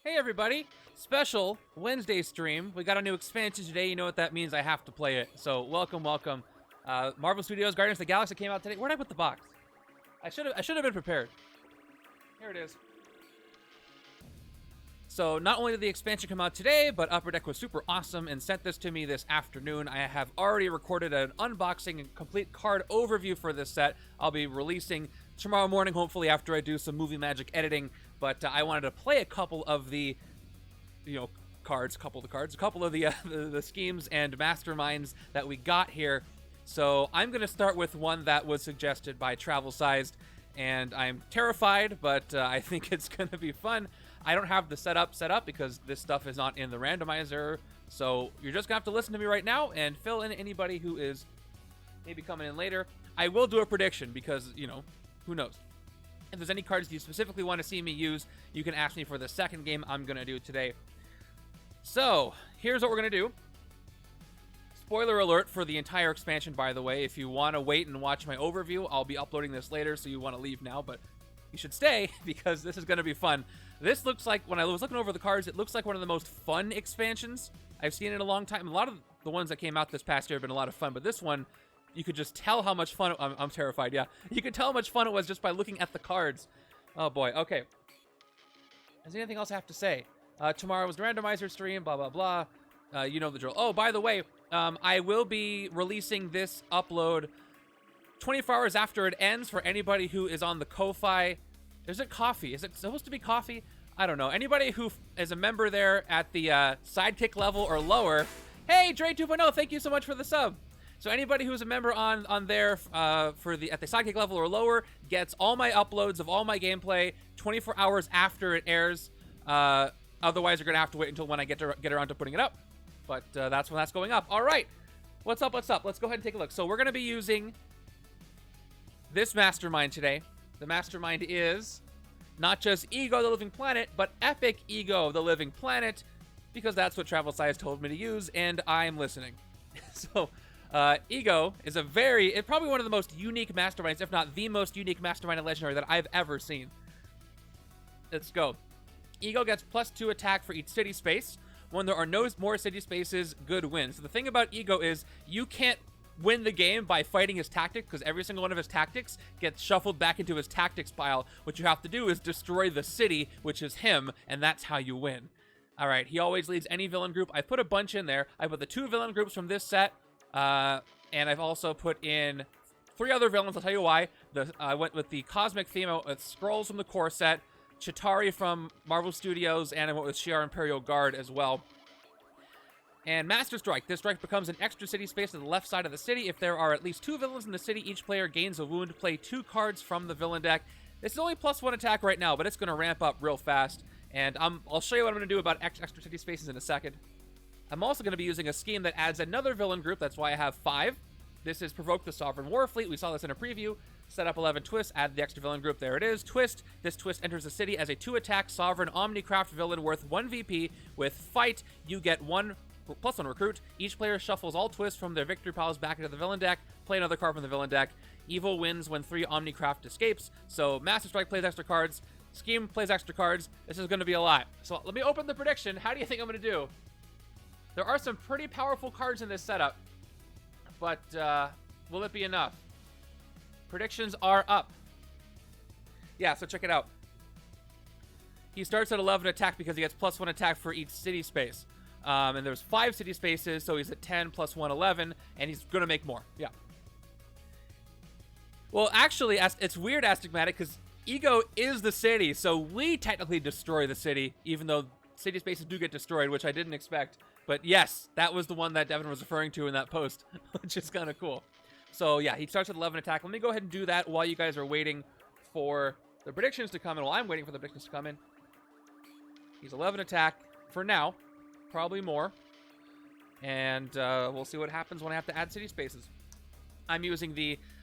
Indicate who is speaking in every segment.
Speaker 1: Hey everybody, special Wednesday stream. We got a new expansion today. You know what that means, I have to play it. So welcome. Marvel Studios Guardians of the Galaxy came out today. Where'd I put the box? I should have been prepared. Here it is. So not only did the expansion come out today, but Upper Deck was super awesome and sent this to me this afternoon. I have already recorded an unboxing and complete card overview for this set. I'll be releasing tomorrow morning, hopefully, after I do some movie magic editing. But I wanted to play a couple of the, cards, a couple of the schemes and masterminds that we got here. So I'm going to start with one that was suggested by Travel Sized, and I'm terrified, but I think it's going to be fun. I don't have the setup set up because this stuff is not in the randomizer, so you're just going to have to listen to me right now and fill in anybody who is maybe coming in later. I will do a prediction because, who knows. If there's any cards you specifically want to see me use, you can ask me for the second game I'm going to do today. So, here's what we're going to do. Spoiler alert for the entire expansion, by the way. If you want to wait and watch my overview, I'll be uploading this later, so you want to leave now, but you should stay because this is going to be fun. This looks like, when I was looking over the cards, it looks like one of the most fun expansions I've seen in a long time. A lot of the ones that came out this past year have been a lot of fun, but this one, you could just tell how much fun I'm terrified, yeah. You could tell how much fun it was just by looking at the cards. Oh boy, okay. Is there anything else I have to say? Tomorrow was the randomizer stream, blah, blah, blah. You know the drill. Oh, by the way, I will be releasing this upload 24 hours after it ends for anybody who is on the Ko-Fi. Is it coffee? Is it supposed to be coffee? I don't know. Anybody who is a member there at the sidekick level or lower. Hey, Dre 2.0, thank you so much for the sub. So anybody who's a member on there at the sidekick level or lower gets all my uploads of all my gameplay 24 hours after it airs. Otherwise, you're gonna have to wait until when I get around to putting it up. But that's when that's going up. All right, what's up? Let's go ahead and take a look. So we're gonna be using this mastermind today. The mastermind is not just Ego the Living Planet, but Epic Ego the Living Planet, because that's what Travel Size told me to use, and I'm listening. So. Ego is probably one of the most unique masterminds, if not the most unique mastermind and legendary that I've ever seen. Let's go. Ego gets +2 attack for each city space. When there are no more city spaces, good wins. So the thing about Ego is you can't win the game by fighting his tactic, because every single one of his tactics gets shuffled back into his tactics pile. What you have to do is destroy the city, which is him, and that's how you win. All right, he always leads any villain group. I put a bunch in there. I put the 2 villain groups from this set. And I've also put in 3 other villains. I'll tell you why. I went with the cosmic theme. I went with Skrulls from the core set, Chitauri from Marvel Studios, and I went with Shi'ar Imperial Guard as well. And Master Strike. This strike becomes an extra city space to the left side of the city. If there are at least 2 villains in the city, each player gains a wound. Play 2 cards from the villain deck. This is only +1 attack right now, but it's going to ramp up real fast. And I'll show you what I'm going to do about extra city spaces in a second. I'm also going to be using a scheme that adds another villain group. That's why I have 5. This is Provoke the Sovereign Warfleet. We saw this in a preview. Set up 11 twists, add the extra villain group. There it is. Twist. This twist enters the city as a 2-attack Sovereign Omnicraft villain worth 1 VP. With Fight, you get +1 recruit. Each player shuffles all twists from their victory piles back into the villain deck. Play another card from the villain deck. Evil wins when 3 Omnicraft escapes. So Master Strike plays extra cards. Scheme plays extra cards. This is going to be a lot. So let me open the prediction. How do you think I'm going to do? There are some pretty powerful cards in this setup, but will it be enough? Predictions are up. Yeah, so check it out. He starts at 11 attack because he gets +1 attack for each city space. And there's 5 city spaces, so he's at 10 +1, 11, and he's going to make more. Yeah. Well, actually, it's weird, Astigmatic, because Ego is the city, so we technically destroy the city, even though city spaces do get destroyed, which I didn't expect. But yes, that was the one that Devin was referring to in that post, which is kind of cool. So yeah, he starts with 11 attack. Let me go ahead and do that while you guys are waiting for the predictions to come in. While I'm waiting for the predictions to come in. He's 11 attack for now. Probably more. And we'll see what happens when I have to add city spaces. I'm using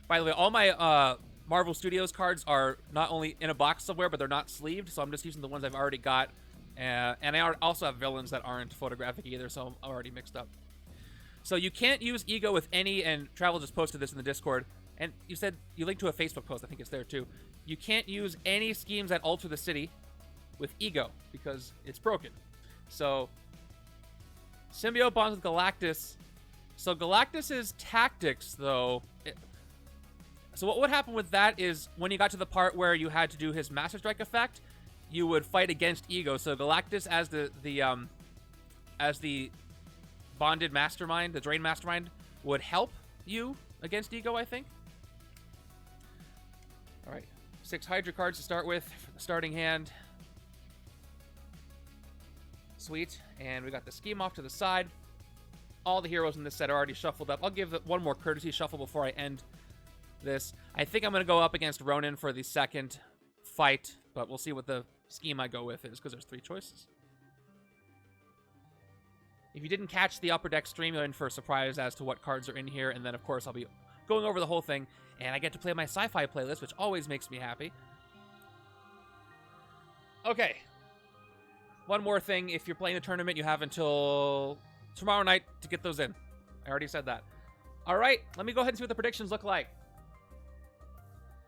Speaker 1: by the way, all my Marvel Studios cards are not only in a box somewhere, but they're not sleeved. So I'm just using the ones I've already got. And I also have villains that aren't photographic either, so I'm already mixed up. So you can't use Ego with any, and Travel just posted this in the Discord, and you linked to a Facebook post, I think it's there too. You can't use any schemes that alter the city. with Ego because it's broken. So symbiote bonds with Galactus. So Galactus's tactics, though. So what would happen with that is when you got to the part where you had to do his Master Strike effect, you would fight against Ego. So Galactus as the bonded Mastermind, the Drain Mastermind, would help you against Ego, I think. All right, 6 Hydra cards to start with for the starting hand. Sweet, and we got the scheme off to the side. All the heroes in this set are already shuffled up. I'll give one more courtesy shuffle before I end this. I think I'm going to go up against Ronan for the second fight, but we'll see what the scheme I go with is because there's 3 choices. If you didn't catch the Upper Deck stream, you're in for a surprise as to what cards are in here, and then, of course, I'll be going over the whole thing, and I get to play my sci-fi playlist, which always makes me happy. Okay. One more thing. If you're playing the tournament, you have until tomorrow night to get those in. I already said that. All right, let me go ahead and see what the predictions look like.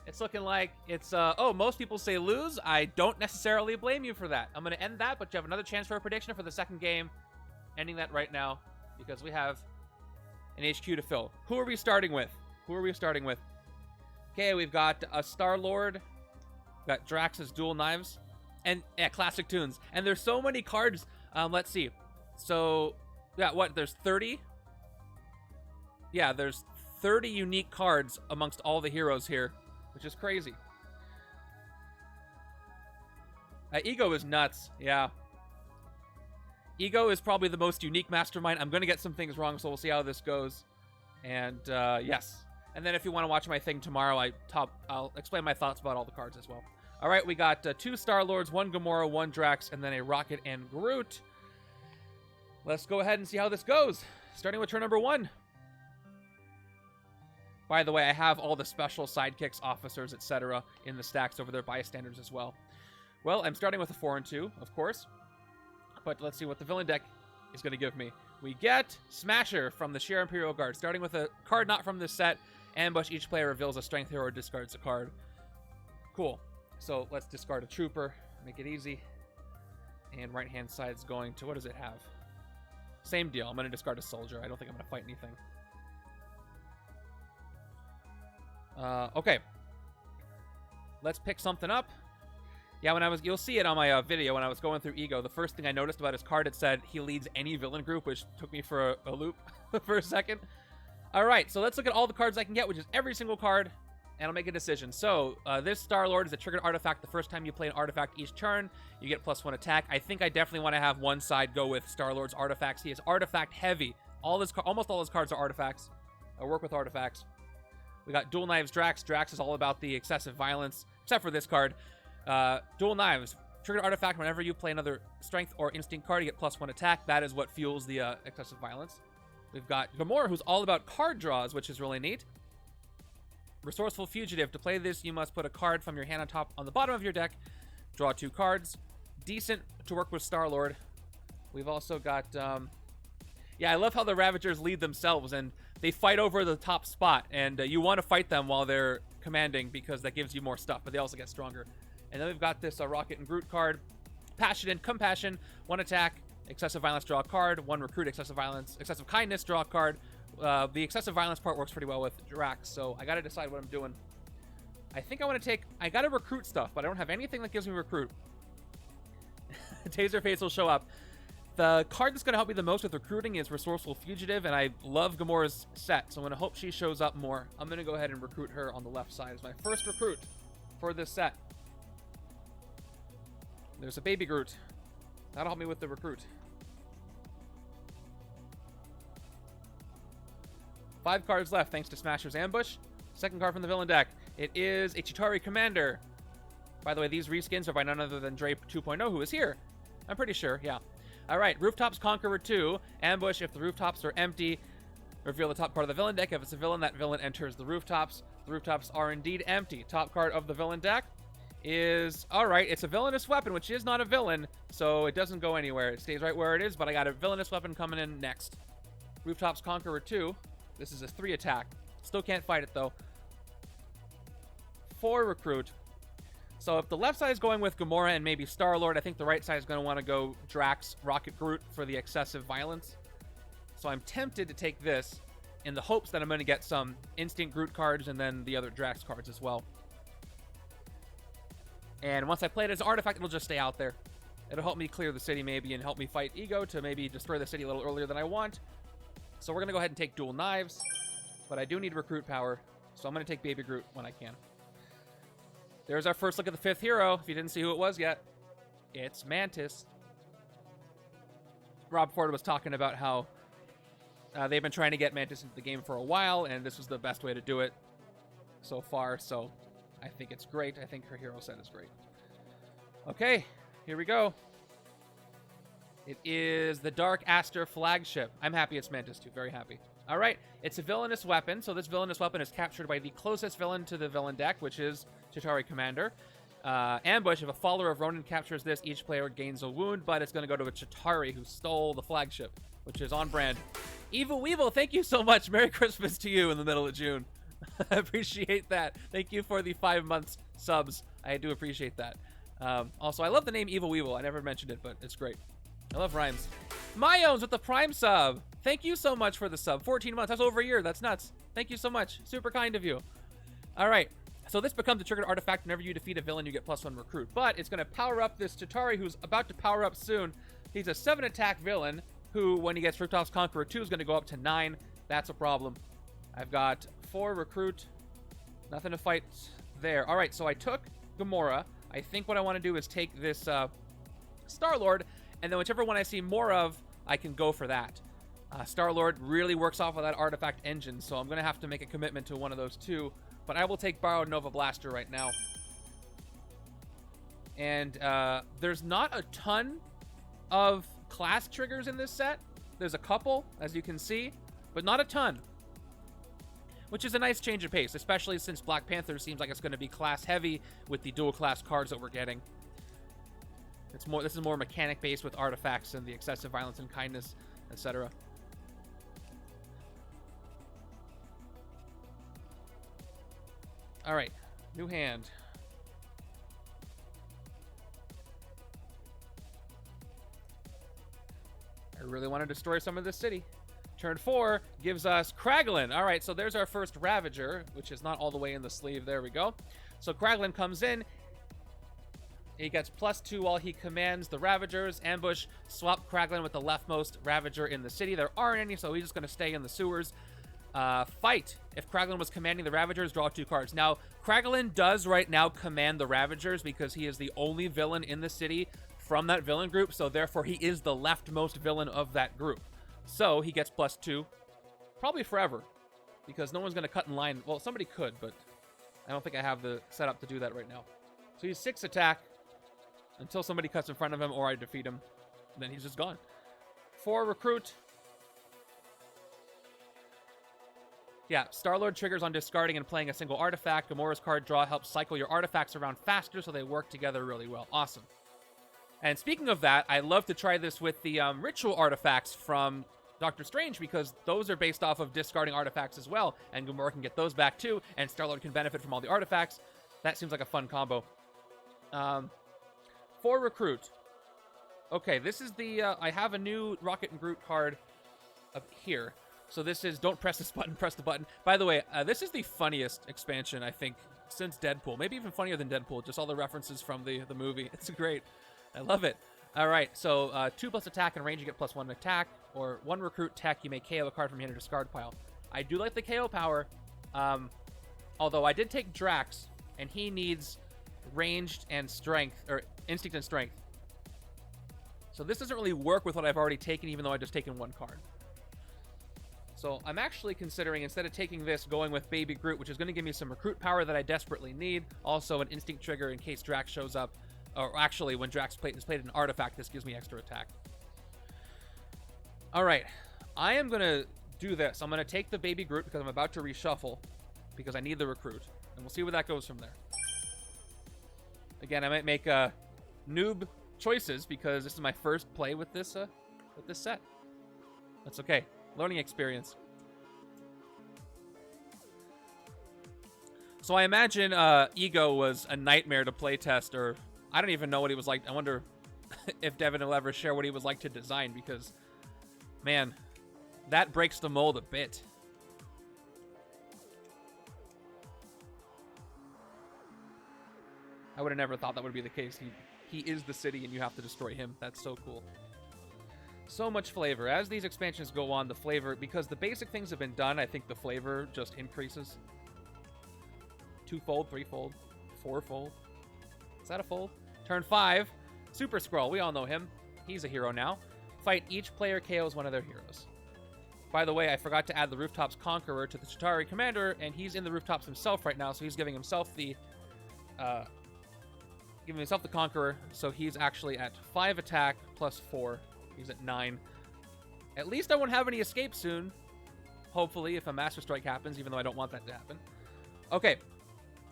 Speaker 1: It's looking like it's, oh, most people say lose. I don't necessarily blame you for that. I'm going to end that, but you have another chance for a prediction for the second game. Ending that right now because we have an HQ to fill. Who are we starting with? Okay, we've got a Star-Lord. Got Drax's dual knives. And, yeah, classic tunes. And there's so many cards. Let's see. So, yeah, what? There's 30? Yeah, there's 30 unique cards amongst all the heroes here, which is crazy. Ego is nuts. Yeah. Ego is probably the most unique mastermind. I'm going to get some things wrong, so we'll see how this goes. And, yes. And then if you want to watch my thing tomorrow, I'll explain my thoughts about all the cards as well. All right, we got 2 Star-Lords, 1 Gamora, 1 Drax, and then a Rocket and Groot. Let's go ahead and see how this goes. Starting with turn number 1. By the way, I have all the special sidekicks, officers, etc. in the stacks over there, bystanders as well. Well, I'm starting with a 4 and 2, of course. But let's see what the villain deck is going to give me. We get Smasher from the Shi'ar Imperial Guard. Starting with a card not from this set. Ambush, each player reveals a strength hero or discards a card. Cool. So let's discard a trooper. Make it easy. And right-hand side's going to, what does it have? Same deal. I'm going to discard a soldier. I don't think I'm going to fight anything. Okay. Let's pick something up. Yeah, you'll see it on my video when I was going through Ego. The first thing I noticed about his card, it said he leads any villain group, which took me for a loop for a second. All right, so let's look at all the cards I can get, which is every single card, and I'll make a decision. So this Star-Lord is a triggered artifact. The first time you play an artifact each turn, you get +1 attack. I think I definitely want to have one side go with Star-Lord's artifacts. He is artifact heavy. Almost all his cards are artifacts. I work with artifacts. We got Dual Knives Drax. Drax is all about the excessive violence, except for this card. Dual Knives. Triggered artifact whenever you play another strength or instinct card, you get +1 attack. That is what fuels the excessive violence. We've got Gamora, who's all about card draws, which is really neat. Resourceful Fugitive. To play this, you must put a card from your hand on the bottom of your deck. Draw 2 cards. Decent to work with Star-Lord. We've also got... yeah, I love how the Ravagers lead themselves, and they fight over the top spot. And you want to fight them while they're commanding, because that gives you more stuff, but they also get stronger. And then we've got this Rocket and Groot card. Passion and Compassion. 1 attack. Excessive Violence, draw a card. 1 Recruit, Excessive Kindness, draw a card. The excessive violence part works pretty well with Drax, so I gotta decide what I'm doing. I think I gotta recruit stuff, but I don't have anything that gives me recruit. Taserface will show up. The card that's gonna help me the most with recruiting is Resourceful Fugitive, and I love Gamora's set, so I'm gonna hope she shows up more. I'm gonna go ahead and recruit her on the left side as my first recruit for this set. There's a baby Groot. That'll help me with the recruit. 5 cards left thanks to Smasher's Ambush. Second card from the villain deck. It is a Chitauri Commander. By the way, these reskins are by none other than Drape 2.0, who is here. I'm pretty sure, yeah. All right, Rooftops Conqueror 2. Ambush if the rooftops are empty. Reveal the top card of the villain deck. If it's a villain, that villain enters the rooftops. The rooftops are indeed empty. Top card of the villain deck is... All right, it's a villainous weapon, which is not a villain, so it doesn't go anywhere. It stays right where it is, but I got a villainous weapon coming in next. Rooftops Conqueror 2. This is a 3 attack. Still can't fight it, though. 4 recruit. So if the left side is going with Gamora and maybe Star-Lord, I think the right side is going to want to go Drax, Rocket Groot for the excessive violence. So I'm tempted to take this in the hopes that I'm going to get some instant Groot cards and then the other Drax cards as well. And once I play it as an artifact, it'll just stay out there. It'll help me clear the city maybe and help me fight Ego to maybe destroy the city a little earlier than I want. So we're going to go ahead and take dual knives. But I do need recruit power, so I'm going to take Baby Groot when I can. There's our first look at the fifth hero. If you didn't see who it was yet, it's Mantis. Rob Ford was talking about how they've been trying to get Mantis into the game for a while, and this was the best way to do it so far. So I think it's great. I think her hero set is great. Okay, here we go. It is the Dark Aster flagship. I'm happy it's Mantis too. Very happy. All right, it's a villainous weapon. So this villainous weapon is captured by the closest villain to the villain deck, which is Chitauri Commander. Ambush, if a follower of Ronan captures this, each player gains a wound, but it's going to go to a Chitauri who stole the flagship, which is on brand. Evil Weevil, thank you so much. Merry Christmas to you in the middle of June. I appreciate that. Thank you for the 5 months subs. I do appreciate that. Also, I love the name Evil Weevil. I never mentioned it, but it's great. I love rhymes. Myones with the Prime sub. Thank you so much for the sub. 14 months. That's over a year. That's nuts. Thank you so much. Super kind of you. All right. So this becomes a triggered artifact. Whenever you defeat a villain, you get +1 recruit. But it's going to power up this Chitauri, who's about to power up soon. He's a 7 attack villain who, when he gets Riptoff's Conqueror 2, is going to go up to 9. That's a problem. I've got 4 recruit. Nothing to fight there. All right. So I took Gamora. I think what I want to do is take this Star-Lord, and then whichever one I see more of, I can go for that. Star-Lord really works off of that artifact engine, so I'm going to have to make a commitment to one of those two. But I will take Borrowed Nova Blaster right now. And there's not a ton of class triggers in this set. There's a couple, as you can see, but not a ton. Which is a nice change of pace, especially since Black Panther seems like it's going to be class heavy with the dual class cards that we're getting. This is more mechanic based with artifacts and the excessive violence and kindness, etc. All right, new hand. I really want to destroy some of this city. Turn 4 gives us Kraglin. All right, so there's our first Ravager, which is not all the way in the sleeve. There we go. So Kraglin comes in. He gets +2 while he commands the Ravagers. Ambush, swap Kraglin with the leftmost Ravager in the city. There aren't any, so he's just going to stay in the sewers. Fight. If Kraglin was commanding the Ravagers, draw 2 cards. Now, Kraglin does right now command the Ravagers because he is the only villain in the city from that villain group, so therefore he is the leftmost villain of that group. So he gets +2, probably forever, because no one's going to cut in line. Well, somebody could, but I don't think I have the setup to do that right now. So he's 6 attack until somebody cuts in front of him or I defeat him. And then he's just gone. 4 recruit. Yeah, Star-Lord triggers on discarding and playing a single artifact. Gamora's card draw helps cycle your artifacts around faster, so they work together really well. Awesome. And speaking of that, I love to try this with the ritual artifacts from Doctor Strange, because those are based off of discarding artifacts as well, and Gamora can get those back too, and Star-Lord can benefit from all the artifacts. That seems like a fun combo. 4 recruit. Okay, this is the... I have a new Rocket and Groot card up here. So this is don't press this button, press the button. By the way, this is the funniest expansion, I think, since Deadpool. Maybe even funnier than Deadpool, just all the references from the movie. It's great. I love it. All right, so 2+ attack and range, you get +1 attack, or 1 recruit tech, you may KO a card from your hand or discard pile. I do like the KO power, although I did take Drax, and he needs ranged and strength, or instinct and strength. So this doesn't really work with what I've already taken, even though I've just taken 1 card. So I'm actually considering, instead of taking this, going with Baby Groot, which is going to give me some recruit power that I desperately need. Also an instinct trigger in case Drax shows up. Or actually, when Drax is played an artifact, this gives me extra attack. All right. I am going to do this. I'm going to take the Baby Groot because I'm about to reshuffle because I need the recruit. And we'll see where that goes from there. Again, I might make noob choices because this is my first play with this set. That's okay. Learning experience. So I imagine Ego was a nightmare to playtest, or I don't even know what he was like. I wonder if Devin will ever share what he was like to design, because, man, that breaks the mold a bit. I would have never thought that would be the case. He is the city and you have to destroy him. That's so cool. So much flavor. As these expansions go on, the flavor, because the basic things have been done, I think the flavor just increases. 2-fold, 3-fold, 4-fold. Is that a fold? Turn 5. Super Skrull. We all know him. He's a hero now. Fight each player KOs one of their heroes. By the way, I forgot to add the Rooftops Conqueror to the Chitauri Commander, and he's in the Rooftops himself right now, so he's giving himself the Conqueror, so he's actually at 5 attack plus 4. He's at 9. At least I won't have any escape soon. Hopefully, if a Master Strike happens, even though I don't want that to happen. Okay,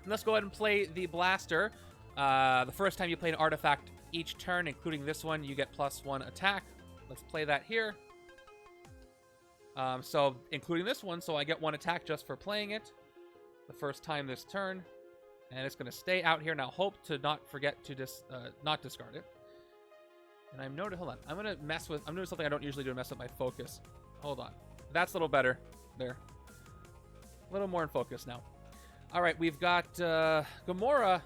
Speaker 1: let's go ahead and play the Blaster. The first time you play an artifact each turn, including this one, you get +1 attack. Let's play that here. So, including this one, so I get 1 attack just for playing it. The first time this turn. And it's going to stay out here. Now, hope to not forget to not discard it. And I'm noted. Hold on. I'm going to mess with. I'm doing something I don't usually do to mess up my focus. Hold on. That's a little better. There. A little more in focus now. All right. We've got Gamora.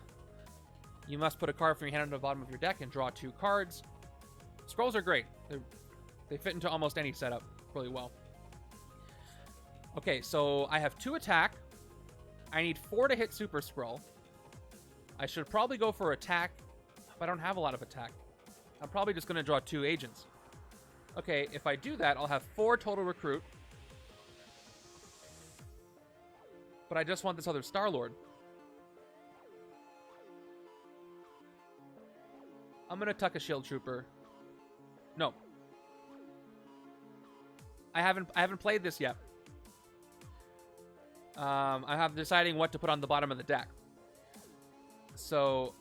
Speaker 1: You must put a card from your hand on the bottom of your deck and draw 2 cards. Skrulls are great. They fit into almost any setup really well. Okay. So I have 2 attack. I need 4 to hit Super Skrull. I should probably go for attack, but I don't have a lot of attack. I'm probably just going to draw 2 agents. Okay, if I do that, I'll have 4 total recruit. But I just want this other Star-Lord. I'm going to tuck a Shield Trooper. No. I haven't played this yet. I have deciding what to put on the bottom of the deck. So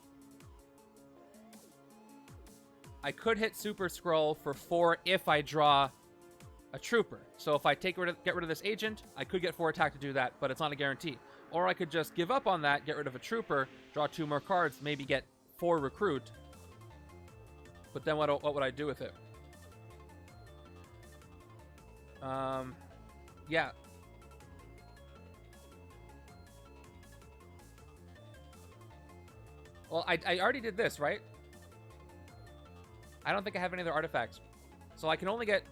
Speaker 1: I could hit Super Skrull for 4 if I draw a Trooper. So if I get rid of this agent, I could get 4 attack to do that, but it's not a guarantee. Or I could just give up on that, get rid of a Trooper, draw 2 more cards, maybe get 4 recruit. But then what would I do with it? Yeah. Well, I already did this, right? I don't think I have any other artifacts. So I can only get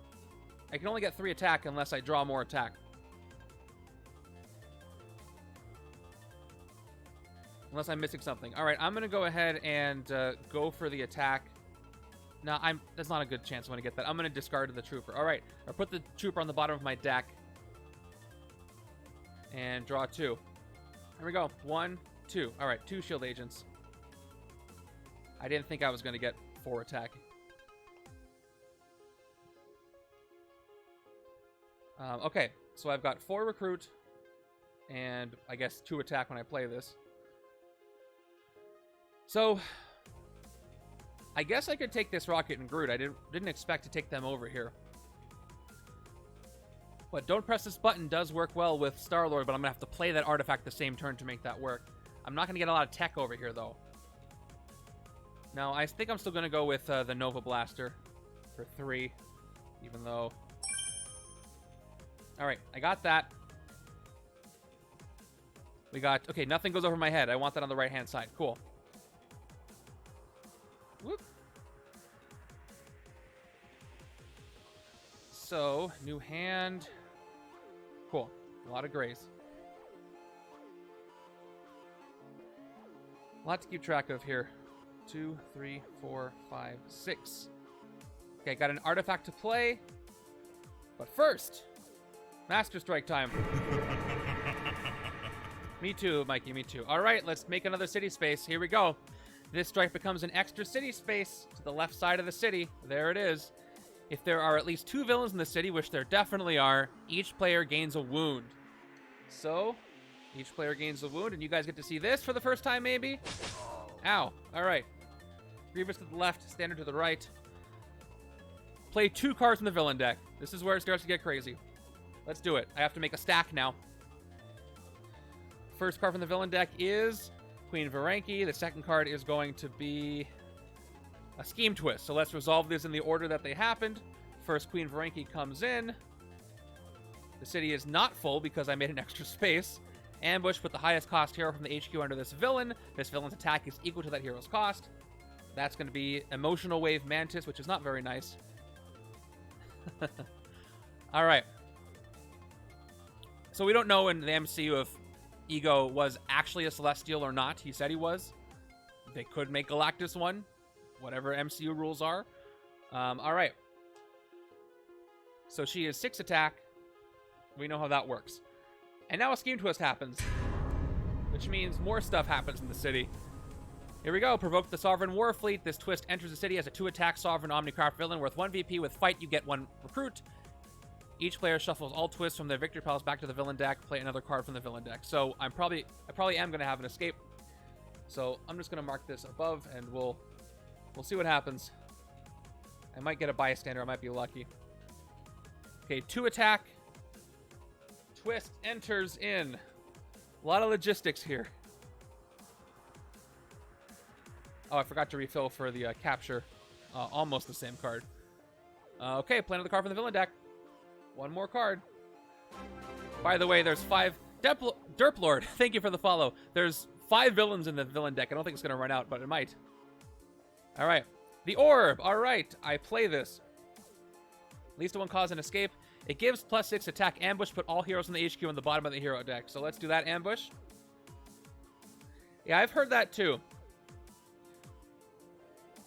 Speaker 1: 3 attack unless I draw more attack. Unless I'm missing something. All right, I'm going to go ahead and go for the attack. No, that's not a good chance I'm going to get that. I'm going to discard the Trooper. All right, I'll put the Trooper on the bottom of my deck. And draw 2. Here we go. 1, 2. All right, 2 shield agents. I didn't think I was going to get 4 attack. Okay, so I've got 4 recruit, and I guess 2 attack when I play this. So, I guess I could take this Rocket and Groot. I didn't expect to take them over here. But Don't Press This Button does work well with Star-Lord, but I'm going to have to play that artifact the same turn to make that work. I'm not going to get a lot of tech over here, though. Now, I think I'm still going to go with the Nova Blaster for 3, even though... Alright, I got that. We got... Okay, nothing goes over my head. I want that on the right-hand side. Cool. Whoop. So, new hand. Cool. A lot of grays. A lot to keep track of here. 2, 3, 4, 5, 6. Okay, got an artifact to play. But first, Master Strike time. Me too, Mikey, me too. All right, let's make another city space. Here we go. This strike becomes an extra city space to the left side of the city. There it is. If there are at least 2 villains in the city, which there definitely are, each player gains a wound. So, each player gains a wound, and you guys get to see this for the first time, maybe? Ow. All right. Grievous to the left, Standard to the right. Play 2 cards from the villain deck. This is where it starts to get crazy. Let's do it. I have to make a stack now. First card from the villain deck is Queen Varanki. The second card is going to be a Scheme Twist. So let's resolve this in the order that they happened. First, Queen Varanki comes in. The city is not full because I made an extra space. Ambush, put the highest cost hero from the HQ under this villain. This villain's attack is equal to that hero's cost. That's going to be Emotional Wave Mantis, which is not very nice. All right. So we don't know in the MCU if Ego was actually a Celestial or not. He said he was. They could make Galactus one. Whatever MCU rules are. All right. So she is 6 attack. We know how that works. And now a Scheme Twist happens, which means more stuff happens in the city. Here we go. Provoke the Sovereign War Fleet. This twist enters the city as a 2-attack Sovereign Omnicraft villain worth 1 VP. With fight, you get 1 recruit. Each player shuffles all twists from their victory piles back to the villain deck. Play another card from the villain deck. So I probably am going to have an escape. So I'm just going to mark this above, and we'll see what happens. I might get a bystander. I might be lucky. Okay, 2-attack. Twist enters in. A lot of logistics here. Oh, I forgot to refill for the capture. Almost the same card. Okay, play another card from the villain deck. 1 more card. By the way, there's 5... Derp Lord, thank you for the follow. There's 5 villains in the villain deck. I don't think it's going to run out, but it might. All right. The Orb. All right. I play this. Least one cause an escape. It gives +6 attack ambush. Put all heroes in the HQ on the bottom of the hero deck. So let's do that ambush. Yeah, I've heard that too.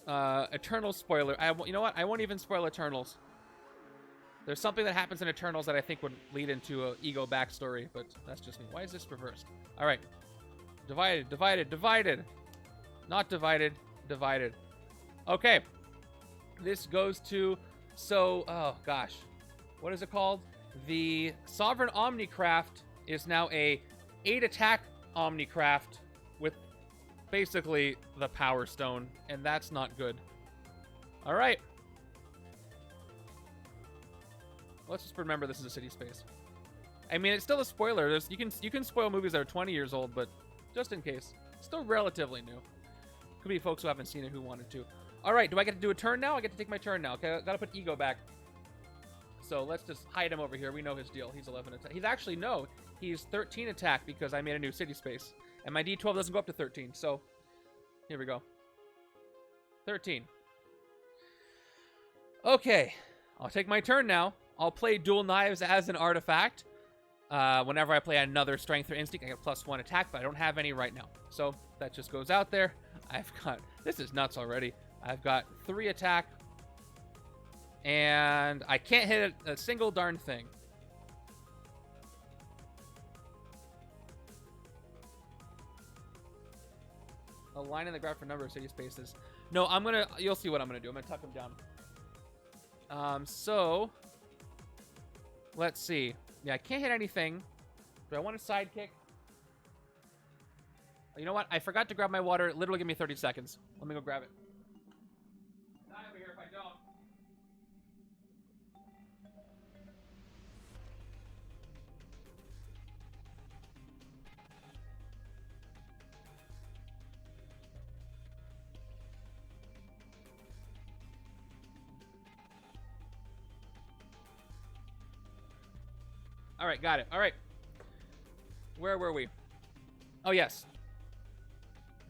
Speaker 1: Eternals spoiler. You know what? I won't even spoil Eternals. There's something that happens in Eternals that I think would lead into an Ego backstory, but that's just me. Why is this reversed? All right. Divided, divided, divided. Not divided, divided. Okay. This goes to... So, oh gosh. What is it called? The Sovereign Omnicraft is now a 8-attack Omnicraft with basically the Power Stone, and that's not good. All right. Let's just remember this is a city space. I mean, it's still a spoiler. You can spoil movies that are 20 years old, but just in case. It's still relatively new. Could be folks who haven't seen it who wanted to. All right, do I get to do a turn now? I get to take my turn now. Okay, I gotta put Ego back. So let's just hide him over here. We know his deal. He's 11 attack. He's actually, no. He's 13 attack because I made a new city space. And my D12 doesn't go up to 13. So here we go. 13. Okay. I'll take my turn now. I'll play Dual Knives as an artifact. Whenever I play another Strength or Instinct, I get +1 attack, but I don't have any right now. So that just goes out there. I've got... This is nuts already. I've got 3 attack. And I can't hit a single darn thing. A line in the graph for number of city spaces. No, I'm gonna... You'll see what I'm gonna do. I'm gonna tuck them down. So... Let's see. Yeah, I can't hit anything. Do I want a sidekick? You know what? I forgot to grab my water. Literally give me 30 seconds. Let me go grab it. Die over here if I don't. All right, got it. All right. Where were we? Oh, yes.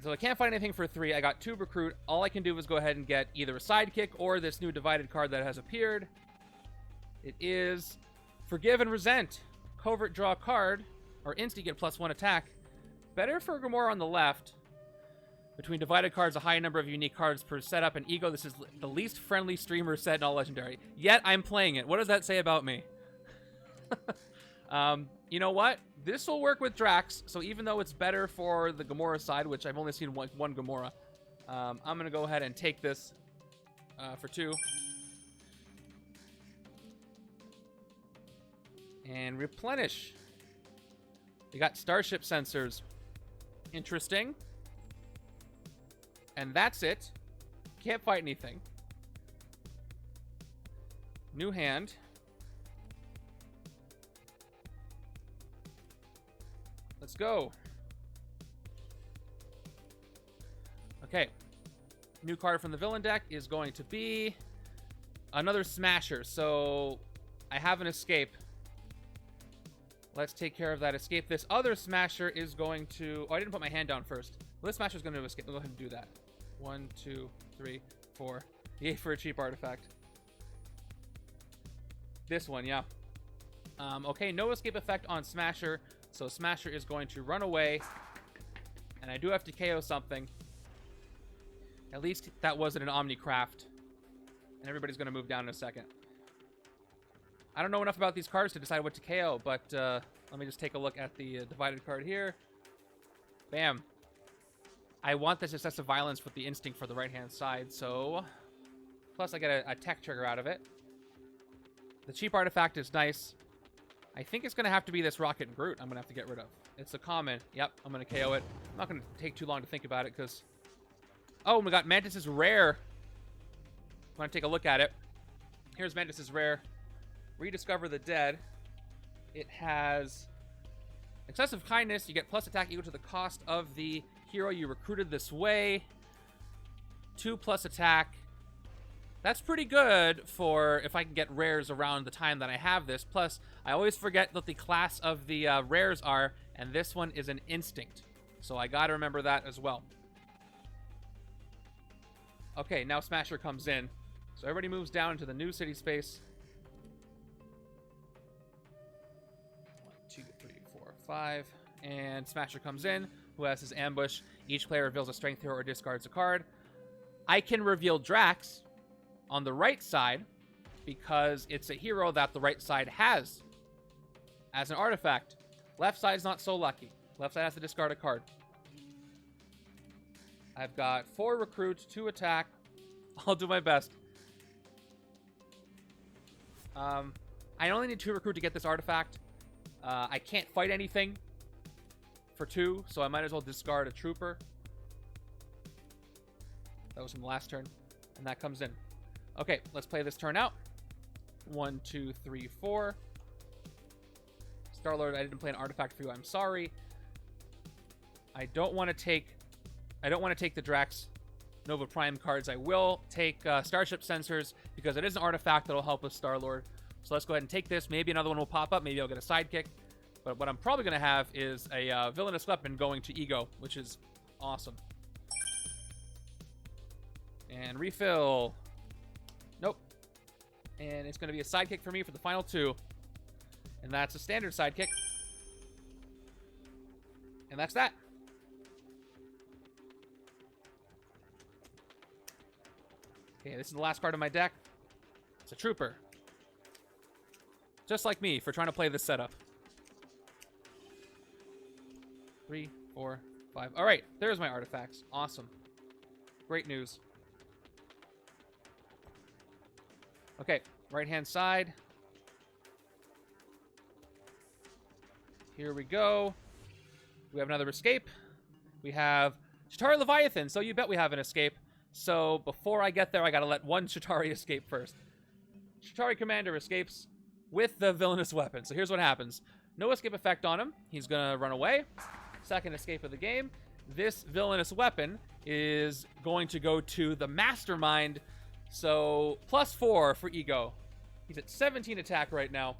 Speaker 1: So I can't find anything for 3. I got 2 recruit. All I can do is go ahead and get either a sidekick or this new divided card that has appeared. It is Forgive and Resent. Covert draw a card, or instant get +1 attack. Better for Gamora on the left. Between divided cards, a high number of unique cards per setup, and Ego. This is the least friendly streamer set in all Legendary. Yet I'm playing it. What does that say about me? You know what? This will work with Drax, so even though it's better for the Gamora side, which I've only seen one Gamora, I'm going to go ahead and take this for 2. And replenish. We got Starship Sensors. Interesting. And that's it. Can't fight anything. New hand. Let's go. New card from the villain deck is going to be another Smasher. So I have an escape. Let's take care of that escape. This other Smasher is going to... Oh, I didn't put my hand down first. Well, this Smasher is going to escape. We'll go ahead and do that. 1, 2, 3, 4. Yay for a cheap artifact. This one, yeah. Okay, no escape effect on Smasher. So Smasher is going to run away. And I do have to KO something. At least that wasn't an Omnicraft. And everybody's going to move down in a second. I don't know enough about these cards to decide what to KO, but let me just take a look at the divided card here. Bam. I want this excessive violence with the instinct for the right-hand side, so... Plus I get a tech trigger out of it. The cheap artifact is nice. I think it's going to have to be this Rocket and Groot I'm going to have to get rid of. It's a common. Yep, I'm going to KO it. I'm not going to take too long to think about it, because... Oh, we got Mantis is rare. I'm going to take a look at it. Here's Mantis is rare. Rediscover the Dead. It has excessive kindness. You get plus attack equal to the cost of the hero you recruited this way. 2 plus attack. That's pretty good for if I can get rares around the time that I have this. Plus, I always forget what the class of the rares are, and this one is an instinct. So I gotta remember that as well. Okay, now Smasher comes in. So everybody moves down into the new city space. 1, 2, 3, 4, 5. And Smasher comes in, who has his ambush. Each player reveals a strength hero or discards a card. I can reveal Drax on the right side because it's a hero that the right side has as an artifact. Left side's not so lucky. Left side has to discard a card. I've got 4 recruits, 2 attack. I'll do my best. I only need 2 recruit to get this artifact. I can't fight anything for 2, so I might as well discard a trooper. That was from the last turn, and that comes in. Okay, let's play this turn out. 1, 2, 3, 4. Star-Lord, I didn't play an artifact for you. I'm sorry. I don't want to take the Drax Nova Prime cards. I will take Starship Sensors because it is an artifact that'll help with Star-Lord. So let's go ahead and take this. Maybe another one will pop up. Maybe I'll get a sidekick. But what I'm probably going to have is a villainous weapon going to Ego, which is awesome. And refill. Nope. And it's going to be a sidekick for me for the final 2. And that's a standard sidekick. And that's that. Okay, this is the last card of my deck. It's a trooper. Just like me for trying to play this setup. 3, 4, 5. All right, there's my artifacts. Awesome. Great news. Okay, right-hand side. Here we go. We have another escape. We have Chitauri Leviathan, so you bet we have an escape. So before I get there, I gotta let one Chitauri escape first. Chitauri Commander escapes with the villainous weapon. So here's what happens. No escape effect on him. He's gonna run away. Second escape of the game. This villainous weapon is going to go to the Mastermind. So +4 for Ego. He's at 17 attack right now,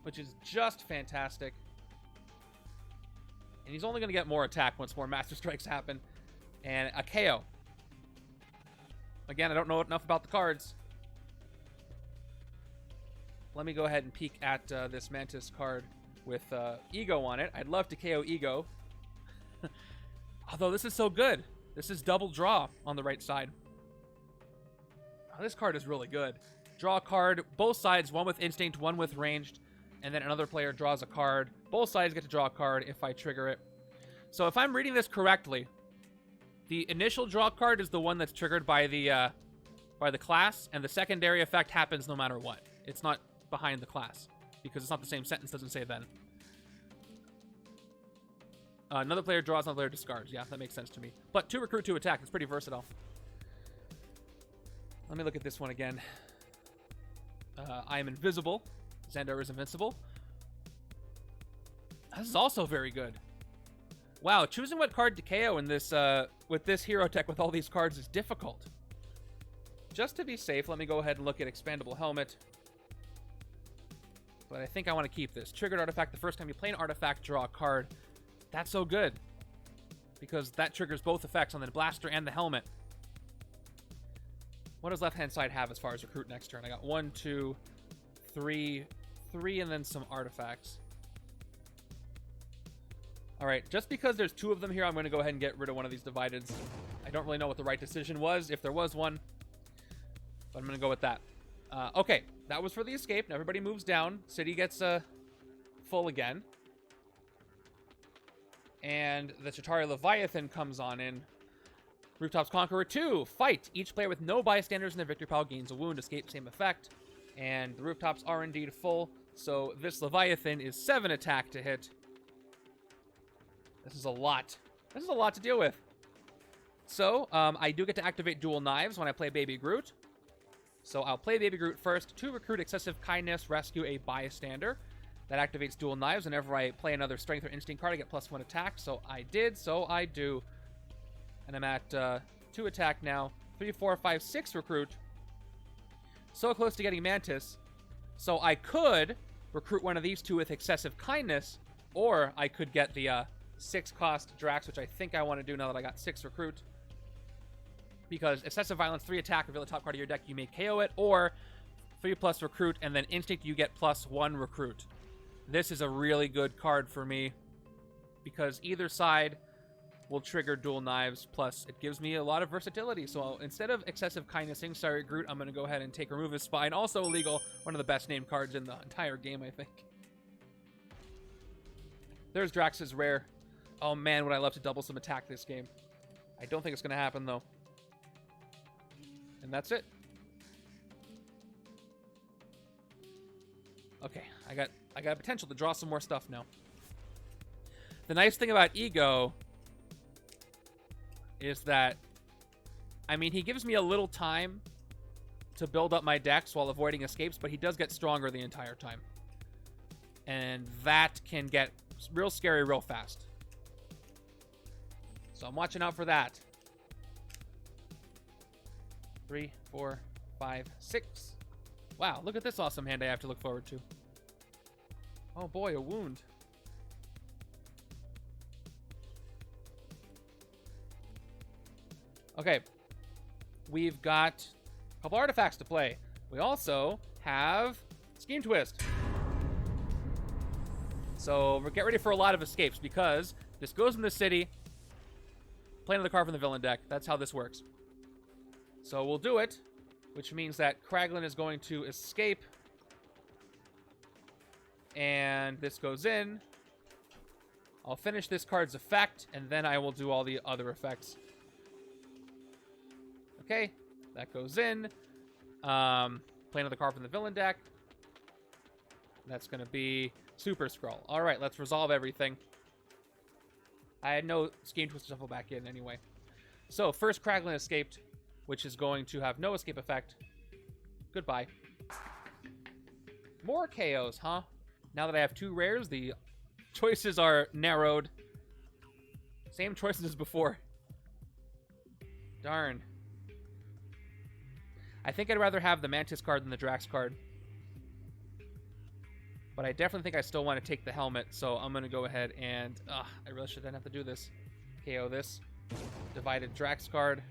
Speaker 1: which is just fantastic. And he's only going to get more attack once more Master Strikes happen. And a KO. Again, I don't know enough about the cards. Let me go ahead and peek at this Mantis card with Ego on it. I'd love to KO Ego. Although this is so good. This is double draw on the right side. Oh, this card is really good. Draw a card, both sides, one with instinct, one with ranged, and then another player draws a card. Both sides get to draw a card if I trigger it. So if I'm reading this correctly, the initial draw card is the one that's triggered by the class, and the secondary effect happens no matter what. It's not behind the class, because it's not the same sentence, doesn't say then. Another player draws, another player discards. Yeah, that makes sense to me. But 2 recruit, 2 attack. It's pretty versatile. Let me look at this one again. I am invisible. Xandar is invincible. This is also very good. Wow, choosing what card to KO in this with this hero deck with all these cards is difficult. Just to be safe, let me go ahead and look at Expandable Helmet. But I think I want to keep this. Triggered artifact. The first time you play an artifact, draw a card. That's so good. Because that triggers both effects on the blaster and the helmet. What does left-hand side have as far as recruit next turn? I got 1, 2, 3, and then some artifacts. Alright, just because there's 2 of them here, I'm going to go ahead and get rid of one of these divideds. I don't really know what the right decision was, if there was one. But I'm going to go with that. Okay, that was for the escape. Now everybody moves down. City gets full again. And the Chitauri Leviathan comes on in. Rooftops Conqueror 2, fight! Each player with no bystanders in their victory pile gains a wound, escape, same effect. And the rooftops are indeed full, so this Leviathan is 7 attack to hit. This is a lot. This is a lot to deal with. So, I do get to activate Dual Knives when I play Baby Groot. So I'll play Baby Groot first to recruit Excessive Kindness, rescue a bystander. That activates Dual Knives. Whenever I play another Strength or Instinct card, I get +1 attack. So I did, so I do. And I'm at 2 attack now. 3, 4, 5, 6 recruit. So close to getting Mantis. So I could recruit one of these 2 with Excessive Kindness, or I could get the 6 cost Drax, which I think I want to do now that I got 6 recruit. Because Excessive Violence, 3 attack, reveal the top card of your deck, you may KO it, or 3+ recruit, and then Instinct, you get +1 recruit. This is a really good card for me, because either side will trigger Dual Knives, plus it gives me a lot of versatility. So instead of Excessive Kindnessing, sorry Groot, I'm going to go ahead and take Remove His Spine. Also illegal, one of the best named cards in the entire game, I think. There's Drax's rare. Oh man, would I love to double some attack this game. I don't think it's going to happen, though. And that's it. Okay, I got potential to draw some more stuff now. The nice thing about Ego is that, I mean, he gives me a little time to build up my decks while avoiding escapes, but he does get stronger the entire time. And that can get real scary real fast. So I'm watching out for that. 3, 4, 5, 6. Wow, look at this awesome hand I have to look forward to. Oh boy, a wound. Okay, we've got a couple artifacts to play. We also have Scheme Twist. So get ready for a lot of escapes, because this goes in the city, play another card from the villain deck. That's how this works. So we'll do it, which means that Kraglin is going to escape. And this goes in. I'll finish this card's effect, and then I will do all the other effects. Okay, that goes in. Play another card from the villain deck. That's going to be Super Skrull. All right, let's resolve everything. I had no Scheme Twist to shuffle back in anyway. So, first Kraglin escaped, which is going to have no escape effect. Goodbye. More KOs, huh? Now that I have 2 rares, the choices are narrowed. Same choices as before. Darn. I think I'd rather have the Mantis card than the Drax card. But I definitely think I still want to take the helmet, so I'm going to go ahead and... I really shouldn't have to do this. KO this. Divided Drax card.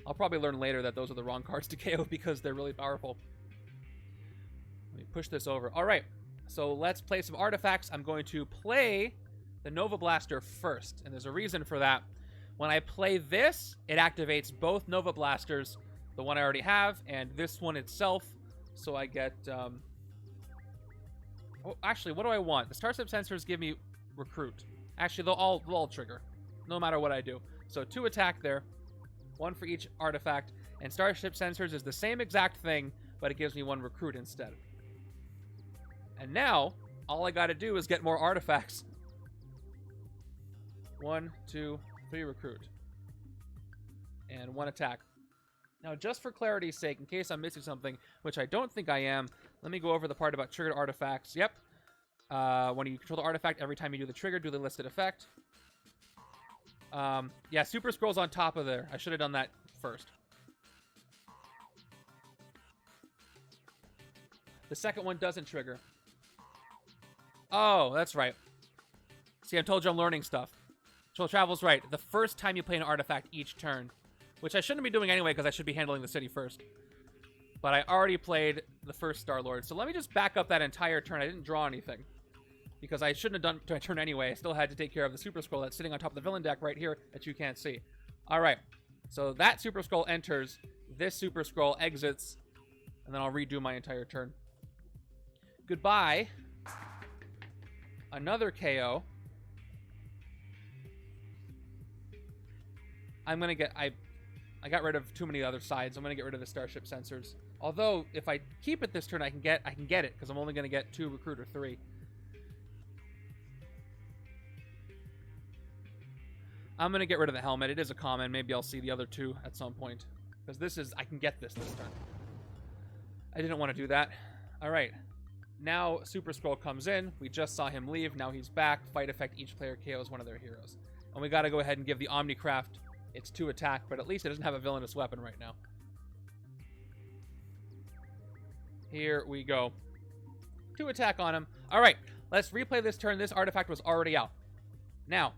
Speaker 1: I'll probably learn later that those are the wrong cards to KO because they're really powerful. Let me push this over. All right, so let's play some artifacts. I'm going to play the Nova Blaster first, and there's a reason for that. When I play this, it activates both Nova Blasters, the one I already have, and this one itself. So I get... Oh, actually, what do I want? The Starship Sensors give me Recruit. Actually, they'll all trigger, no matter what I do. So 2 attack there. 1 for each artifact, and Starship Sensors is the same exact thing, but it gives me 1 recruit instead. And now, all I gotta do is get more artifacts. 1, 2, 3 recruit. And 1 attack. Now, just for clarity's sake, in case I'm missing something, which I don't think I am, let me go over the part about triggered artifacts. Yep. When you control the artifact, every time you do the trigger, do the listed effect. Yeah, Super Skrulls on top of there. I should have done that first. The second one doesn't trigger. Oh, that's right. See, I told you I'm learning stuff. Troll Travel's right. The first time you play an artifact each turn, which I shouldn't be doing anyway because I should be handling the city first. But I already played the first Star-Lord. So let me just back up that entire turn. I didn't draw anything because I shouldn't have done my turn anyway. I still had to take care of the Super Skrull that's sitting on top of the villain deck right here that you can't see. All right. So that Super Skrull enters. This Super Skrull exits. And then I'll redo my entire turn. Goodbye. Another KO. I'm going to get... I got rid of too many other sides. I'm going to get rid of the Starship Sensors. Although, if I keep it this turn, I can get it, because I'm only going to get 2 recruit or 3. I'm going to get rid of the helmet. It is a common. Maybe I'll see the other 2 at some point. Because this is... I can get this turn. I didn't want to do that. Alright. Now, Super Skrull comes in. We just saw him leave. Now he's back. Fight effect. Each player KOs one of their heroes. And we got to go ahead and give the Omnicraft its 2 attack, but at least it doesn't have a villainous weapon right now. Here we go. 2 attack on him. All right, let's replay this turn. This artifact was already out. Now,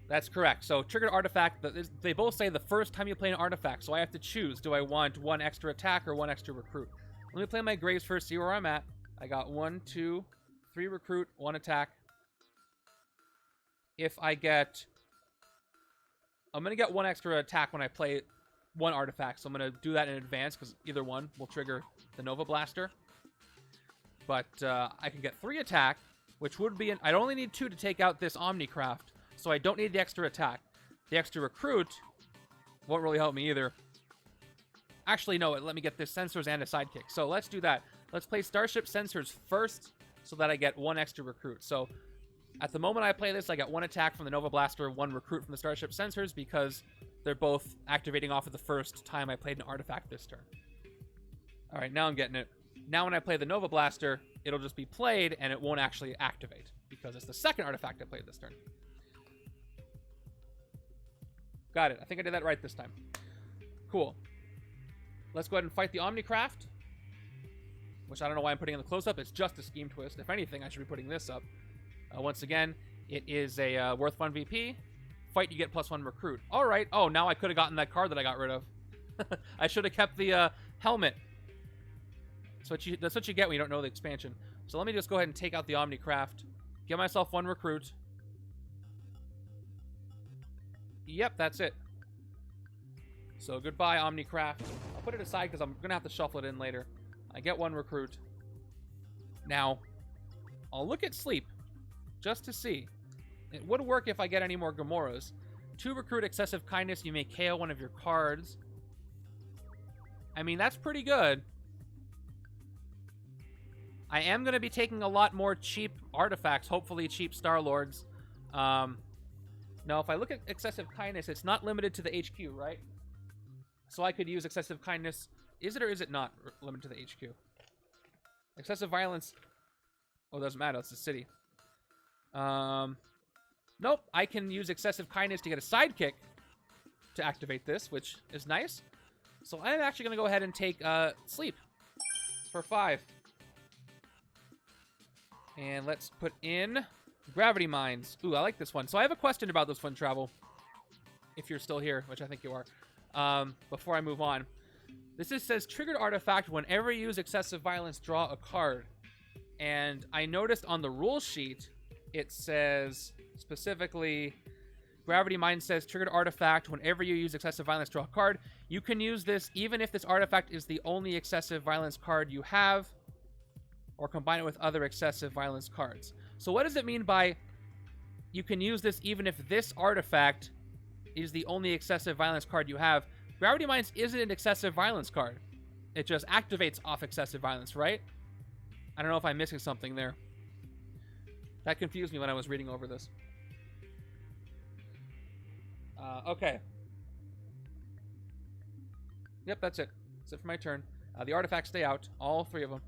Speaker 1: that's correct. So, triggered artifact, they both say the first time you play an artifact, so I have to choose. Do I want 1 extra attack or 1 extra recruit? Let me play my Graves first, see where I'm at. I got 1, 2, 3 recruit, 1 attack. If I get... I'm going to get 1 extra attack when I play 1 artifact, so I'm going to do that in advance, because either one will trigger the Nova Blaster. But I can get 3 attack, which would be... I'd only need 2 to take out this Omnicraft, so I don't need the extra attack. The extra recruit won't really help me either. Actually, no, let me get this Sensors and a Sidekick. So let's do that. Let's play Starship Sensors first, so that I get 1 extra recruit. So... at the moment I play this, I got 1 attack from the Nova Blaster, 1 recruit from the Starship Sensors, because they're both activating off of the first time I played an artifact this turn. Alright, now I'm getting it. Now when I play the Nova Blaster, it'll just be played, and it won't actually activate, because it's the second artifact I played this turn. Got it. I think I did that right this time. Cool. Let's go ahead and fight the Omnicraft, which I don't know why I'm putting in the close-up. It's just a Scheme Twist. If anything, I should be putting this up. Once again, it is a worth 1 VP. Fight, you get +1 recruit. All right. Oh, now I could have gotten that card that I got rid of. I should have kept the helmet. That's what you get when you don't know the expansion. So let me just go ahead and take out the Omnicraft. Get myself 1 recruit. Yep, that's it. So goodbye, Omnicraft. I'll put it aside because I'm going to have to shuffle it in later. I get 1 recruit. Now, I'll look at sleep. Just to see. It would work if I get any more Gamoras. 2 recruit excessive kindness, you may KO one of your cards. I mean, that's pretty good. I am going to be taking a lot more cheap artifacts, hopefully cheap Star-Lords. Now, if I look at excessive kindness, it's not limited to the HQ, right? So I could use excessive kindness. Is it or is it not limited to the HQ? Excessive violence. Oh, it doesn't matter. It's the city. Nope. I can use excessive kindness to get a sidekick to activate this, which is nice. So I'm actually going to go ahead and take sleep for 5. And let's put in Gravity Mines. Ooh, I like this one. So I have a question about this one, Travel. If you're still here, which I think you are. Before I move on. This says, triggered artifact, whenever you use excessive violence, draw a card. And I noticed on the rule sheet, it says specifically, Gravity Mind says, triggered artifact, whenever you use excessive violence, draw a card. You can use this even if this artifact is the only excessive violence card you have, or combine it with other excessive violence cards. So what does it mean by you can use this even if this artifact is the only excessive violence card you have? Gravity Mines isn't an excessive violence card. It just activates off excessive violence, right? I don't know if I'm missing something there. That confused me when I was reading over this. Okay. Yep, that's it. That's it for my turn. The artifacts stay out. All 3 of them.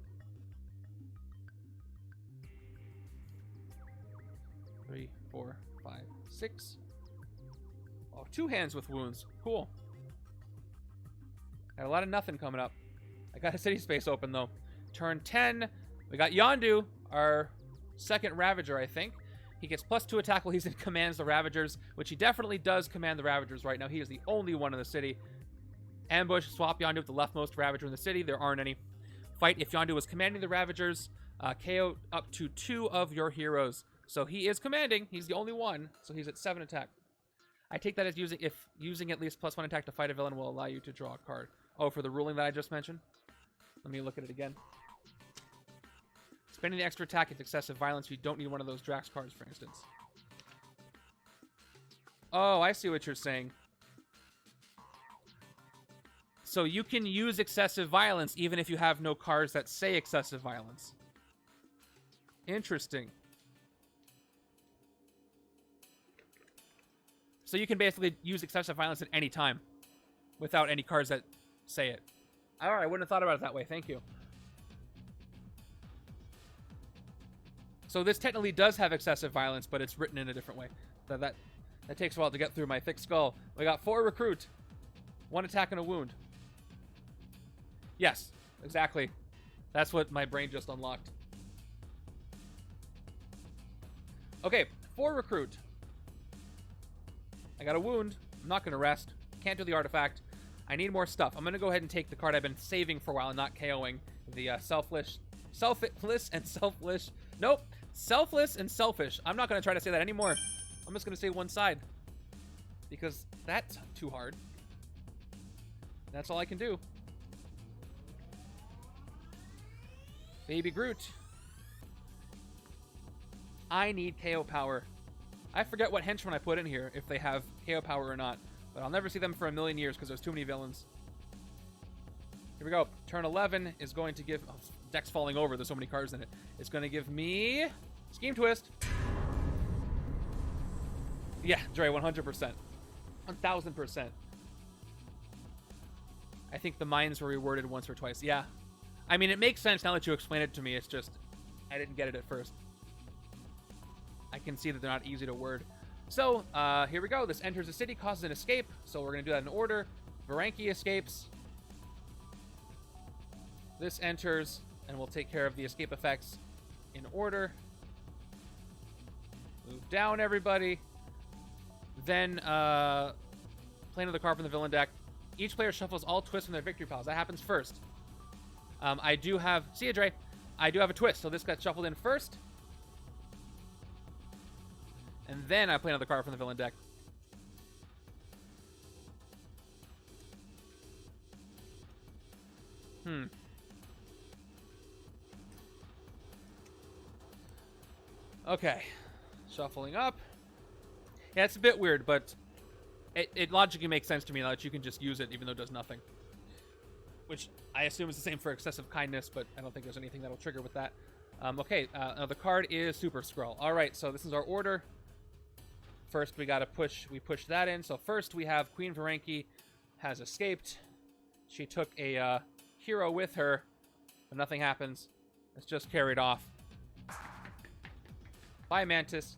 Speaker 1: 3, 4, 5, 6. 2 hands with wounds. Cool. Got a lot of nothing coming up. I got a city space open, though. Turn 10. We got Yondu, our second Ravager, I think. He gets +2 attack while he's in commands the Ravagers, which he definitely does command the Ravagers right now. He is the only one in the city. Ambush, swap Yondu with the leftmost Ravager in the city. There aren't any. Fight if Yondu was commanding the Ravagers. KO up to 2 of your heroes. So he is commanding. He's the only one. So he's at 7 attack. I take that as using at least +1 attack to fight a villain will allow you to draw a card. Oh, for the ruling that I just mentioned? Let me look at it again. Spending the extra attack is excessive violence. You don't need one of those Drax cards, for instance. Oh, I see what you're saying. So you can use excessive violence even if you have no cards that say excessive violence. Interesting. So you can basically use excessive violence at any time without any cards that say it. All right, I wouldn't have thought about it that way. Thank you. So this technically does have excessive violence, but it's written in a different way. That takes a while to get through my thick skull. We got 4 recruit, 1 attack and a wound. Yes, exactly. That's what my brain just unlocked. Okay, 4 recruit. I got a wound. I'm not going to rest. Can't do the artifact. I need more stuff. I'm going to go ahead and take the card I've been saving for a while and not KOing. The selfless and selfish. Nope. Selfless and selfish. I'm not going to try to say that anymore. I'm just going to say one side. Because that's too hard. That's all I can do. Baby Groot. I need KO power. I forget what henchmen I put in here, if they have KO power or not. But I'll never see them for a million years because there's too many villains. Here we go. Turn 11 is going to give... Oh, deck's falling over. There's so many cards in it. It's going to give me... Scheme Twist. Yeah, Dre, 100%. 1,000%. I think the mines were reworded once or twice. Yeah. I mean, it makes sense now that you explain it to me. It's just... I didn't get it at first. I can see that they're not easy to word. So, here we go. This enters the city, causes an escape. So we're going to do that in order. Varanki escapes. This enters, and we'll take care of the escape effects in order. Move down, everybody. Then, play another card from the villain deck. Each player shuffles all twists from their victory piles. That happens first. I do have... See ya, Dre. I do have a twist, so this got shuffled in first. And then I play another card from the villain deck. Okay. Shuffling up. Yeah, it's a bit weird, but it logically makes sense to me now that you can just use it even though it does nothing. Which I assume is the same for excessive kindness, but I don't think there's anything that'll trigger with that. Okay, the card is Super Skrull. All right, so this is our order. First, we push that in. So first, we have Queen Varanki has escaped. She took a hero with her, but nothing happens. It's just carried off by Mantis.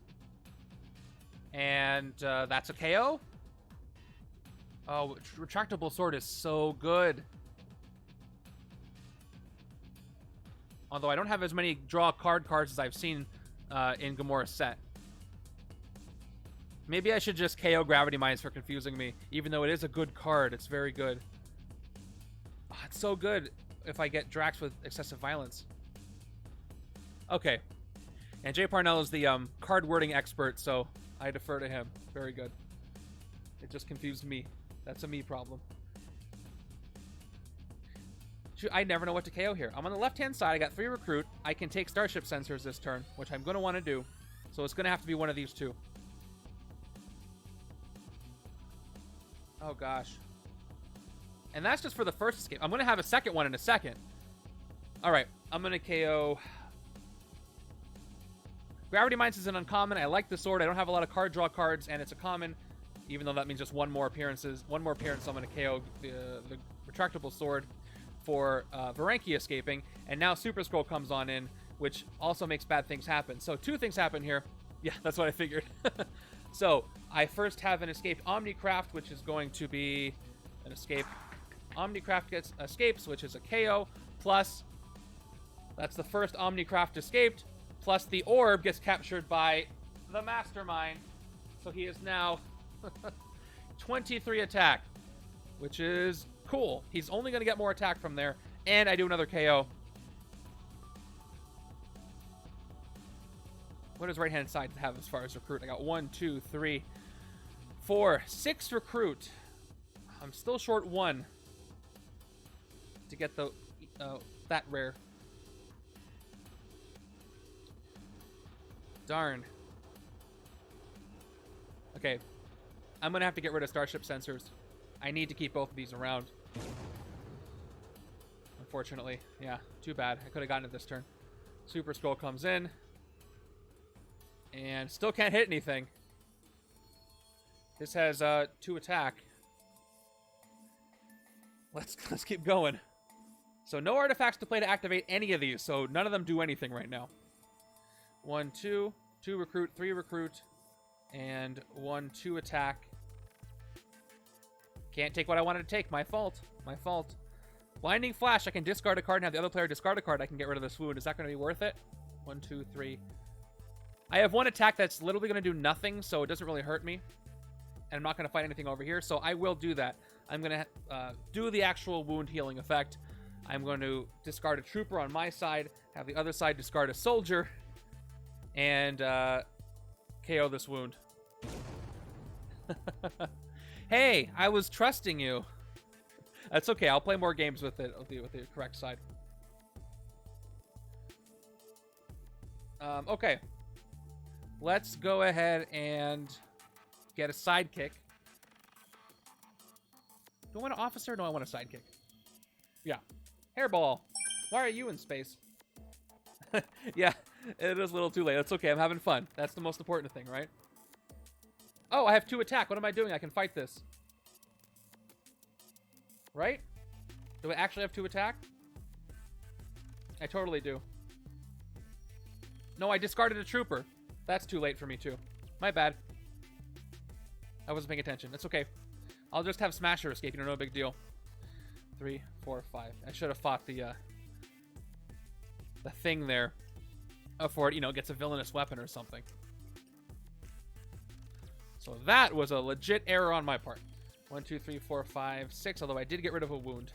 Speaker 1: And that's a KO. Oh, Retractable Sword is so good. Although I don't have as many draw cards as I've seen in Gamora's set. Maybe I should just KO Gravity Mines for confusing me. Even though it is a good card, it's very good. Oh, it's so good if I get Drax with excessive violence. Okay. And Jay Parnell is the card wording expert, so I defer to him. Very good. It just confused me. That's a me problem. I never know what to KO here. I'm on the left-hand side. I got 3 recruit. I can take Starship Sensors this turn, which I'm going to want to do. So it's going to have to be one of these two. Oh, gosh. And that's just for the first escape. I'm going to have a second one in a second. All right. I'm going to KO... Gravity Mines is an uncommon. I like the sword. I don't have a lot of card draw cards, and it's a common, even though that means just one more appearance. I'm going to KO the retractable sword for Varanki escaping, and now Super Skrull comes on in, which also makes bad things happen. So 2 things happen here. Yeah, that's what I figured. So I first have an escaped Omnicraft, which is going to be an escape. Omnicraft gets escapes, which is a KO, plus that's the first Omnicraft escaped, plus the orb gets captured by the Mastermind. So he is now 23 attack, which is cool. He's only going to get more attack from there, and I do another KO. What does right-hand side have as far as recruit? I got 1, 2, 3, 4, 6 recruit. I'm still short 1 to get the that rare. Darn. Okay. I'm going to have to get rid of Starship Sensors. I need to keep both of these around. Unfortunately. Yeah, too bad. I could have gotten it this turn. Super Skrull comes in. And still can't hit anything. This has 2 attack. Let's keep going. So no artifacts to play to activate any of these, so none of them do anything right now. 1, 2, 2 recruit, 3 recruit, and 1, 2 attack. Can't take what I wanted to take. My fault. My fault. Blinding Flash. I can discard a card and have the other player discard a card. I can get rid of this wound. Is that going to be worth it? 1, 2, 3. I have 1 attack that's literally going to do nothing, so it doesn't really hurt me. And I'm not going to fight anything over here, so I will do that. I'm going to do the actual wound healing effect. I'm going to discard a trooper on my side, have the other side discard a soldier, and KO this wound. Hey, I was trusting you. That's okay. I'll play more games with it with the correct side. Okay. Let's go ahead and get a sidekick. Do I want an officer or do I want a sidekick? Yeah. Hairball. Why are you in space? Yeah, it is a little too late. That's okay. I'm having fun. That's the most important thing, right? Oh, I have 2 attack. What am I doing? I can fight this. Right? Do I actually have 2 attack? I totally do. No, I discarded a trooper. That's too late for me, too. My bad. I wasn't paying attention. It's okay. I'll just have Smasher escape. You know, no big deal. 3, 4, 5. I should have fought the thing there. Before it, you know, gets a villainous weapon or something. So that was a legit error on my part. 1, 2, 3, 4, 5, 6. Although I did get rid of a wound.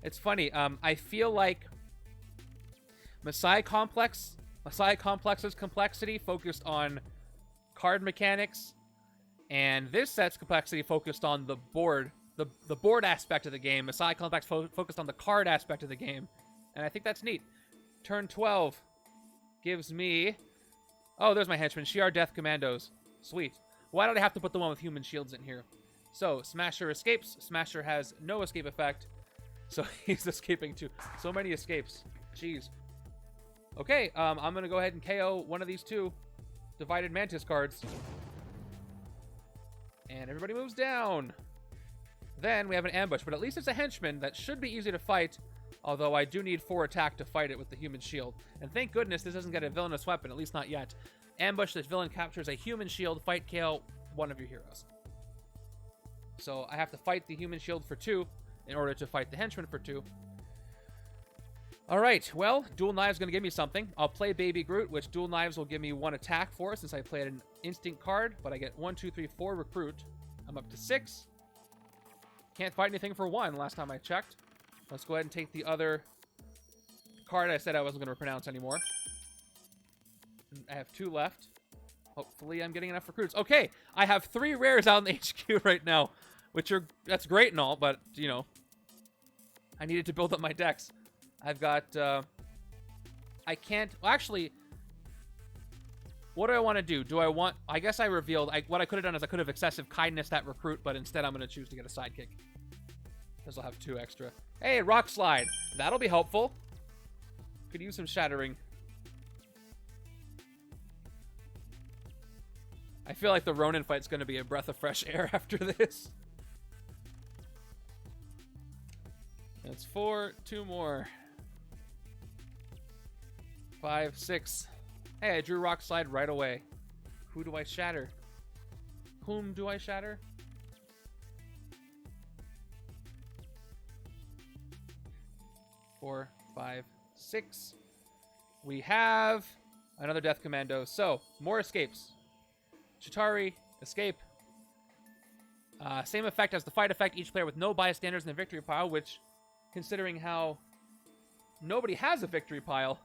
Speaker 1: It's funny. I feel like Messiah Complex's complexity focused on card mechanics, and this set's complexity focused on the board, the board aspect of the game. Messiah Complex focused on the card aspect of the game, and I think that's neat. Turn 12 gives me... Oh, there's my henchman. Shi'ar Death Commandos. Sweet. Why don't I have to put the one with human shields in here? So, Smasher escapes. Smasher has no escape effect, so he's escaping too. So many escapes. Jeez. Okay, I'm going to go ahead and KO one of these 2 Divided Mantis cards. And everybody moves down. Then we have an ambush, but at least it's a henchman that should be easy to fight, although I do need 4 attack to fight it with the human shield. And thank goodness this doesn't get a villainous weapon, at least not yet. Ambush, this villain captures a human shield, fight KO one of your heroes. So I have to fight the human shield for 2 in order to fight the henchman for 2. Alright, well, Dual Knives going to give me something. I'll play Baby Groot, which Dual Knives will give me 1 attack for, since I played an instinct card, but I get 1, 2, 3, 4 recruit. I'm up to 6. Can't fight anything for 1 last time I checked. Let's go ahead and take the other card I said I wasn't going to pronounce anymore. I have 2 left. Hopefully I'm getting enough recruits. Okay, I have 3 rares out in the HQ right now, that's great and all, but, you know, I needed to build up my decks. I've got, I can't, well, actually, what do I want to do? I guess I revealed, what I could have done is I could have excessive kindness that recruit, but instead I'm going to choose to get a sidekick. Because I'll have 2 extra. Hey, Rock Slide. That'll be helpful. Could use some shattering. I feel like the Ronan fight's going to be a breath of fresh air after this. That's 4, 2 more. 5, 6. Hey, I drew Rock Slide right away. Who do I shatter? Whom do I shatter? Four, 5, 6. We have another Death Commando. So, more escapes. Chitauri, escape. Same effect as the fight effect. Each player with no bystanders in the victory pile, which, considering how nobody has a victory pile,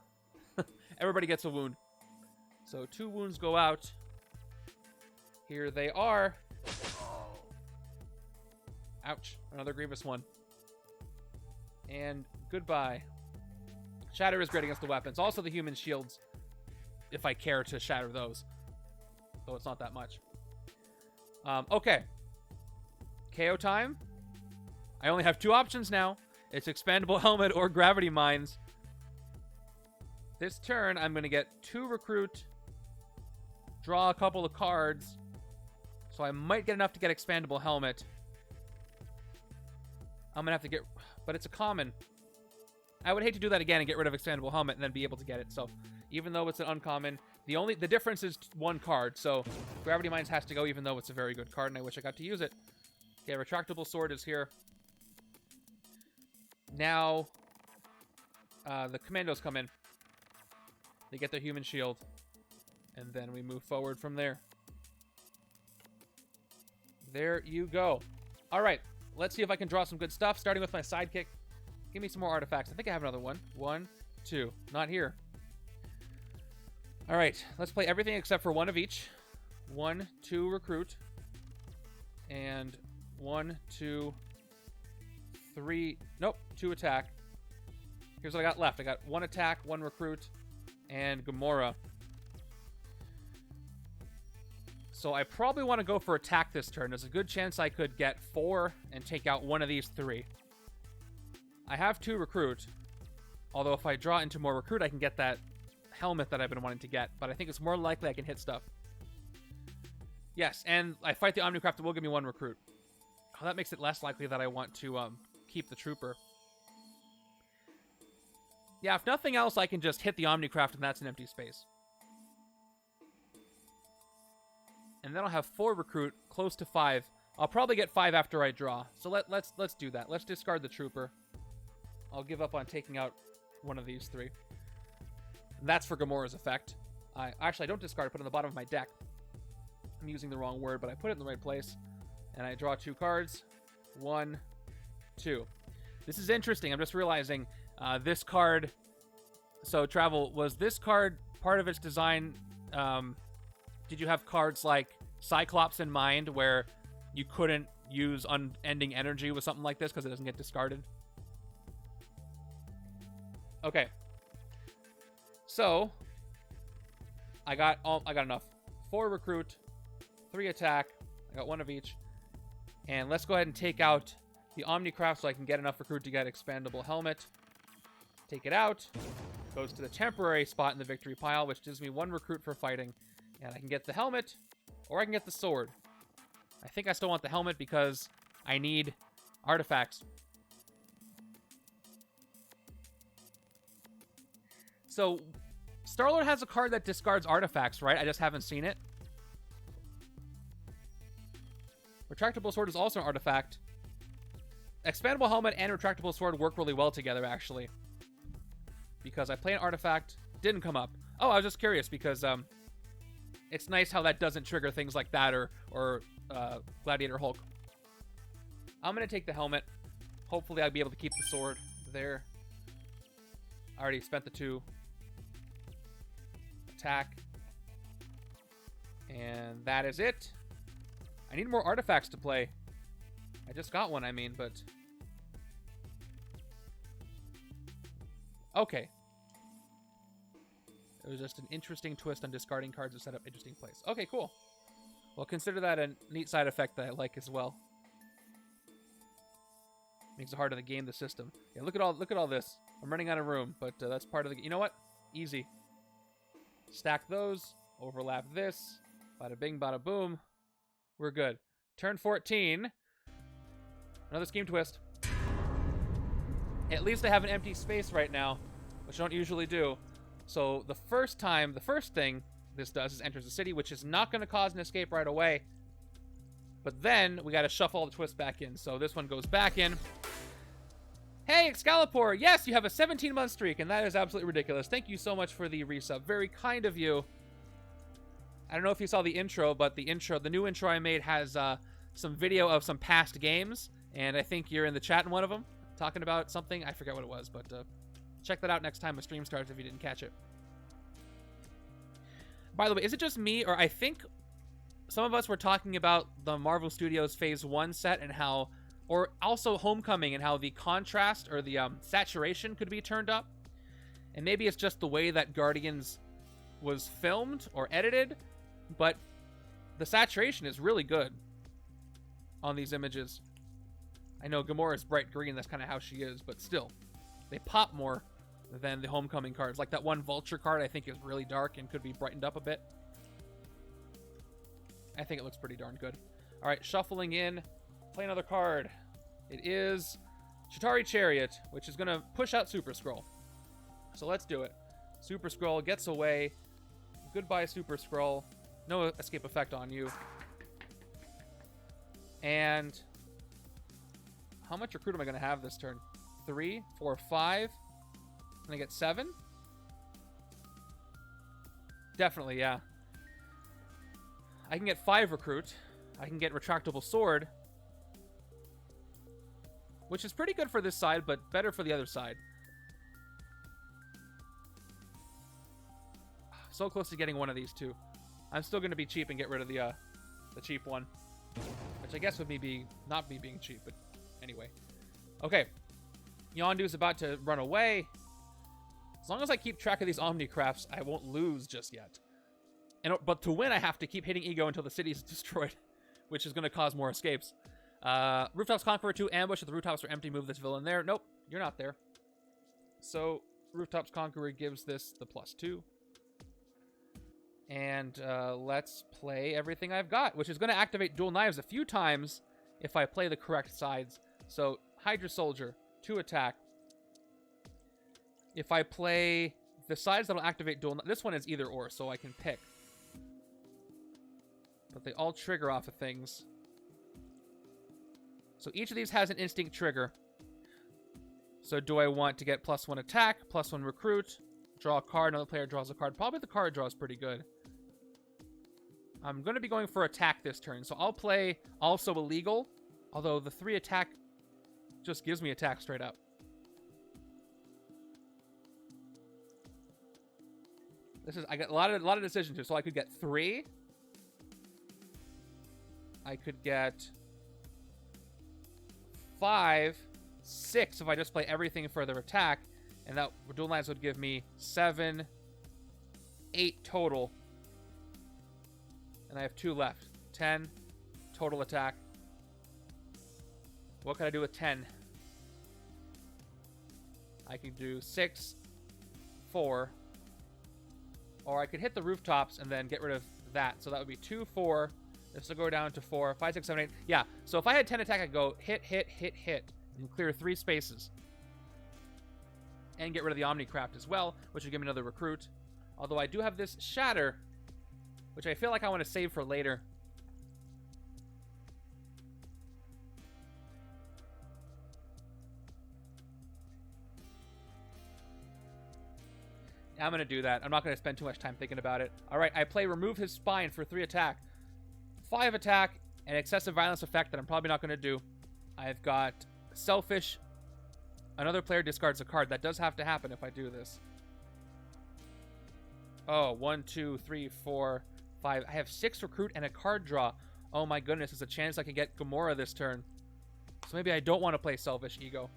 Speaker 1: everybody gets a wound. So 2 wounds go out. Here they are. Ouch. Another Grievous one. And goodbye. Shatter is great against the weapons. Also the human shields, if I care to shatter those. Though it's not that much. Okay. KO time. I only have 2 options now. It's Expandable Helmet or Gravity Mines. This turn, I'm going to get 2 recruit, draw a couple of cards, so I might get enough to get Expandable Helmet. I'm going to have to get... But it's a common. I would hate to do that again and get rid of Expandable Helmet and then be able to get it. So even though it's an uncommon, the difference is 1 card. So Gravity Mines has to go even though it's a very good card, and I wish I got to use it. Okay, Retractable Sword is here. Now, the Commandos come in. They get their human shield. And then we move forward from there. There you go. All right, let's see if I can draw some good stuff, starting with my sidekick. Give me some more artifacts. I think I have another one. 1, 2. Not here. All right, let's play everything except for 1 of each. 1, 2 recruit. And 1, 2, 3. Nope, 2 attack. Here's what I got left. I got 1 attack, 1 recruit, and Gamora. So I probably want to go for attack this turn. There's a good chance I could get 4 and take out 1 of these 3. I have 2 recruit. Although if I draw into more recruit, I can get that helmet that I've been wanting to get. But I think it's more likely I can hit stuff. Yes, and I fight the Omnicraft that will give me 1 recruit. Oh, that makes it less likely that I want to keep the Trooper. Yeah, if nothing else, I can just hit the Omnicraft and that's an empty space. And then I'll have 4 recruit, close to 5. I'll probably get 5 after I draw. So let's do that. Let's discard the Trooper. I'll give up on taking out 1 of these 3. And that's for Gamora's effect. Actually, I don't discard. I put it on the bottom of my deck. I'm using the wrong word, but I put it in the right place. And I draw 2 cards. 1, 2. This is interesting. I'm just realizing this card... So, Travel, was this card part of its design... did you have cards like Cyclops in mind where you couldn't use unending energy with something like this because it doesn't get discarded? Okay. So, I got enough. 4 recruit, 3 attack. I got 1 of each. And let's go ahead and take out the Omnicraft so I can get enough recruit to get Expandable Helmet. Take it out. Goes to the temporary spot in the victory pile, which gives me 1 recruit for fighting. And I can get the helmet, or I can get the sword. I think I still want the helmet because I need artifacts. So, Star-Lord has a card that discards artifacts, right? I just haven't seen it. Retractable Sword is also an artifact. Expandable Helmet and Retractable Sword work really well together, actually. Because I play an artifact, didn't come up. Oh, I was just curious because it's nice how that doesn't trigger things like that or Gladiator Hulk. I'm going to take the helmet. Hopefully I'll be able to keep the sword there. I already spent the 2. Attack. And that is it. I need more artifacts to play. I just got one, I mean, but... Okay. It was just an interesting twist on discarding cards to set up interesting plays. Okay, cool. Well, consider that a neat side effect that I like as well. Makes it hard to game the system. Yeah, look at all this. I'm running out of room, but that's part of the... You know what? Easy. Stack those. Overlap this. Bada bing, bada boom. We're good. Turn 14. Another scheme twist. At least I have an empty space right now, which I don't usually do. So the first thing this does is enters the city, which is not going to cause an escape right away. But then we got to shuffle all the twists back in. So this one goes back in. Hey, Excalibur! Yes, you have a 17-month streak, and that is absolutely ridiculous. Thank you so much for the resub. Very kind of you. I don't know if you saw the intro, but the new intro I made has some video of some past games, and I think you're in the chat in one of them, talking about something. I forget what it was, but check that out next time a stream starts if you didn't catch it. By the way, is it just me, or I think some of us were talking about the Marvel Studios Phase 1 set and how, or also Homecoming, and how the contrast or the saturation could be turned up. And maybe it's just the way that Guardians was filmed or edited, but the saturation is really good on these images. I know Gamora is bright green, that's kind of how she is, but still, they pop more than the Homecoming cards. Like that one Vulture card I think is really dark and could be brightened up a bit. I think it looks pretty darn good. All right, shuffling in. Play another card. It is Chitauri Chariot, which is going to push out Super Skrull. So let's do it. Super Skrull gets away. Goodbye, Super Skrull. No escape effect on you. And how much recruit am I going to have this turn? 3, 4, 5. Can I get 7? Definitely, yeah. I can get 5 recruit. I can get retractable sword, which is pretty good for this side, but better for the other side. So close to getting one of these two. I'm still going to be cheap and get rid of the cheap one, which I guess would be not me being cheap, but anyway. Okay, Yondu's about to run away. As long as I keep track of these Omnicrafts, I won't lose just yet. But to win, I have to keep hitting Ego until the city is destroyed, which is going to cause more escapes. Rooftops Conqueror 2, ambush. If the rooftops are empty, move this villain there. Nope, you're not there. So Rooftops Conqueror gives this the +2. And let's play everything I've got, which is going to activate Dual Knives a few times if I play the correct sides. So Hydra Soldier, 2 attack. If I play the sides that'll activate Dual Knives, this one is either or, so I can pick. But they all trigger off of things. So each of these has an instinct trigger. So do I want to get +1 attack, +1 recruit, draw a card, another player draws a card? Probably the card draw is pretty good. I'm going to be going for attack this turn, so I'll play also illegal, although the 3 attack just gives me attack straight up. I got a lot of decisions here, so I could get 3. I could get 5, 6 if I just play everything for their attack, and that Dual Knives would give me 7, 8 total. And I have 2 left. 10 total attack. What can I do with 10? I can do 6, 4. Or I could hit the rooftops and then get rid of that. So that would be 2, 4. This will go down to 4, 5, 6, 7, 8. Yeah, so if I had 10 attack, I'd go hit, hit, hit, hit, and clear 3 spaces. And get rid of the Omnicraft as well, which would give me another recruit. Although I do have this Shatter, which I feel like I want to save for later. Yeah, I'm going to do that. I'm not going to spend too much time thinking about it. All right, I play Remove His Spine for 3 attack. 5 attack, and excessive violence effect that I'm probably not going to do. I've got Selfish. Another player discards a card. That does have to happen if I do this. Oh, 1, 2, 3, 4, 5. I have 6 recruit and a card draw. Oh my goodness, there's a chance I can get Gamora this turn. So maybe I don't want to play Selfish Ego.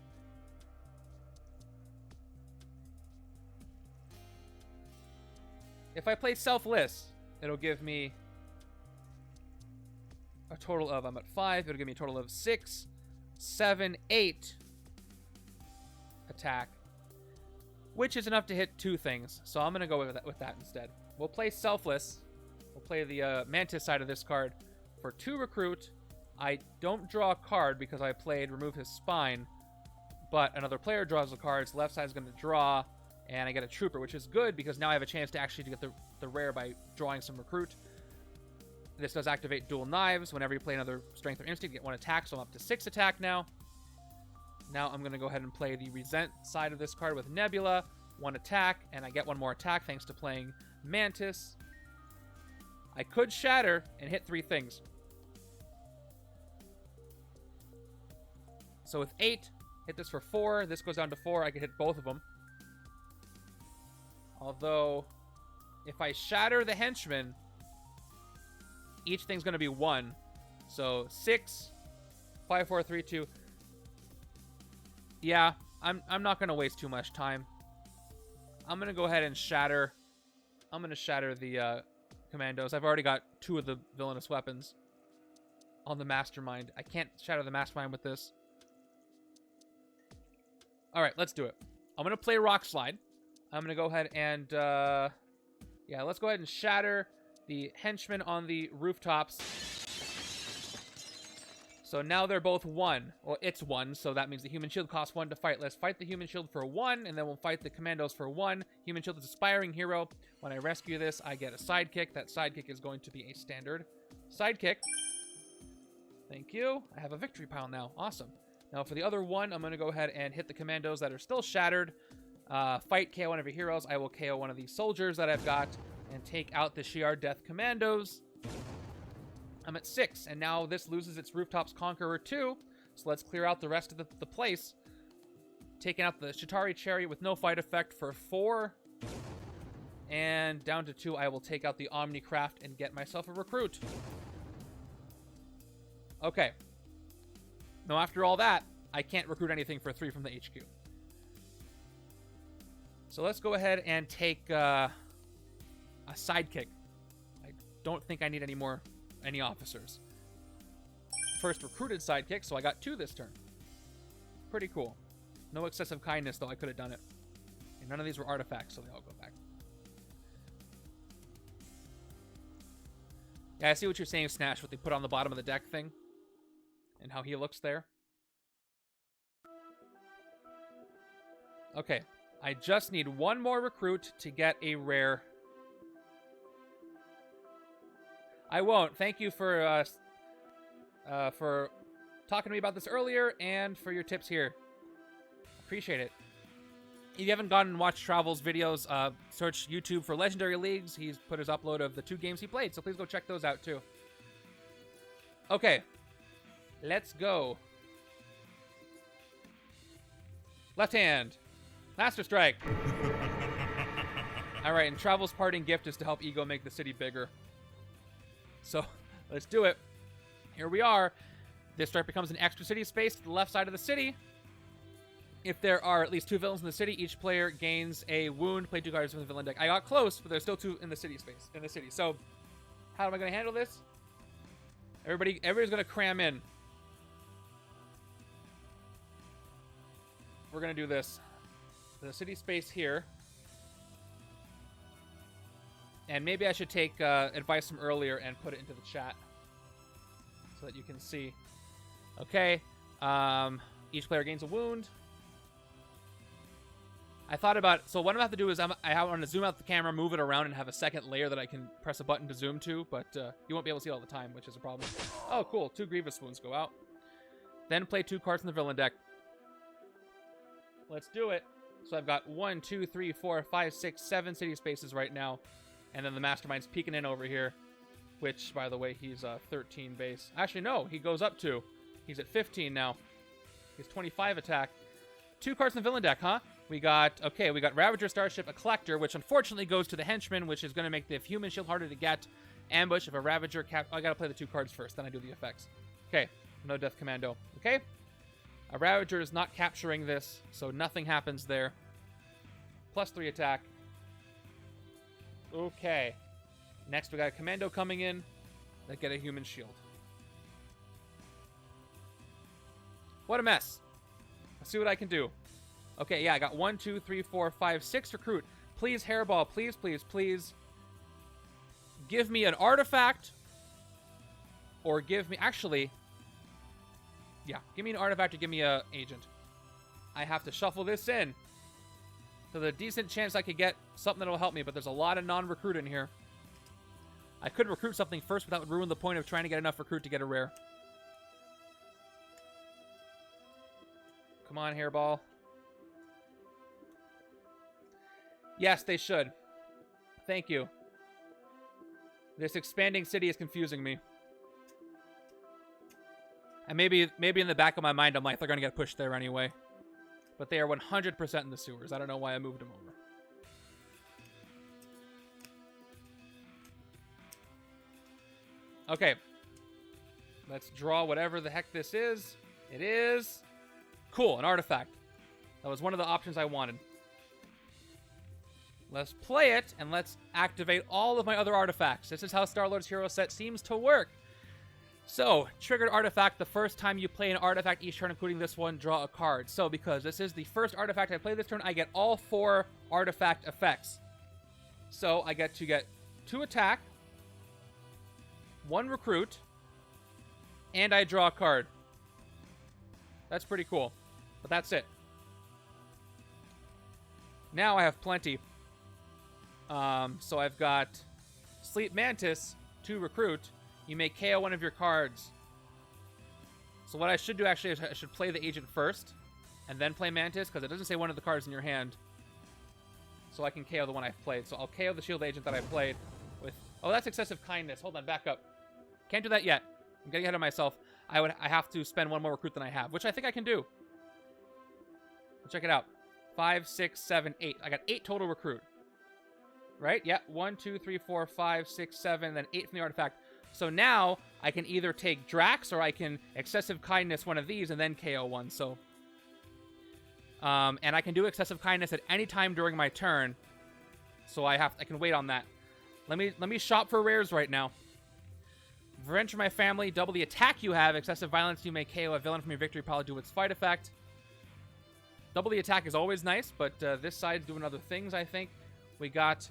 Speaker 1: If I play Selfless, it'll give me a total of, I'm at 5, it'll give me a total of 6, 7, 8 attack, which is enough to hit 2 things. So I'm going to go with that instead. We'll play Selfless. We'll play the Mantis side of this card for 2 recruit. I don't draw a card because I played Remove His Spine, but another player draws a card, so left side is going to draw, And I get a trooper, which is good because now I have a chance to actually get the rare by drawing some recruit. This does activate dual knives. Whenever you play another strength or instinct, you get 1 attack, so I'm up to 6 attack now. Now I'm going to go ahead and play the Resent side of this card with Nebula. 1 attack, and I get 1 more attack thanks to playing Mantis. I could Shatter and hit 3 things. So with 8, hit this for 4. This goes down to 4. I could hit both of them. Although, if I Shatter the Henchmen, each thing's going to be 1. So 6, 5, 4, 3, 2. Yeah, I'm not going to waste too much time. I'm going to go ahead and shatter. I'm going to shatter the Commandos. I've already got 2 of the villainous weapons on the Mastermind. I can't shatter the Mastermind with this. All right, let's do it. I'm going to play Rock Slide. I'm going to go ahead and, yeah, let's go ahead and shatter the Henchmen on the rooftops. So now they're both 1. Well, it's 1, so that means the Human Shield costs 1 to fight. Let's fight the Human Shield for 1, and then we'll fight the Commandos for 1. Human Shield is Aspiring Hero. When I rescue this, I get a sidekick. That sidekick is going to be a standard sidekick. Thank you. I have a victory pile now. Awesome. Now for the other 1, I'm going to go ahead and hit the Commandos that are still shattered. Fight, KO one of your heroes. I will KO one of these soldiers that I've got and take out the Shi'ar Death Commandos. I'm at 6, and now this loses its Rooftops Conqueror 2, so let's clear out the rest of the place. Taking out the Chitauri Chariot with no fight effect for 4, and down to 2, I will take out the Omnicraft and get myself a recruit. Okay. Now after all that, I can't recruit anything for 3 from the HQ. So let's go ahead and take a sidekick. I don't think I need any officers. First recruited sidekick, so I got 2 this turn. Pretty cool. No excessive kindness, though. I could have done it. And none of these were artifacts, so they all go back. Yeah, I see what you're saying, Snash, what they put on the bottom of the deck thing. And how he looks there. Okay. I just need 1 more recruit to get a rare. I won't. Thank you for talking to me about this earlier and for your tips here. Appreciate it. If you haven't gone and watched Travel's videos, search YouTube for Legendary Leagues. He's put his upload of the 2 games he played, so please go check those out too. Okay. Let's go. Left hand. Master Strike. All right, and Travel's parting gift is to help Ego make the city bigger. So, let's do it. Here we are. This strike becomes an extra city space to the left side of the city. If there are at least 2 villains in the city, each player gains a wound. Play 2 cards from the villain deck. I got close, but there's still 2 in the city space. So, how am I going to handle this? Everybody's going to cram in. We're going to do this. The city space here. And maybe I should take advice from earlier and put it into the chat so that you can see. Okay. Each player gains a wound. I thought about... So what I'm going to have to do is I want to zoom out the camera, move it around, and have a second layer that I can press a button to zoom to. But you won't be able to see it all the time, which is a problem. Oh, cool. 2 Grievous wounds go out. Then play 2 cards in the villain deck. Let's do it. So I've got 1, 2, 3, 4, 5, 6, 7 city spaces right now. And then the Mastermind's peeking in over here. Which, by the way, he's 13 base. Actually, no. He goes up 2. He's at 15 now. He's 25 attack. 2 cards in the villain deck, huh? We got Ravager, Starship, a Collector, which unfortunately goes to the Henchmen, which is going to make the Human Shield harder to get. Ambush, if a Ravager I got to play the 2 cards first, then I do the effects. Okay. No Death Commando. Okay. A Ravager is not capturing this, so nothing happens there. +3 attack. Okay. Next, we got a Commando coming in that get a Human Shield. What a mess. Let's see what I can do. Okay, yeah, I got 1, 2, 3, 4, 5, 6 recruit. Please, Hairball, please, please, please. Give me an artifact. Or give me... Actually... Yeah, give me an artifact or give me a agent. I have to shuffle this in. So there's a decent chance I could get something that'll help me, but there's a lot of non-recruit in here. I could recruit something first, but that would ruin the point of trying to get enough recruit to get a rare. Come on, Hairball. Yes, they should. Thank you. This expanding city is confusing me. And maybe in the back of my mind, I'm like, they're going to get pushed there anyway. But they are 100% in the sewers. I don't know why I moved them over. Okay. Let's draw whatever the heck this is. It is... Cool, an artifact. That was one of the options I wanted. Let's play it, and let's activate all of my other artifacts. This is how Star-Lord's hero set seems to work. So, triggered artifact. The first time you play an artifact each turn, including this one, draw a card. So, because this is the first artifact I play this turn, I get all 4 artifact effects. So, I get to get 2 attack, 1 recruit, and I draw a card. That's pretty cool. But that's it. Now I have plenty. So I've got Sleep Mantis, 2 recruit. You may KO one of your cards. So what I should do actually is I should play the agent first, and then play Mantis, because it doesn't say one of the cards in your hand. So I can KO the one I've played. So I'll KO the shield agent that I played with... Oh, that's excessive kindness. Hold on, back up. Can't do that yet. I'm getting ahead of myself. I have to spend 1 more recruit than I have, which I think I can do. Check it out. 5, 6, 7, 8. I got 8 total recruit. Right? Yeah. 1, 2, 3, 4, 5, 6, 7, then 8 from the artifact. So now I can either take Drax or I can excessive kindness one of these and then KO one. So, and I can do excessive kindness at any time during my turn. So I can wait on that. Let me shop for rares right now. Revenge for my family. Double the attack you have. Excessive violence. You may KO a villain from your victory pile. Do its fight effect. Double the attack is always nice, but this side's doing other things, I think. We got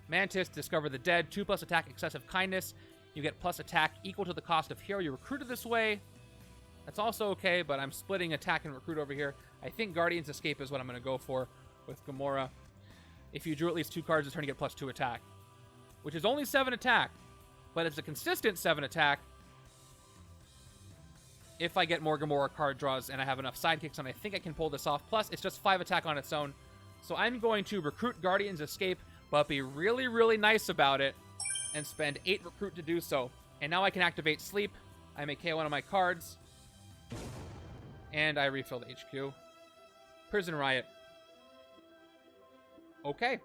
Speaker 1: Mantis, Discover the Dead, 2+ attack, excessive kindness. You get plus attack equal to the cost of hero you recruited this way. That's also okay, but I'm splitting attack and recruit over here. I think Guardian's Escape is what I'm going to go for with Gamora. If you drew at least 2 cards this turn, you get +2 attack, which is only 7 attack, but it's a consistent 7 attack. If I get more Gamora card draws and I have enough sidekicks, and I think I can pull this off. Plus, it's just 5 attack on its own. So I'm going to recruit Guardian's Escape, but be really, really nice about it and spend 8 recruit to do so. And now I can activate Sleep. I may KO one of my cards. And I refill the HQ. Prison Riot. Okay.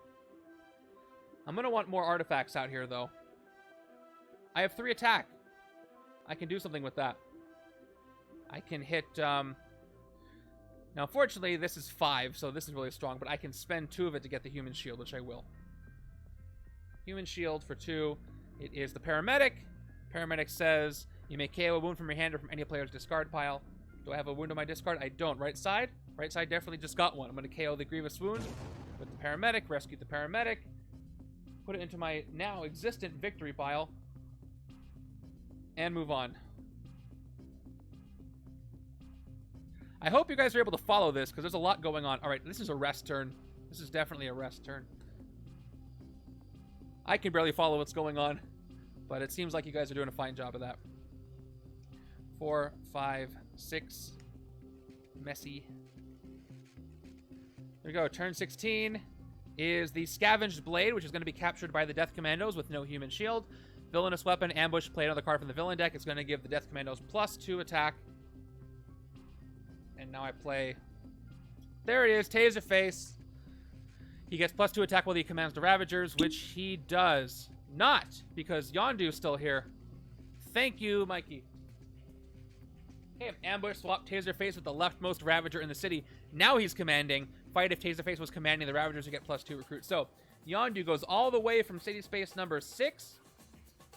Speaker 1: I'm going to want more artifacts out here, though. I have 3 attack. I can do something with that. I can hit, now, fortunately, this is 5, so this is really strong, but I can spend 2 of it to get the Human Shield, which I will. Human Shield for 2. It is the Paramedic. Paramedic says, you may KO a wound from your hand or from any player's discard pile. Do I have a wound on my discard? I don't. Right side? Right side definitely just got one. I'm going to KO the Grievous Wound with the Paramedic, rescue the Paramedic, put it into my now existent victory pile, and move on. I hope you guys are able to follow this, because there's a lot going on. All right, this is a rest turn. This is definitely a rest turn. I can barely follow what's going on, but it seems like you guys are doing a fine job of that. 4, 5, 6. Messy. There we go. Turn 16 is the Scavenged Blade, which is going to be captured by the Death Commandos with no Human Shield. Villainous Weapon, Ambush, play another card from the villain deck. It's going to give the Death Commandos +2 attack. And now I play... There it is, Taserface. He gets +2 attack while he commands the Ravagers, which he does not, because Yondu's still here. Thank you, Mikey. Okay, Ambush, swap Taserface with the leftmost Ravager in the city. Now he's commanding. Fight if Taserface was commanding the Ravagers, you get +2 recruit. So, Yondu goes all the way from city space number 6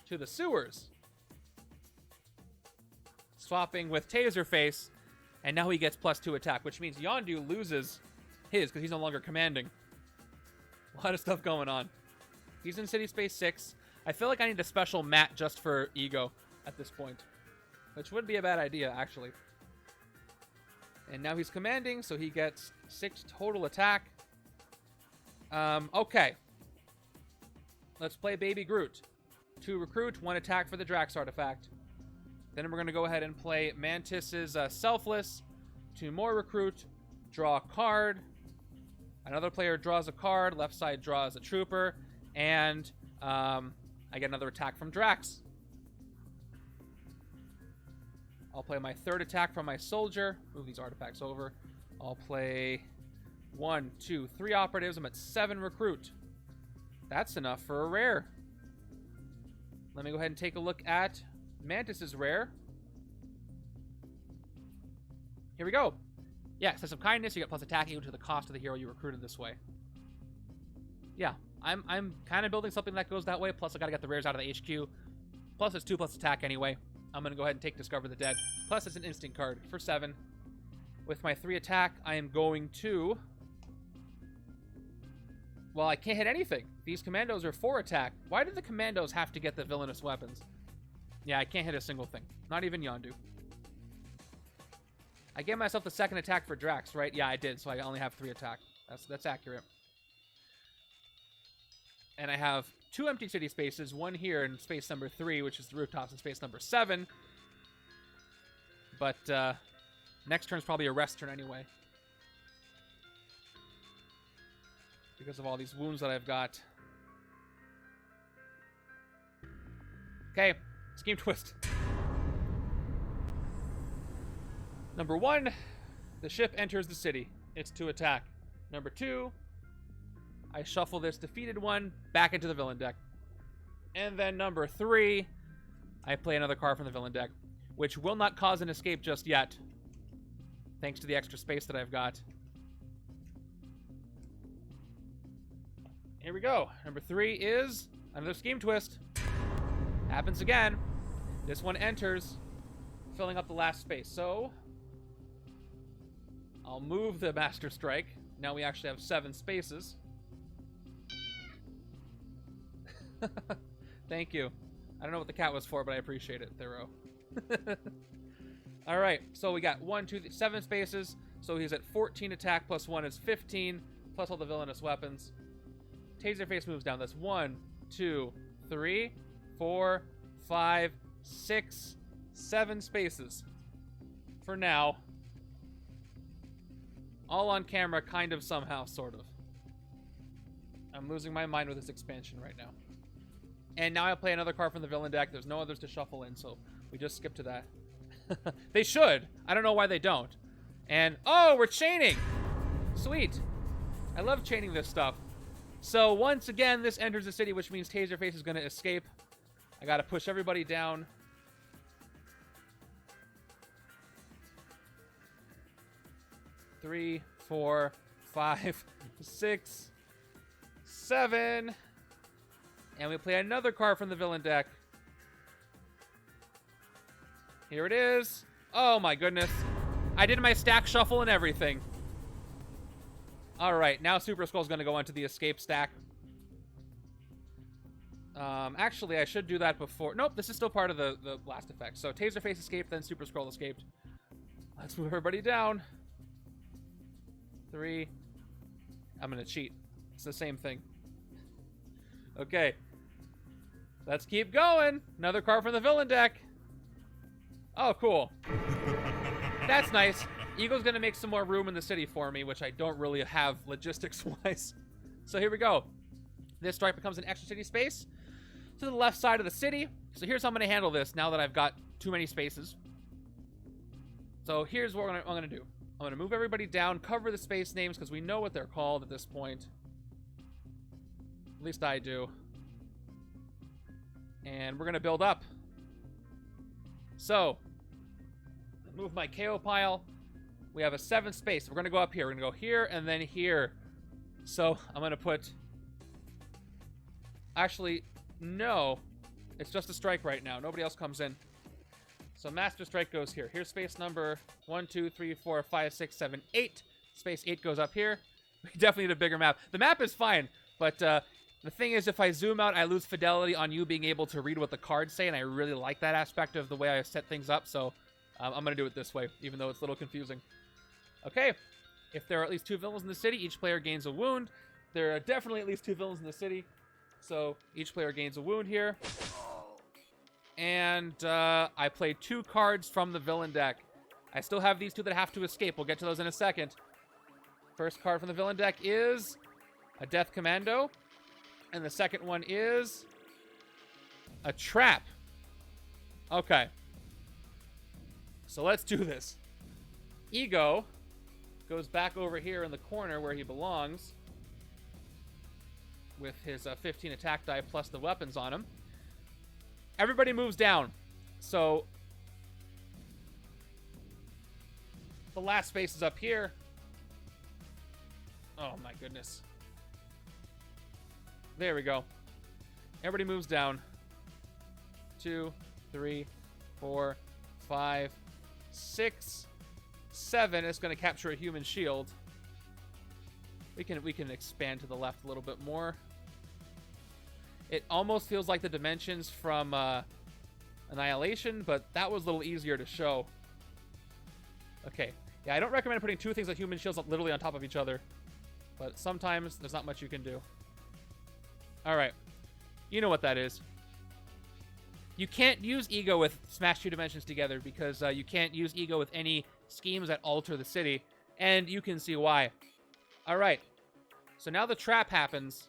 Speaker 1: to the sewers. Swapping with Taserface. And now he gets +2 attack, which means Yondu loses his because he's no longer commanding. A lot of stuff going on. He's in City Space 6. I feel like I need a special mat just for Ego at this point, which would be a bad idea, actually. And now he's commanding, so he gets 6 total attack. Okay. Let's play Baby Groot. 2 recruit, 1 attack for the Drax artifact. Then we're going to go ahead and play Mantis's Selfless. 2 more recruit, draw a card. Another player draws a card, left side draws a trooper, and I get another attack from Drax. I'll play my 3rd attack from my soldier. Move these artifacts over. I'll play 1, 2, 3 operatives. I'm at 7 recruit. That's enough for a rare. Let me go ahead and take a look at Mantis's rare. Here we go. Yeah, sense of kindness. You get plus attack equal to the cost of the hero you recruited this way. Yeah, I'm kind of building something that goes that way. Plus, I gotta get the rares out of the HQ. Plus, it's 2 plus attack anyway. I'm gonna go ahead and take Discover the Dead. Plus, it's an instant card for 7. With my 3 attack, I am going to... Well, I can't hit anything. These Commandos are 4 attack. Why do the Commandos have to get the villainous weapons? Yeah, I can't hit a single thing. Not even Yondu. I gave myself the 2nd attack for Drax, right? Yeah, I did, so I only have 3 attack. That's accurate. And I have 2 empty city spaces, 1 here in space number 3, which is the rooftops in space number 7. But next turn's probably a rest turn anyway. Because of all these wounds that I've got. Okay, scheme twist. Number 1, the ship enters the city. It's to attack. Number 2, I shuffle this defeated one back into the villain deck. And then number 3, I play another card from the villain deck, which will not cause an escape just yet, thanks to the extra space that I've got. Here we go. Number 3 is another scheme twist. Happens again. This one enters, filling up the last space. So I'll move the Master Strike. Now we actually have 7 spaces. Thank you. I don't know what the cat was for, but I appreciate it, Thero. All right, so we got 1, 2, 7 spaces. So he's at 14 attack, plus 1 is 15, plus all the villainous weapons. Taserface moves down. That's 1, 2, 3, 4, 5, 6, 7 spaces. For now. All on camera, kind of, somehow, sort of. I'm losing my mind with this expansion right now. And now I play another card from the villain deck. There's no others to shuffle in, so we just skip to that. They should. I don't know why they don't. And, oh, we're chaining! Sweet. I love chaining this stuff. So, once again, this enters the city, which means Taserface is going to escape. I got to push everybody down. Three, 4, 5, 6, 7. And we play another card from the villain deck. Here it is. Oh my goodness. I did my stack shuffle and everything. Alright, now Super Skrull's going to go onto the escape stack. Actually, I should do that before... Nope, this is still part of the last effect. So Taserface escaped, then Super Skrull escaped. Let's move everybody down. 3. I'm going to cheat. It's the same thing. Okay. Let's keep going. Another card from the villain deck. Oh, cool. That's nice. Eagle's going to make some more room in the city for me, which I don't really have logistics-wise. So here we go. This strike becomes an extra city space to the left side of the city. So here's how I'm going to handle this now that I've got too many spaces. So here's what I'm going to do. I'm going to move everybody down, cover the space names because we know what they're called at this point. At least I do. And we're going to build up. So, move my KO pile. We have a 7th space. We're going to go up here. We're going to go here and then here. So, I'm going to put... Actually, no. It's just a strike right now. Nobody else comes in. So, Master Strike goes here. Here's space number 1, 2, 3, 4, 5, 6, 7, 8. Space 8 goes up here. We definitely need a bigger map. The map is fine, but the thing is, if I zoom out, I lose fidelity on you being able to read what the cards say, and I really like that aspect of the way I set things up, so I'm going to do it this way, even though it's a little confusing. Okay, if there are at least 2 villains in the city, each player gains a wound. there are definitely at least 2 villains in the city. So each player gains a wound here. And I played 2 cards from the villain deck. I still have these 2 that have to escape. We'll get to those in a second. First card from the villain deck is a Death Commando. And the second one is a Trap. Okay. So let's do this. Ego goes back over here in the corner where he belongs with his 15 attack die plus the weapons on him. Everybody moves down. So the last space is up here. Oh my goodness. There we go. Everybody moves down. 2, 3, 4, 5, 6, 7. It's going to capture a human shield. We can expand to the left a little bit more. It almost feels like the dimensions from Annihilation, but that was a little easier to show. Okay. Yeah, I don't recommend putting 2 things like human shields literally on top of each other. But sometimes there's not much you can do. Alright. You know what that is. You can't use Ego with Smash 2 dimensions together because you can't use Ego with any schemes that alter the city. And you can see why. Alright. So now the trap happens.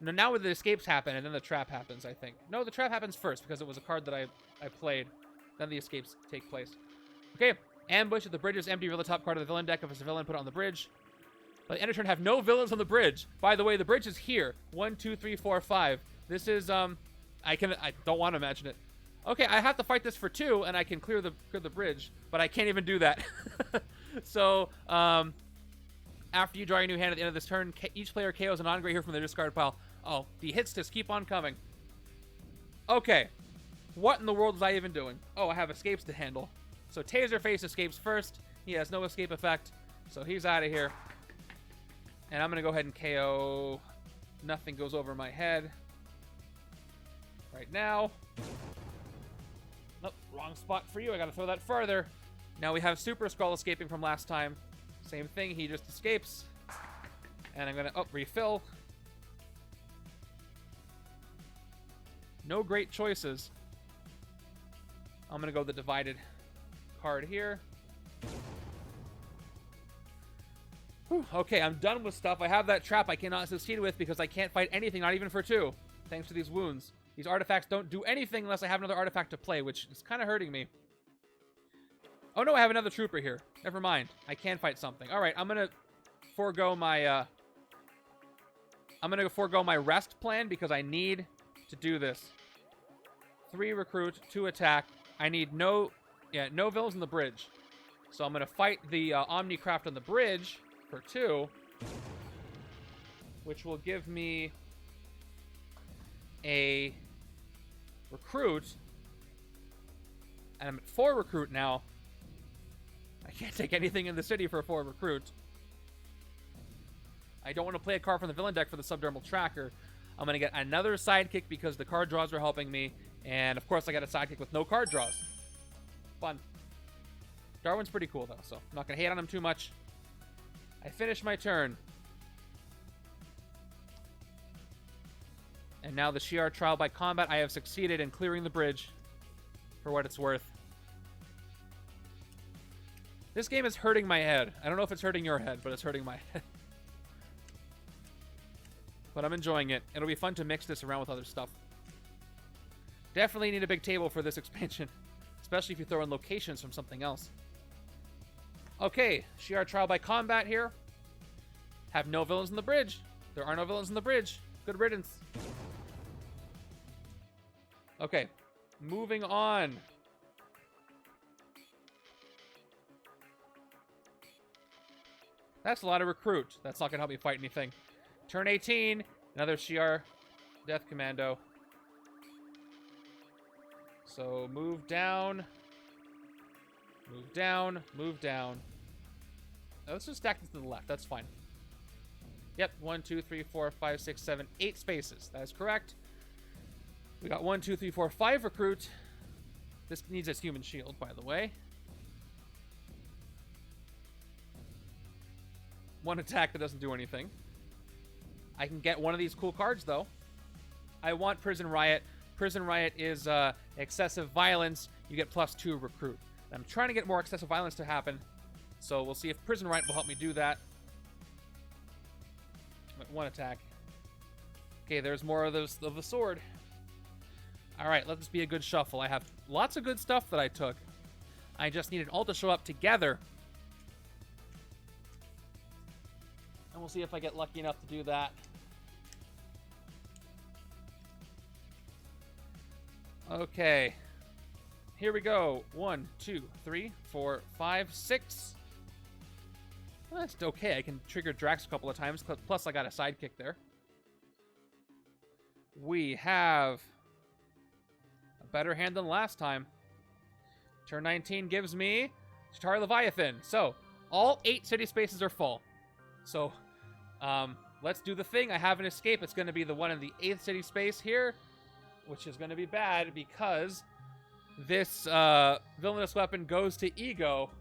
Speaker 1: No, now the escapes happen, and then the trap happens, I think. No, the trap happens first, because it was a card that I played. Then the escapes take place. Okay, ambush at the bridge is empty. Reveal the top card of the villain deck. If it's a villain, put it on the bridge. By the end of turn, have no villains on the bridge. By the way, the bridge is here. 1, 2, 3, 4, 5. This is, I don't want to imagine it. Okay, I have to fight this for 2, and I can clear the bridge, but I can't even do that. So, after you draw your new hand at the end of this turn, each player KOs a non-gray hero from their discard pile. Oh, the hits just keep on coming. Okay. What in the world was I even doing? Oh, I have escapes to handle. So Taserface escapes first. He has no escape effect, so he's out of here. And I'm going to go ahead and KO. Nothing goes over my head. Right now. Nope, wrong spot for you. I got to throw that further. Now we have Super Skrull escaping from last time. Same thing, he just escapes. And I'm going to, refill. No great choices. I'm going to go with the divided card here. Whew, okay, I'm done with stuff. I have that trap I cannot succeed with because I can't fight anything, not even for 2. Thanks to these wounds. These artifacts don't do anything unless I have another artifact to play, which is kind of hurting me. Oh no, I have another trooper here. Never mind. I can fight something. Alright, I'm going to forego my... rest plan because I need to do this. 3 recruit, 2 attack. I need no villains on the bridge. So I'm going to fight the Omnicraft on the bridge for 2. Which will give me a recruit. And I'm at 4 recruit now. I can't take anything in the city for a 4 recruit. I don't want to play a card from the villain deck for the subdermal tracker. I'm going to get another sidekick because the card draws are helping me. And, of course, I got a sidekick with no card draws. Fun. Darwin's pretty cool, though, so I'm not going to hate on him too much. I finish my turn. And now the Shi'ar trial by combat. I have succeeded in clearing the bridge for what it's worth. This game is hurting my head. I don't know if it's hurting your head, but it's hurting my head. But I'm enjoying it. It'll be fun to mix this around with other stuff. Definitely need a big table for this expansion. Especially if you throw in locations from something else. Okay, Shi'ar trial by combat here. Have no villains on the bridge. There are no villains on the bridge. Good riddance. Okay, moving on. That's a lot of recruit. That's not going to help me fight anything. Turn 18. Another Shi'ar Death Commando. So move down. Move down. Move down. Now, let's just stack this to the left. That's fine. Yep. 1, 2, 3, 4, 5, 6, 7, 8 spaces. That is correct. We got 1, 2, 3, 4, 5 recruit. This needs its human shield, by the way. 1 attack that doesn't do anything. I can get one of these cool cards, though. I want Prison Riot. Prison Riot is excessive violence. You get +2 recruit. I'm trying to get more excessive violence to happen. So we'll see if Prison Riot will help me do that. One attack. Okay, there's more of the sword. All right, let this be a good shuffle. I have lots of good stuff that I took. I just needed all to show up together. And we'll see if I get lucky enough to do that. Okay. Here we go. 1, 2, 3, 4, 5, 6. Well, that's okay. I can trigger Drax a couple of times. Plus, I got a sidekick there. We have a better hand than last time. Turn 19 gives me Chitauri Leviathan. So, all 8 city spaces are full. So, let's do the thing. I have an escape. It's going to be the one in the 8th city space here, which is going to be bad because this villainous weapon goes to Ego.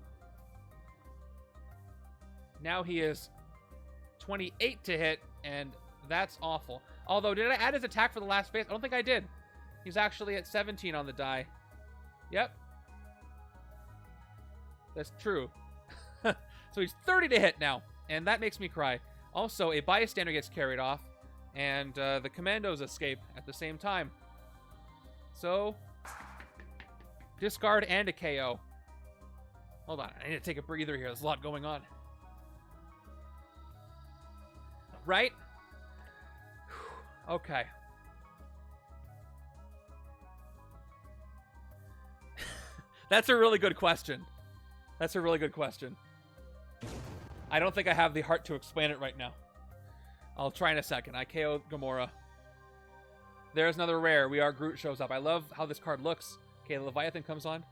Speaker 1: Now he is 28 to hit, and that's awful. Although, did I add his attack for the last space? I don't think I did. He's actually at 17 on the die. Yep. That's true. So he's 30 to hit now, and that makes me cry. Also, a bystander gets carried off, and the Commandos escape at the same time. So, discard and a KO. Hold on, I need to take a breather here. There's a lot going on. Right? Okay. That's a really good question. That's a really good question. I don't think I have the heart to explain it right now. I'll try in a second. I KO'd Gamora. There's another rare. We Are Groot shows up. I love how this card looks. Okay, the Leviathan comes on.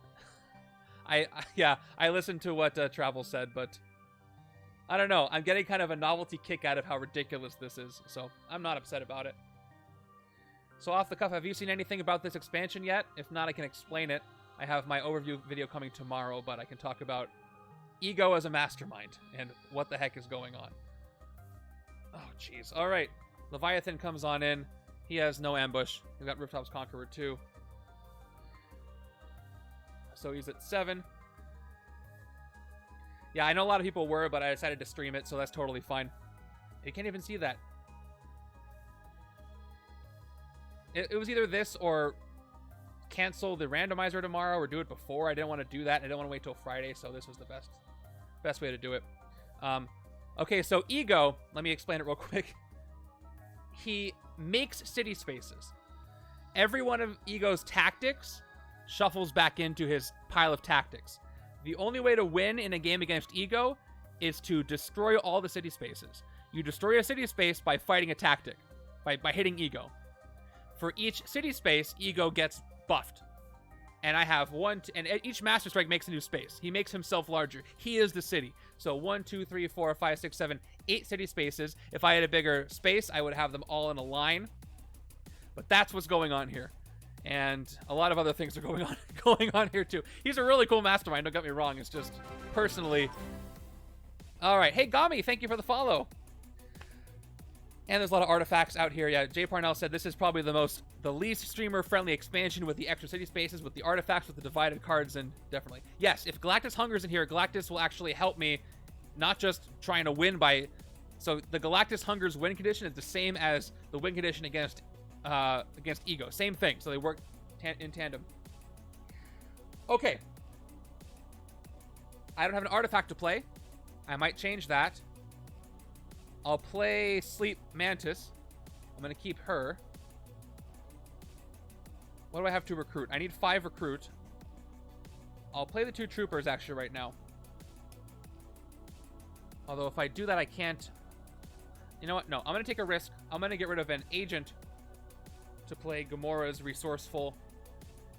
Speaker 1: Yeah, I listened to what Travel said, but I don't know. I'm getting kind of a novelty kick out of how ridiculous this is, so I'm not upset about it. So off the cuff, have you seen anything about this expansion yet? If not, I can explain it. I have my overview video coming tomorrow, but I can talk about Ego as a mastermind and what the heck is going on. Oh, jeez. All right. Leviathan comes on in. He has no ambush. He's got Rooftop's Conqueror too. So he's at 7. Yeah, I know a lot of people were, but I decided to stream it, so that's totally fine. You can't even see that. It was either this or cancel the randomizer tomorrow or do it before. I didn't want to do that. I didn't want to wait till Friday, so this was the best way to do it. Okay, so Ego, let me explain it real quick. He makes city spaces. Every one of Ego's tactics shuffles back into his pile of tactics. The only way to win in a game against Ego is to destroy all the city spaces. You destroy a city space by fighting a tactic, by hitting Ego. For each city space, Ego gets buffed. And I have and each Master Strike makes a new space. He makes himself larger. He is the city. So 1, 2, 3, 4, 5, 6, 7, 8 city spaces. If I had a bigger space, I would have them all in a line. But that's what's going on here. And a lot of other things are going on here too. He's a really cool mastermind, don't get me wrong. It's just personally. All right. Hey, Gami, thank you for the follow. And there's a lot of artifacts out here. Yeah, Jay Parnell said this is probably the least streamer-friendly expansion with the extra city spaces, with the artifacts, with the divided cards, and definitely. Yes, if Galactus Hunger's in here, Galactus will actually help me, not just trying to win by... So the Galactus Hunger's win condition is the same as the win condition against Ego. Same thing, so they work in tandem. Okay. I don't have an artifact to play. I might change that. I'll play Sleep Mantis. I'm going to keep her. What do I have to recruit? I need 5 recruit. I'll play the 2 troopers actually right now. Although if I do that, I can't... You know what? No, I'm going to take a risk. I'm going to get rid of an agent to play Gamora's Resourceful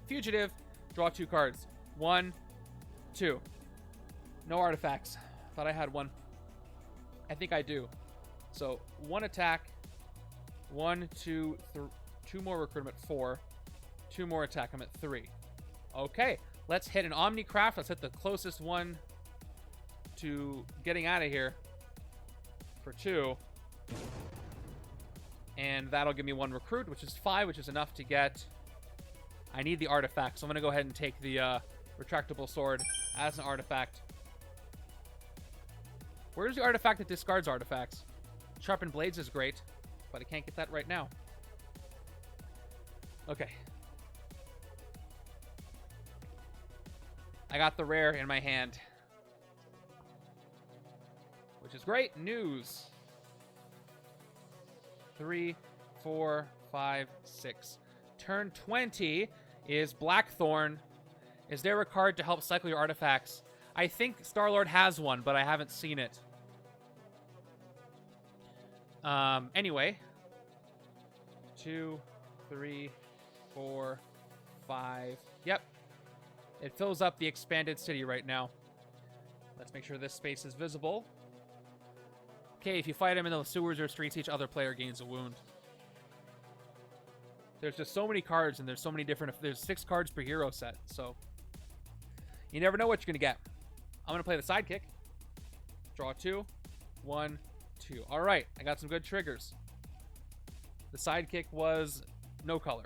Speaker 1: Fugitive. Draw 2 cards. 1, 2. No artifacts. Thought I had one. I think I do. So 1 attack, 1, 2, 2 more recruitment, 4, 2 more attack. I'm at 3. Okay, let's hit an Omnicraft. Let's hit the closest one to getting out of here for 2. And that'll give me 1 recruit, which is 5, which is enough to get... I need the artifact, so I'm going to go ahead and take the retractable sword as an artifact. Where's the artifact that discards artifacts? Sharpened Blades is great, but I can't get that right now. Okay. I got the rare in my hand, which is great news. 3, 4, 5, 6. Turn 20 is Blackthorn. Is there a card to help cycle your artifacts? I think Star-Lord has one, but I haven't seen it. Anyway. 2, 3, 4, 5. Yep. It fills up the expanded city right now. Let's make sure this space is visible. Okay, if you fight him in the sewers or streets, each other player gains a wound. There's just so many cards, and there's so many different... There's 6 cards per hero set, so... You never know what you're going to get. I'm going to play the sidekick. Draw 2. 1, 2. All right, I got some good triggers. The sidekick was no color.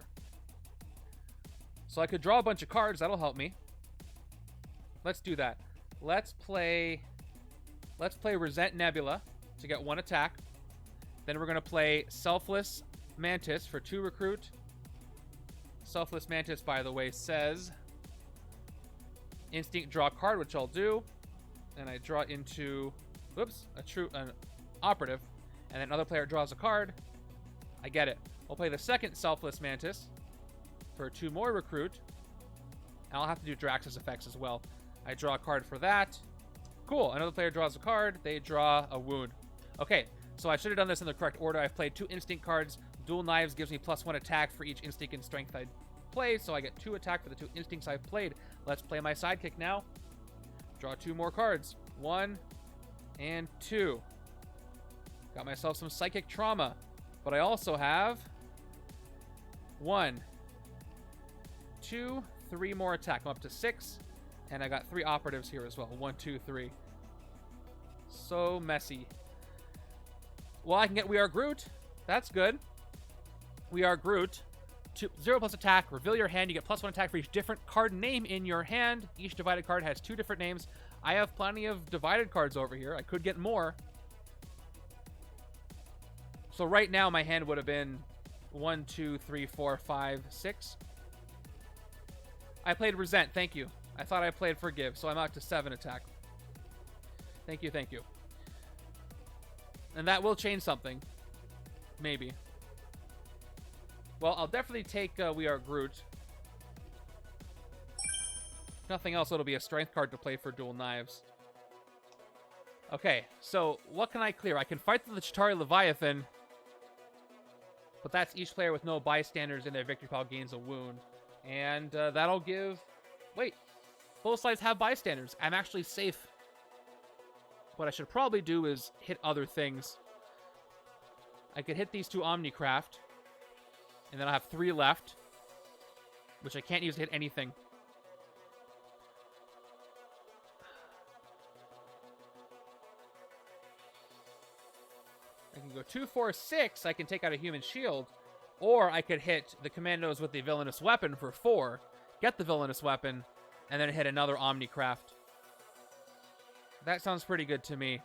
Speaker 1: So I could draw a bunch of cards. That'll help me. Let's do that. Let's play Resent Nebula to get 1 attack. Then we're going to play Selfless Mantis for 2 recruit. Selfless Mantis, by the way, says instinct draw card, which I'll do. And I draw into, whoops, an operative. And then another player draws a card. I get it. We'll play the second Selfless Mantis for 2 more recruit. And I'll have to do Drax's effects as well. I draw a card for that. Cool. Another player draws a card. They draw a wound. Okay, so I should have done this in the correct order. I've played 2 instinct cards. Dual Knives gives me +1 attack for each instinct and strength I play, so I get 2 attack for the 2 instincts I've played. Let's play my sidekick now. Draw 2 more cards. 1 and 2. Got myself some psychic trauma. But I also have 1, 2, 3 more attack. I'm up to 6. And I got 3 operatives here as well. 1, 2, 3. So messy. Well, I can get We Are Groot. That's good. We Are Groot. 0+ attack. Reveal your hand. You get +1 attack for each different card name in your hand. Each divided card has 2 different names. I have plenty of divided cards over here. I could get more. So right now, my hand would have been 1, 2, 3, 4, 5, 6. I played Resent. Thank you. I thought I played Forgive, so I'm out to 7 attack. Thank you, thank you. And that will change something. Maybe. Well, I'll definitely take We Are Groot. If nothing else, it'll be a strength card to play for Dual Knives. Okay, so what can I clear? I can fight the Chitauri Leviathan, but that's each player with no bystanders in their victory pile gains a wound. And that'll give... Wait. Both sides have bystanders. I'm actually safe. What I should probably do is hit other things. I could hit these 2 Omnicraft. And then I'll have 3 left. Which I can't use to hit anything. I can go 2, 4, 6. I can take out a human shield. Or I could hit the Commandos with the Villainous Weapon for 4. Get the Villainous Weapon. And then hit another Omnicraft. That sounds pretty good to me.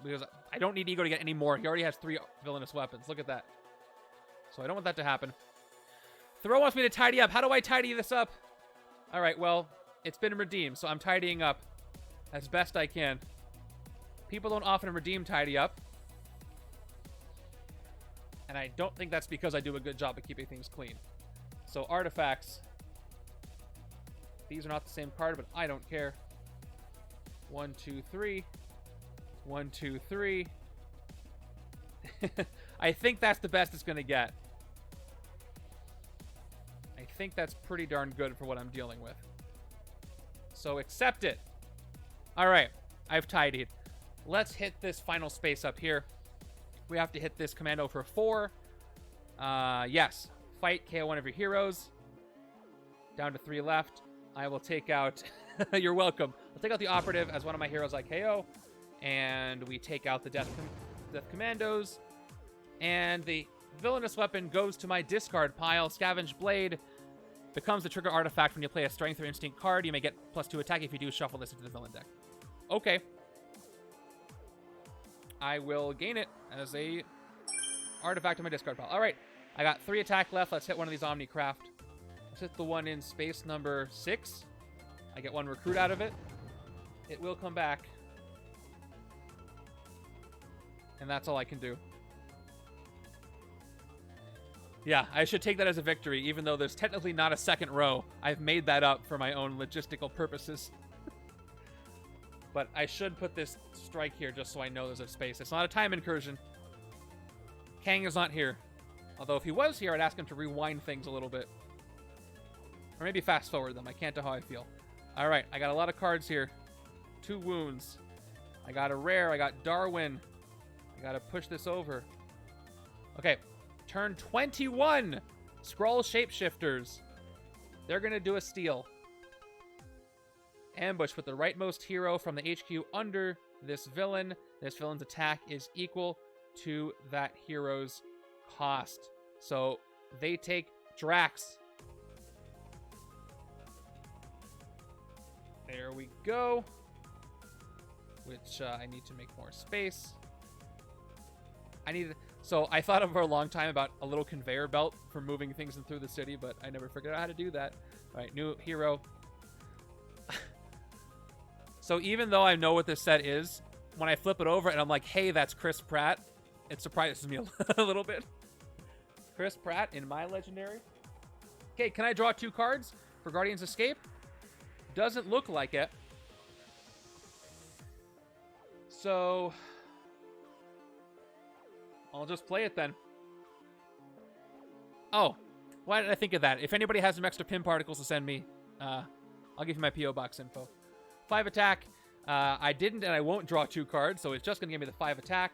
Speaker 1: Because I don't need Ego to get any more. He already has 3 Villainous Weapons. Look at that. So I don't want that to happen. Thoreau wants me to tidy up. How do I tidy this up? Alright, well, it's been redeemed. So I'm tidying up as best I can. People don't often redeem tidy up. And I don't think that's because I do a good job of keeping things clean. So artifacts... These are not the same card, but I don't care. 1, 2, 3. 1, 2, 3. I think that's the best it's going to get. I think that's pretty darn good for what I'm dealing with. So accept it. All right. I've tidied. Let's hit this final space up here. We have to hit this commando for 4. Yes. Fight, KO one of your heroes. Down to 3 left. I will take out... You're welcome. I'll take out the operative as one of my heroes I KO. And we take out the Death Commandos. And the villainous weapon goes to my discard pile. Scavenge Blade becomes the trigger artifact when you play a Strength or Instinct card. You may get +2 attack if you do shuffle this into the villain deck. Okay. I will gain it as a artifact in my discard pile. All right. I got 3 attack left. Let's hit one of these Omnicraft. Let's hit the one in space number 6. I get 1 recruit out of it. It will come back. And that's all I can do. Yeah, I should take that as a victory, even though there's technically not a second row. I've made that up for my own logistical purposes. But I should put this strike here just so I know there's a space. It's not a time incursion. Kang is not here. Although if he was here, I'd ask him to rewind things a little bit. Or maybe fast forward them. I can't tell how I feel. Alright, I got a lot of cards here. 2 wounds. I got a rare. I got Darwin. I gotta push this over. Okay. Turn 21. Skrull Shapeshifters. They're gonna do a steal. Ambush with the rightmost hero from the HQ under this villain. This villain's attack is equal to that hero's cost. So they take Drax. There we go. Which I need to make more space. So I thought of for a long time about a little conveyor belt for moving things in through the city, but I never figured out how to do that. All right, new hero. So even though I know what this set is, when I flip it over and I'm like, hey, that's Chris Pratt, it surprises me a little bit. Chris Pratt in my legendary. Okay, can I draw 2 cards for Guardian's Escape? Doesn't look like it. So I'll just play it then. Oh, why did I think of that? If anybody has some extra pin particles to send me, I'll give you my P.O. Box info. 5 attack. I didn't and I won't draw 2 cards, so it's just going to give me the 5 attack.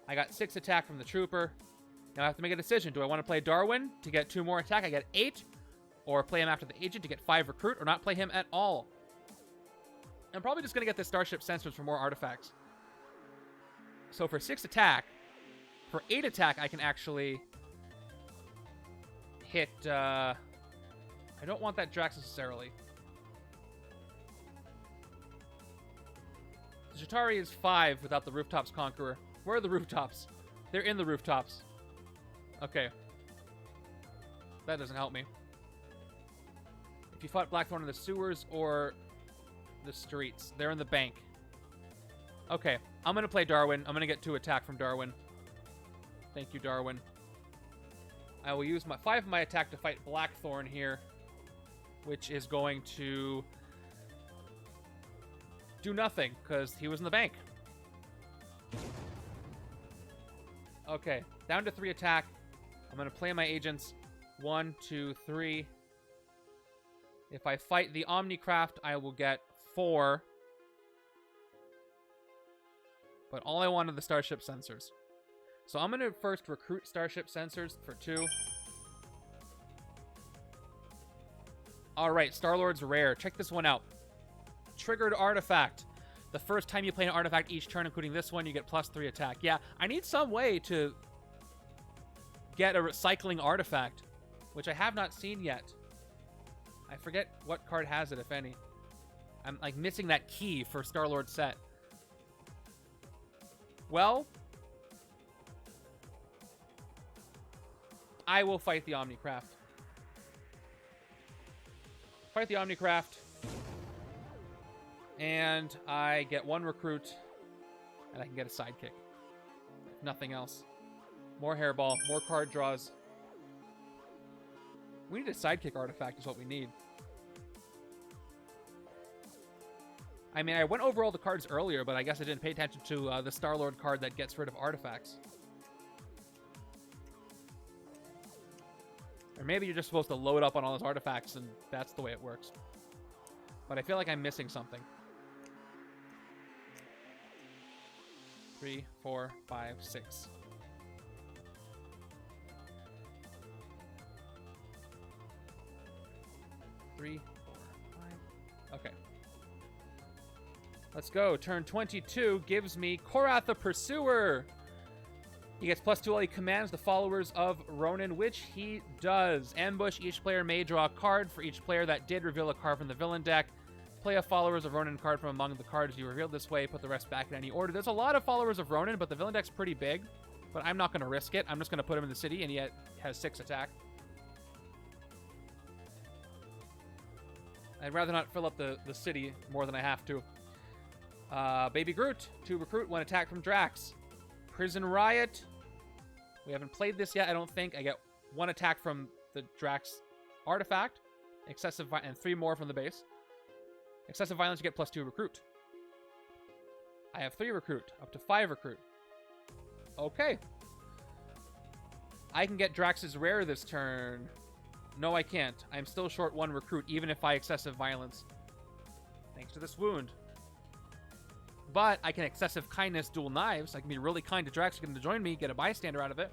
Speaker 1: I got 6 attack from the Trooper. Now I have to make a decision. Do I want to play Darwin to get 2 more attack? I get 8. Or play him after the Agent to get 5 recruit, or not play him at all. I'm probably just going to get the Starship Sensors for more artifacts. So for 6 attack, for 8 attack, I can actually hit... I don't want that Drax necessarily. The Chitauri is 5 without the Rooftops Conqueror. Where are the rooftops? They're in the rooftops. Okay. That doesn't help me. If you fought Blackthorn in the sewers or the streets, they're in the bank. Okay, I'm going to play Darwin. I'm going to get 2 attack from Darwin. Thank you, Darwin. I will use my 5 of my attack to fight Blackthorn here, which is going to do nothing because he was in the bank. Okay, down to 3 attack. I'm going to play my agents. 1, 2, 3. If I fight the Omnicraft, I will get 4. But all I want are the Starship Sensors. So I'm going to first recruit Starship Sensors for 2. Alright, Star-Lord's rare. Check this one out. Triggered artifact. The first time you play an artifact each turn, including this one, you get +3 attack. Yeah, I need some way to get a recycling artifact, which I have not seen yet. I forget what card has it, if any. I'm like missing that key for Star-Lord set. Well, I will fight the Omnicraft. Fight the Omnicraft. And I get 1 recruit. And I can get a sidekick. Nothing else. More hairball. More card draws. We need a sidekick artifact is what we need. I mean, I went over all the cards earlier, but I guess I didn't pay attention to the Star-Lord card that gets rid of artifacts. Or maybe you're just supposed to load up on all those artifacts, and that's the way it works. But I feel like I'm missing something. 3, 4, 5, 6. Three, 4, 5. Okay. Let's go. Turn 22 gives me Korath the Pursuer. He gets +2 while he commands the followers of Ronan, which he does. Ambush. Each player may draw a card. For each player that did reveal a card from the villain deck, play a followers of Ronan card from among the cards you revealed this way. Put the rest back in any order. There's a lot of followers of Ronan, but the villain deck's pretty big. But I'm not going to risk it. I'm just going to put him in the city, and he has 6 attack. I'd rather not fill up the city more than I have to. Baby Groot. 2 recruit, 1 attack from Drax. Prison Riot. We haven't played this yet, I don't think. I get 1 attack from the Drax artifact. Excessive and 3 more from the base. Excessive violence, you get +2 recruit. I have 3 recruit, up to 5 recruit. Okay. I can get Drax's rare this turn. No, I can't. I'm still short 1 recruit, even if I excessive violence. Thanks to this wound. But I can excessive kindness dual knives. I can be really kind to Drax, get him to join me, get a bystander out of it.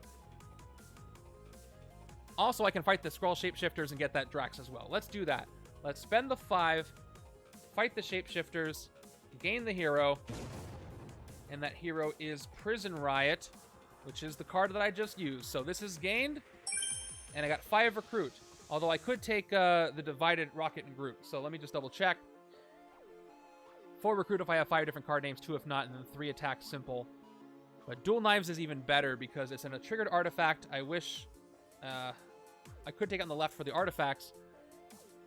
Speaker 1: Also, I can fight the Skrull shapeshifters and get that Drax as well. Let's do that. Let's spend the 5, fight the shapeshifters, gain the hero, and that hero is Prison Riot, which is the card that I just used. So this is gained, and I got 5 recruit. Although I could take the divided Rocket and Groot. So let me just double check. 4 recruit if I have 5 different card names, 2 if not, and then 3 attack simple. But dual knives is even better because it's in a triggered artifact. I wish I could take it on the left for the artifacts,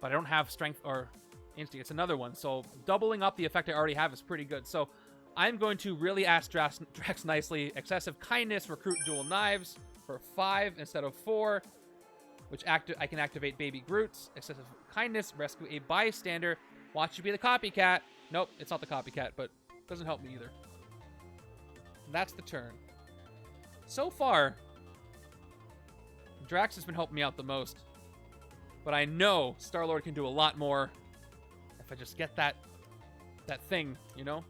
Speaker 1: but I don't have strength or instinct. It's another one. So doubling up the effect I already have is pretty good. So I'm going to really ask Drax nicely. Excessive kindness, recruit dual knives for 5 instead of 4, which I can activate Baby Groot's. Excessive kindness, rescue a bystander. Watch you be the copycat. Nope, it's not the copycat, but it doesn't help me either. That's the turn. So far, Drax has been helping me out the most. But I know Star-Lord can do a lot more if I just get that thing, you know?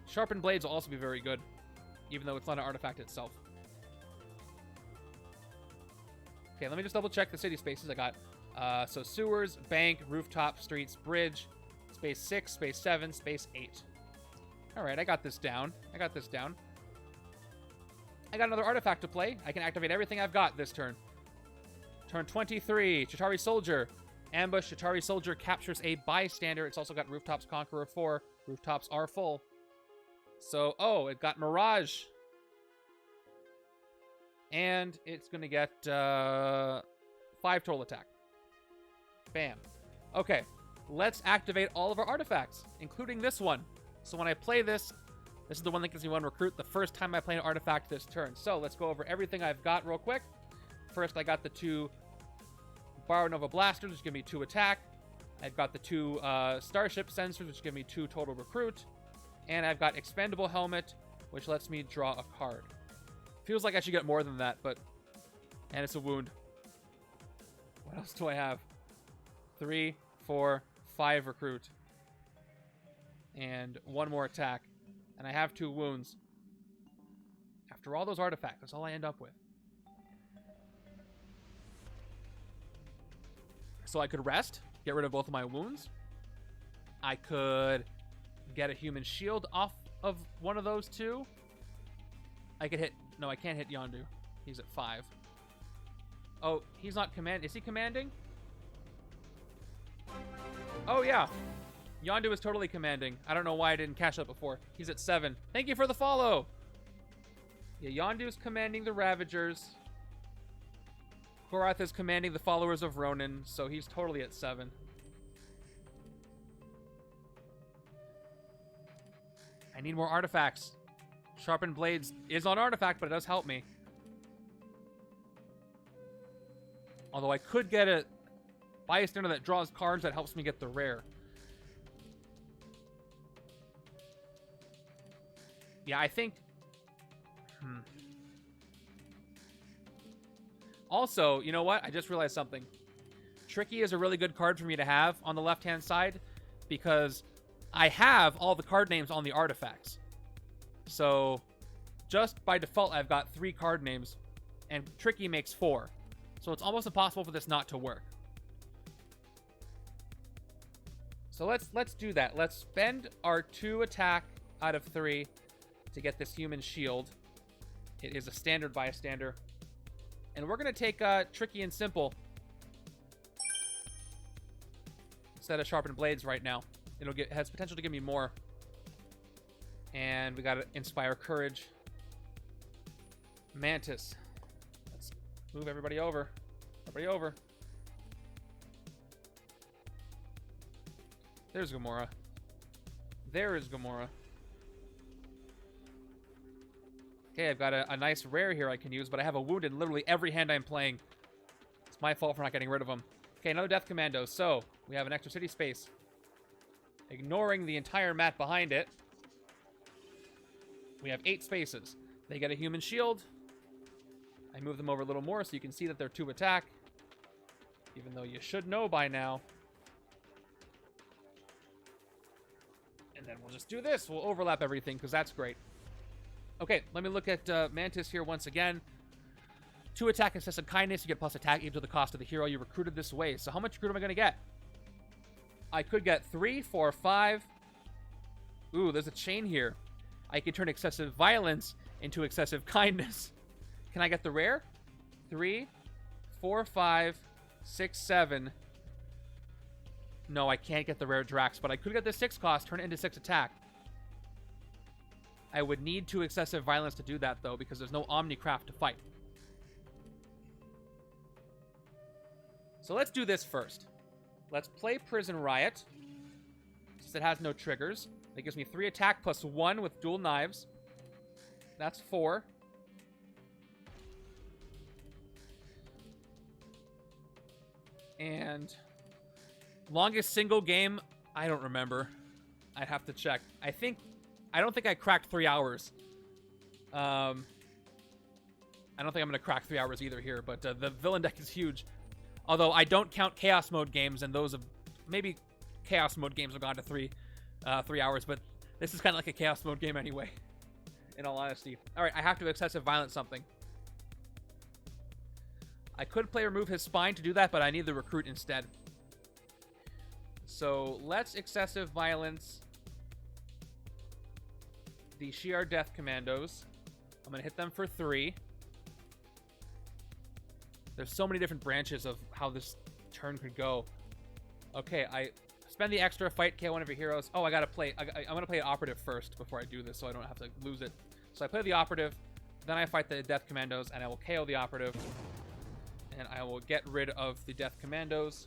Speaker 1: Sharpened Blades will also be very good, even though it's not an artifact itself. Okay, let me just double check the city spaces I got. So sewers, bank, rooftop, streets, bridge, space 6, space 7, space 8. All right, I got this down. I got another artifact to play. I can activate everything I've got this turn. Turn 23, Chitauri Soldier. Ambush, Chitauri Soldier captures a bystander. It's also got Rooftops Conqueror 4. Rooftops are full. So, oh, it got Mirage. And it's going to get 5 total attack. Bam. Okay, let's activate all of our artifacts, including this one. So when I play this is the one that gives me 1 recruit the first time I play an artifact this turn. So let's go over everything I've got real quick. First, I got the 2 Borrow Nova Blasters, which give me 2 attack. I've got the 2 Starship Sensors, which give me 2 total recruit. And I've got Expendable Helmet, which lets me draw a card. Feels like I should get more than that, but... And it's a wound. What else do I have? 3, 4, 5 recruit. And 1 more attack. And I have 2 wounds. After all those artifacts, that's all I end up with. So I could rest, get rid of both of my wounds. I could get a human shield off of one of those 2. I could hit... No, I can't hit Yondu. He's at 5. Oh, he's not command... Is he commanding? Oh, yeah. Yondu is totally commanding. I don't know why I didn't catch that before. He's at 7. Thank you for the follow. Yeah, Yondu's commanding the Ravagers. Korath is commanding the followers of Ronan, so he's totally at 7. I need more artifacts. Sharpened Blades is not an artifact, but it does help me. Although I could get a bystander that draws cards that helps me get the rare. Yeah, I think... Also, you know what? I just realized something. Tricky is a really good card for me to have on the left-hand side because I have all the card names on the artifacts. So, just by default, I've got 3 card names, and Tricky makes 4. So it's almost impossible for this not to work. So let's do that. Let's spend our 2 attack out of 3 to get this human shield. It is a standard bystander. And we're going to take Tricky and Simple instead of Sharpened Blades right now. Has potential to give me more. And we got to Inspire Courage. Mantis. Let's move everybody over. Everybody over. There's Gamora. There is Gamora. Okay, I've got a nice rare here I can use, but I have a wound in literally every hand I'm playing. It's my fault for not getting rid of them. Okay, another Death Commando. So, we have an extra city space. Ignoring the entire mat behind it, we have 8 spaces. They get a human shield. I move them over a little more so you can see that they're 2 attack. Even though you should know by now. And then we'll just do this. We'll overlap everything because that's great. Okay, let me look at Mantis here once again. 2 attack, excessive kindness. You get plus attack even to the cost of the hero you recruited this way. So how much recruit am I going to get? I could get 3, 4, 5. Ooh, there's a chain here. I can turn excessive violence into excessive kindness. Can I get the rare? 3, 4, 5, 6, 7. No, I can't get the rare Drax, but I could get the 6 cost, turn it into 6 attack. I would need 2 excessive violence to do that, though, because there's no Omnicraft to fight. So let's do this first. Let's play Prison Riot, since it has no triggers. That gives me 3 attack plus 1 with dual knives. That's 4. And longest single game, I don't remember. I'd have to check. I don't think I cracked 3 hours. I don't think I'm going to crack 3 hours either here, but the villain deck is huge. Although I don't count Chaos Mode games, and those have... Maybe Chaos Mode games have gone to 3 hours, but this is kind of like a Chaos Mode game anyway, in all honesty. Alright, I have to excessive violence something. I could play Remove His Spine to do that, but I need the Recruit instead. So, let's excessive violence the Shi'ar Death Commandos. I'm going to hit them for 3. There's so many different branches of how this turn could go. Okay, I spend the extra, fight, KO one of your heroes. Oh, I got to play... I'm going to play an Operative first before I do this, so I don't have to lose it. So I play the Operative, then I fight the Death Commandos, and I will KO the Operative. And I will get rid of the Death Commandos.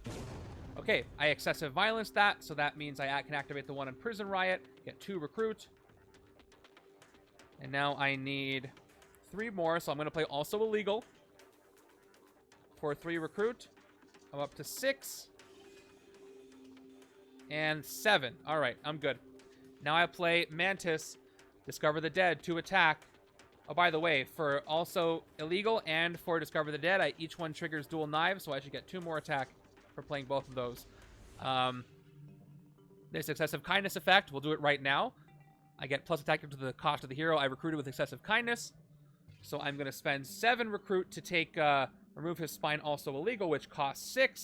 Speaker 1: Okay, I excessive violence that, so that means I can activate the one in Prison Riot, get 2 recruit. And now I need 3 more, so I'm going to play also illegal for 3 recruit. I'm up to 6 and 7. All right, I'm good. Now I play Mantis, Discover the Dead, 2 attack. Oh, by the way, for also illegal and for Discover the Dead, each one triggers dual knives, so I should get 2 more attack for playing both of those. This excessive kindness effect, we'll do it right now. I get plus attack to the cost of the hero I recruited with excessive kindness. So I'm going to spend 7 recruit to take Remove His Spine, also illegal, which costs 6.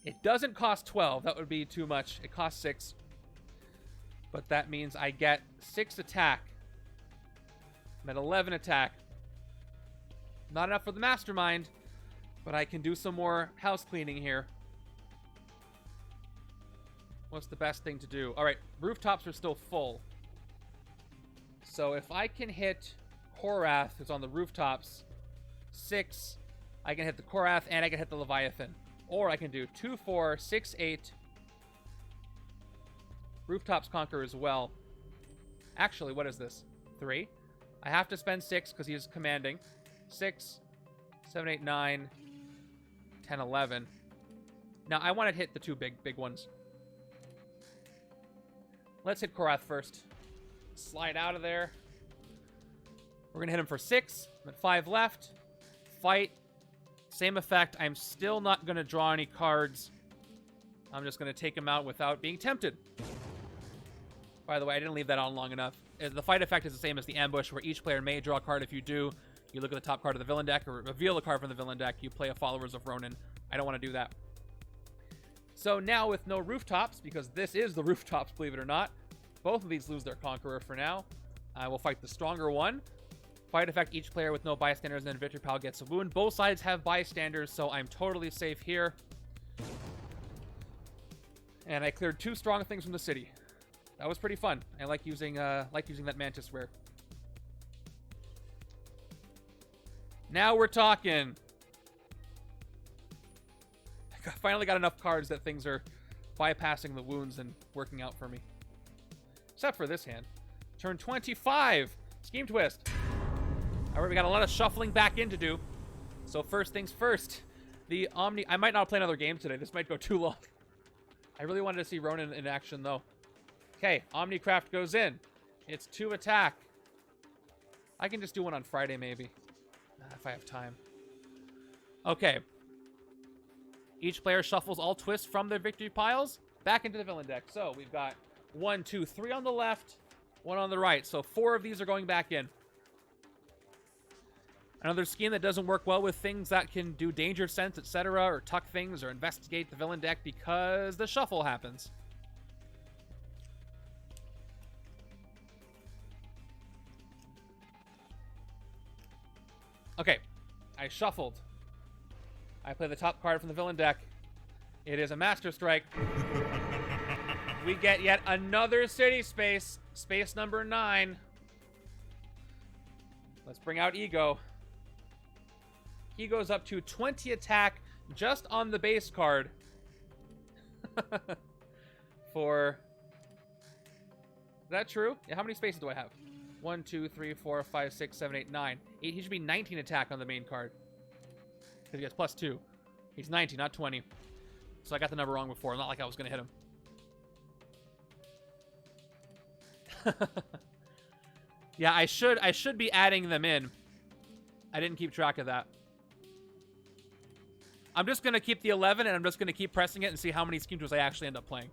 Speaker 1: It doesn't cost 12. That would be too much. It costs 6. But that means I get 6 attack. I'm at 11 attack. Not enough for the Mastermind, but I can do some more house cleaning here. What's the best thing to do? All right, rooftops are still full. So if I can hit Korath, who's on the rooftops, 6, I can hit the Korath and I can hit the Leviathan. Or I can do 2, 4, 6, 8. Rooftops conquer as well. Actually, what is this? 3. I have to spend 6 because he's commanding. 6, 7, 8, 9, 10, 11. Now, I want to hit the 2 big ones. Let's hit Korath first. Slide out of there. We're going to hit him for 6. I'm at 5 left. Fight. Same effect. I'm still not going to draw any cards. I'm just going to take him out without being tempted. By the way, I didn't leave that on long enough. The fight effect is the same as the ambush, where each player may draw a card. If you do, you look at the top card of the villain deck, or reveal a card from the villain deck. You play a Followers of Ronan. I don't want to do that. So now with no rooftops, because this is the rooftops, believe it or not, both of these lose their Conqueror for now. I will fight the stronger one. Fight effect, each player with no bystanders and then Victory Pile gets a wound. Both sides have bystanders, so I'm totally safe here. And I cleared 2 strong things from the city. That was pretty fun. I like using that Mantis rare. Now we're talking. I finally got enough cards that things are bypassing the wounds and working out for me. Except for this hand. Turn 25. Scheme Twist. All right, we got a lot of shuffling back in to do. So first things first. The Omni... I might not play another game today. This might go too long. I really wanted to see Ronan in action, though. Okay, Omnicraft goes in. It's 2 attack. I can just do one on Friday, maybe. If I have time. Okay. Each player shuffles all twists from their victory piles back into the villain deck. So we've got 1, 2, 3 on the left, 1 on the right. So 4 of these are going back in. Another scheme that doesn't work well with things that can do danger sense, etc., or tuck things, or investigate the villain deck because the shuffle happens. Okay, I shuffled. I play the top card from the villain deck. It is a Master Strike. We get yet another city space. Space number 9. Let's bring out Ego. He goes up to 20 attack just on the base card. For... Is that true? Yeah, how many spaces do I have? 1, 2, 3, 4, 5, 6, 7, 8, 9. 8. He should be 19 attack on the main card. Because he gets +2. He's 19, not 20. So I got the number wrong before. Not like I was going to hit him. Yeah, I should be adding them in. I didn't keep track of that. I'm just going to keep the 11, and I'm just going to keep pressing it and see how many scheme tools I actually end up playing.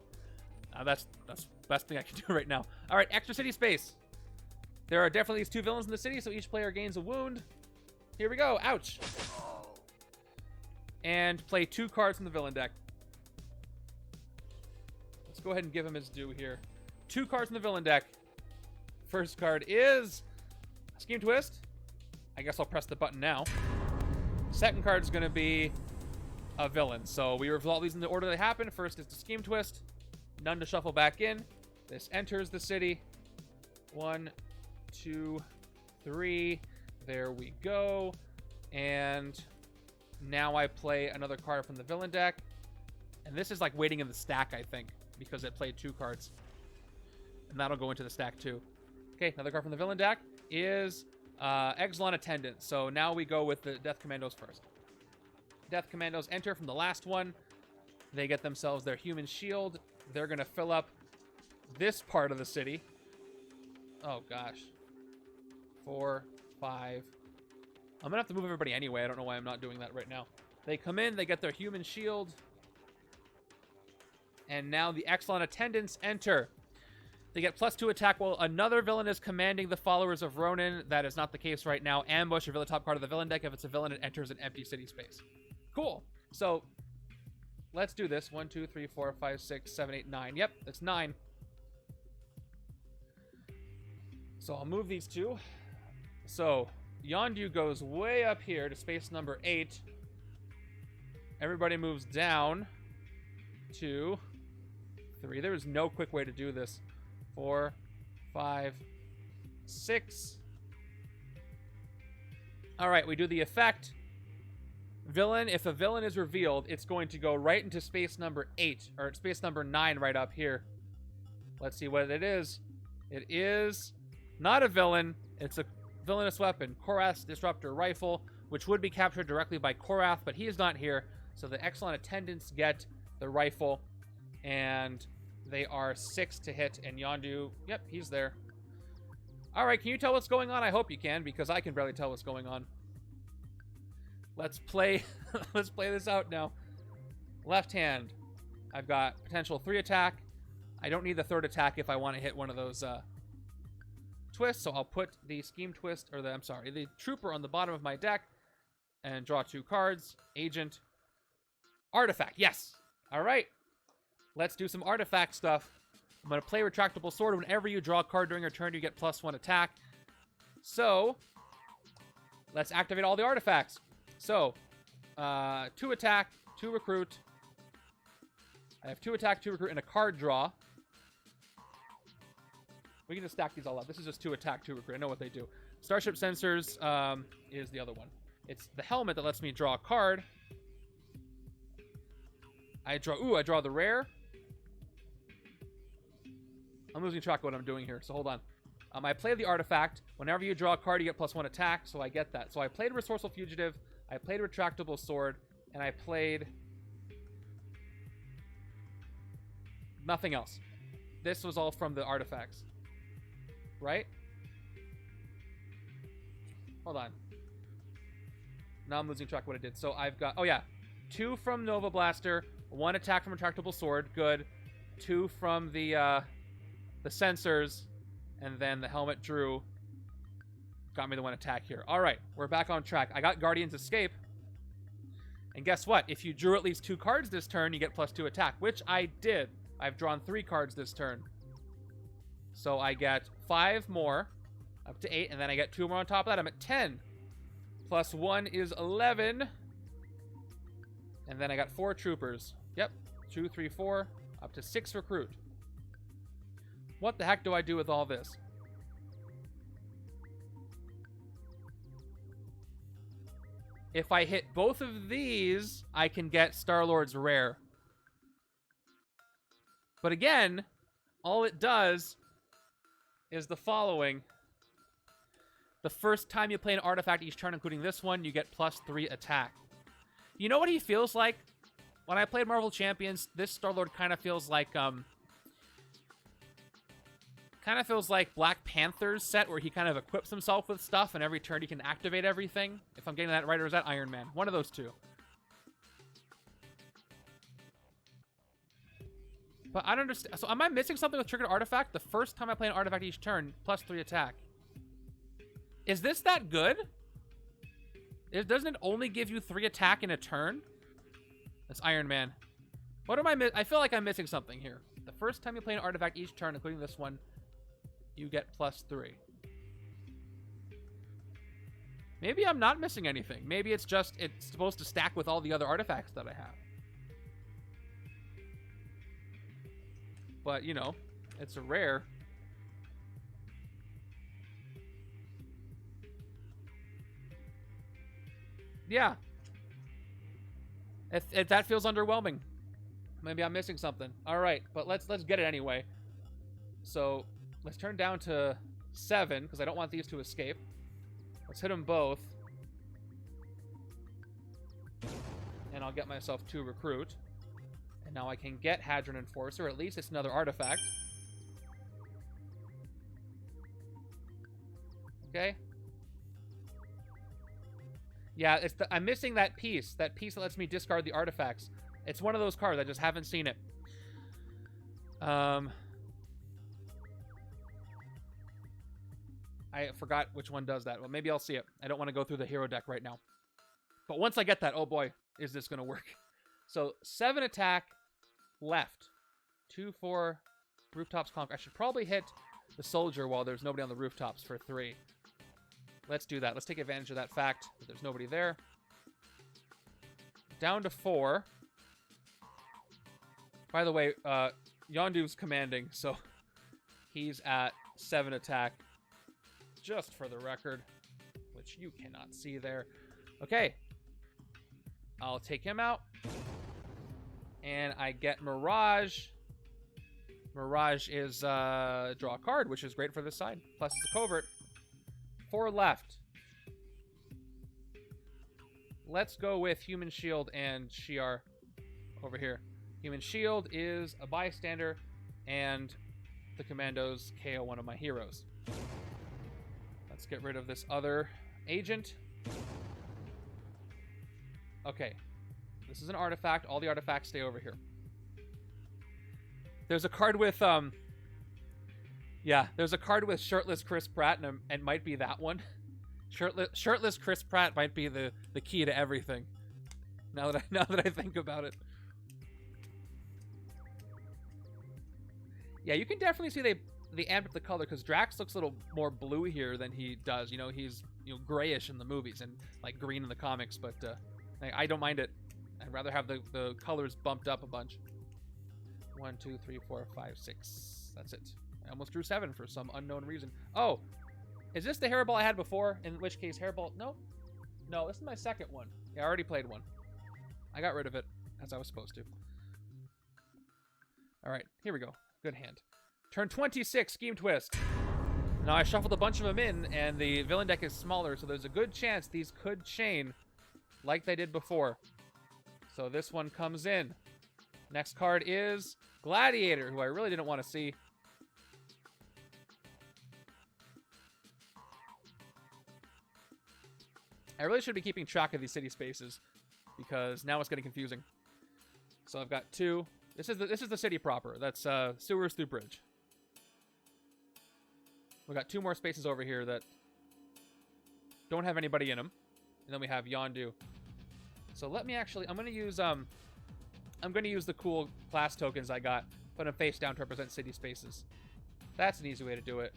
Speaker 1: That's the best thing I can do right now. All right, extra city space. There are definitely these 2 villains in the city, so each player gains a wound. Here we go. Ouch. And play 2 cards from the villain deck. Let's go ahead and give him his due here. 2 cards from the villain deck. First card is Scheme Twist. I guess I'll press the button now. Second card is going to be a villain. So we reveal all these in the order they happen. First is the Scheme Twist. None to shuffle back in. This enters the city. 1, 2, 3. There we go. And now I play another card from the villain deck. And this is like waiting in the stack, I think, because it played 2 cards. And that'll go into the stack too. Okay, another card from the villain deck is Exelon Attendant. So now we go with the Death Commandos first. Death Commandos enter from the last one. They get themselves their human shield. They're going to fill up this part of the city. Oh, gosh. 4, 5. I'm going to have to move everybody anyway. I don't know why I'm not doing that right now. They come in. They get their human shield. And now the Exelon Attendants enter. They get +2 attack while another villain is commanding the followers of Ronan. That is not the case right now. Ambush, reveal the top card of the villain deck. If it's a villain, it enters an empty city space. Cool. So, let's do this. 1, 2, 3, 4, 5, 6, 7, 8, 9. Yep, that's 9. So I'll move these 2. So, Yondu goes way up here to space number 8. Everybody moves down. 2, 3. There is no quick way to do this. 4, 5, 6. All right, we do the effect. Villain, if a villain is revealed, it's going to go right into space number 8, or space number 9 right up here. Let's see what it is. It is not a villain. It's a villainous weapon. Korath's Disruptor Rifle, which would be captured directly by Korath, but he is not here. So the Exelon Attendants get the rifle, and they are 6 to hit, and Yondu, yep, he's there. All right, can you tell what's going on? I hope you can, because I can barely tell what's going on. Let's play let's play this out now. Left hand. I've got potential 3 attack. I don't need the 3rd attack if I want to hit one of those twists, so I'll put the Scheme Twist, or the Trooper on the bottom of my deck and draw 2 cards. Agent. Artifact, yes. All right. let's do some artifact stuff. I'm going to play Retractable Sword. Whenever you draw a card during your turn, you get +1 attack. So, let's activate all the artifacts. So, 2 attack, 2 recruit. I have 2 attack, 2 recruit, and a card draw. We can just stack these all up. This is just 2 attack, 2 recruit. I know what they do. Starship Sensors is the other one. It's the helmet that lets me draw a card. I draw the rare. I'm losing track of what I'm doing here, so hold on. I play the artifact. Whenever you draw a card, you get +1 attack, so I get that. So I played Resourceful Fugitive, I played Retractable Sword, and I played nothing else. This was all from the artifacts. Right? Hold on. Now I'm losing track of what I did. So I've got, 2 from Nova Blaster, 1 attack from Retractable Sword, good. 2 from the sensors, and then the helmet drew. Got me the 1 attack here. All right, we're back on track. I got Guardian's Escape. And guess what? If you drew at least 2 cards this turn, you get +2 attack, which I did. I've drawn 3 cards this turn. So I get 5 more, up to 8, and then I get 2 more on top of that. I'm at 10. +1 is 11. And then I got 4 troopers. Yep, 2, 3, 4, up to 6 recruit. What the heck do I do with all this? If I hit both of these, I can get Star-Lord's rare. But again, all it does is the following. The first time you play an artifact each turn, including this one, you get +3 attack. You know what he feels like? When I played Marvel Champions, this Star-Lord kind of feels like, Black Panther's set, where he kind of equips himself with stuff, and every turn he can activate everything. If I'm getting that right, or is that Iron Man? One of those two. But I don't understand. So am I missing something with Triggered Artifact? The first time I play an artifact each turn, +3 attack. Is this that good? Doesn't it only give you 3 attack in a turn? That's Iron Man. What am I feel like I'm missing something here. The first time you play an artifact each turn, including this one, you get +3. Maybe I'm not missing anything. Maybe it's just, it's supposed to stack with all the other artifacts that I have. But, you know, it's a rare. Yeah. If that feels underwhelming. Maybe I'm missing something. All right, but let's get it anyway. So let's turn down to 7 because I don't want these to escape. Let's hit them both, and I'll get myself 2 recruit. And now I can get Hadron Enforcer. At least it's another artifact. Okay. Yeah, I'm missing that piece. That piece that lets me discard the artifacts. It's one of those cards. I just haven't seen it. I forgot which one does that. Well, maybe I'll see it. I don't want to go through the hero deck right now. But once I get that, oh boy, is this going to work. So 7 attack left. 2, 4 rooftops conquer. I should probably hit the soldier while there's nobody on the rooftops for 3. Let's do that. Let's take advantage of that fact that there's nobody there. Down to 4. By the way, Yondu's commanding, so he's at 7 attack. Just for the record, which you cannot see there. Okay. I'll take him out. And I get Mirage. Mirage is draw a card, which is great for this side. Plus it's a covert. 4 left. Let's go with Human Shield and Shi'ar over here. Human Shield is a bystander, and the Commandos KO one of my heroes. Let's get rid of this other agent. Okay. This is an artifact. All the artifacts stay over here. There's a card with, yeah, there's a card with shirtless Chris Pratt, and it might be that one. Shirtless Chris Pratt might be the key to everything. Now that I think about it. Yeah, you can definitely see they amped up the color because Drax looks a little more blue here than he does. You know, he's grayish in the movies and like green in the comics, but I don't mind it. I'd rather have the colors bumped up a bunch. 1, 2, 3, 4, 5, 6. That's it. I almost drew 7 for some unknown reason. Oh, is this the hairball I had before? In which case, hairball... No, this is my second one. Yeah, I already played one. I got rid of it, as I was supposed to. All right, here we go. Good hand. Turn 26, Scheme Twist. Now, I shuffled a bunch of them in, and the villain deck is smaller, so there's a good chance these could chain like they did before. So this one comes in. Next card is Gladiator, who I really didn't want to see. I really should be keeping track of these city spaces because now it's getting confusing. So I've got 2. This is the city proper. That's sewers through bridge. We've got 2 more spaces over here that don't have anybody in them, and then we have Yondu. So let me actually. I'm gonna use the cool class tokens I got, put them face down to represent city spaces. That's an easy way to do it.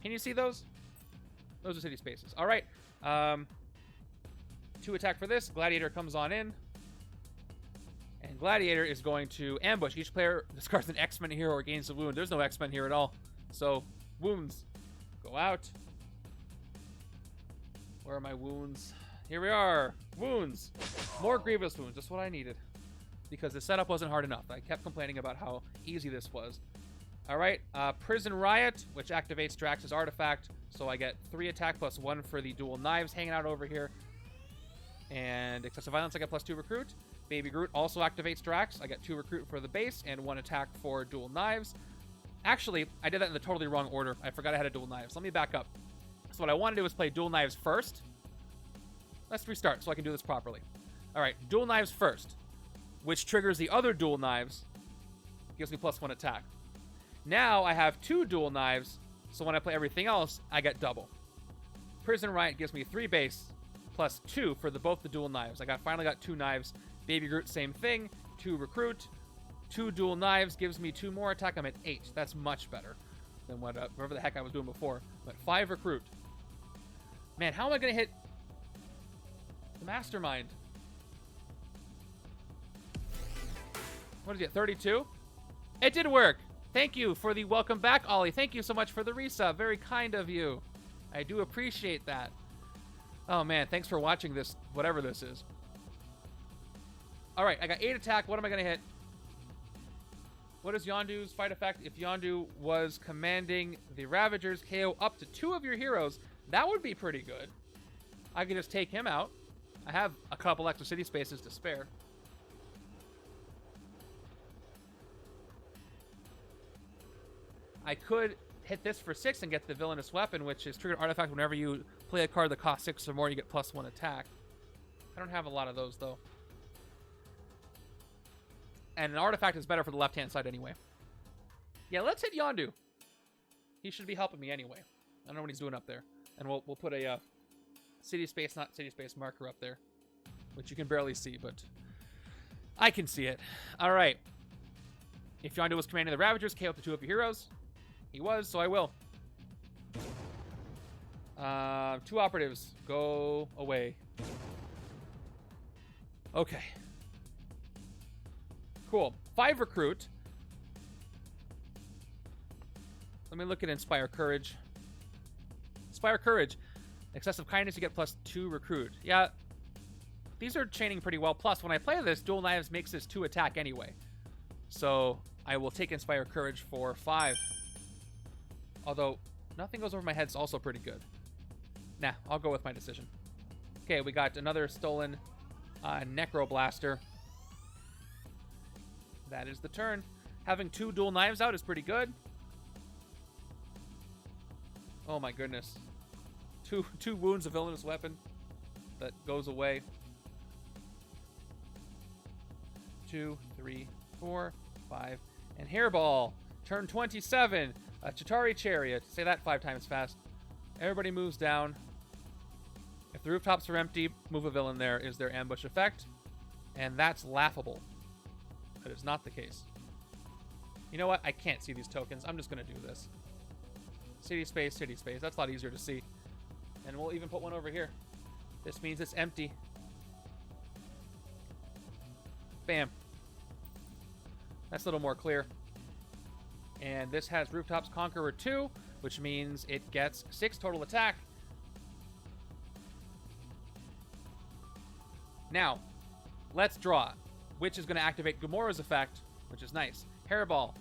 Speaker 1: Can you see those? Those are city spaces. All right. 2 attack for this. Gladiator comes on in. And Gladiator is going to ambush. Each player discards an X-Men hero or gains a wound. There's no X-Men here at all. So, wounds. Go out. Where are my wounds? Here we are. Wounds. More grievous wounds. Just what I needed. Because the setup wasn't hard enough. I kept complaining about how easy this was. All right. Prison Riot, which activates Drax's artifact. So I get 3 attack plus 1 for the dual knives hanging out over here. And excessive violence, I get plus 2 recruit. Baby Groot also activates Drax. I get 2 recruit for the base and 1 attack for dual knives. Actually, I did that in the totally wrong order. I forgot I had a dual knives. Let me back up. So what I want to do is play dual knives first. Let's restart so I can do this properly. All right, dual knives first, which triggers the other dual knives. Gives me plus 1 attack. Now I have 2 dual knives, so when I play everything else, I get double. Prison Riot gives me 3 base plus 2 for both the dual knives. I finally got 2 knives. Baby Groot, same thing. 2 recruit. 2 dual knives gives me 2 more attack. I'm at 8. That's much better than whatever the heck I was doing before. But 5 recruit. Man, how am I going to hit the Mastermind? What is it, 32? It did work. Thank you for the welcome back, Ollie. Thank you so much for the resub. Very kind of you. I do appreciate that. Oh, man. Thanks for watching this, whatever this is. All right. I got 8 attack. What am I going to hit? What is Yondu's fight effect? If Yondu was commanding the Ravagers, KO up to 2 of your heroes, that would be pretty good. I could just take him out. I have a couple extra city spaces to spare. I could hit this for 6 and get the villainous weapon, which is triggered artifact whenever you play a card that costs 6 or more, you get plus 1 attack. I don't have a lot of those, though. And an artifact is better for the left-hand side anyway. Yeah, let's hit Yondu. He should be helping me anyway. I don't know what he's doing up there. And we'll put a city space, not city space marker up there, which you can barely see, but I can see it. All right. If Yondu was commanding the Ravagers, KO up to 2 of your heroes. He was, so I will. 2 operatives. Go away. Okay. Cool. 5 recruit. Let me look at Inspire Courage. Inspire Courage. Excessive kindness, you get plus 2 recruit. Yeah, these are chaining pretty well. Plus, when I play this, dual knives makes this 2 attack anyway. So I will take Inspire Courage for 5. Although, nothing goes over my head is also pretty good. Nah, I'll go with my decision. Okay, we got another stolen Necro Blaster. That is the turn. Having 2 dual knives out is pretty good. Oh my goodness. Two wounds of villainous weapon that goes away. 2, 3, 4, 5, and Hairball. Turn 27. A Chitauri Chariot. Say that 5 times fast. Everybody moves down. If the rooftops are empty, move a villain there is their ambush effect. And that's laughable. That is not the case. You know what? I can't see these tokens. I'm just going to do this. City space, city space. That's a lot easier to see. And we'll even put one over here. This means it's empty. Bam. That's a little more clear. And this has Rooftops Conqueror 2, which means it gets 6 total attack. Now, let's draw. Which is going to activate Gamora's effect, which is nice. Hairball.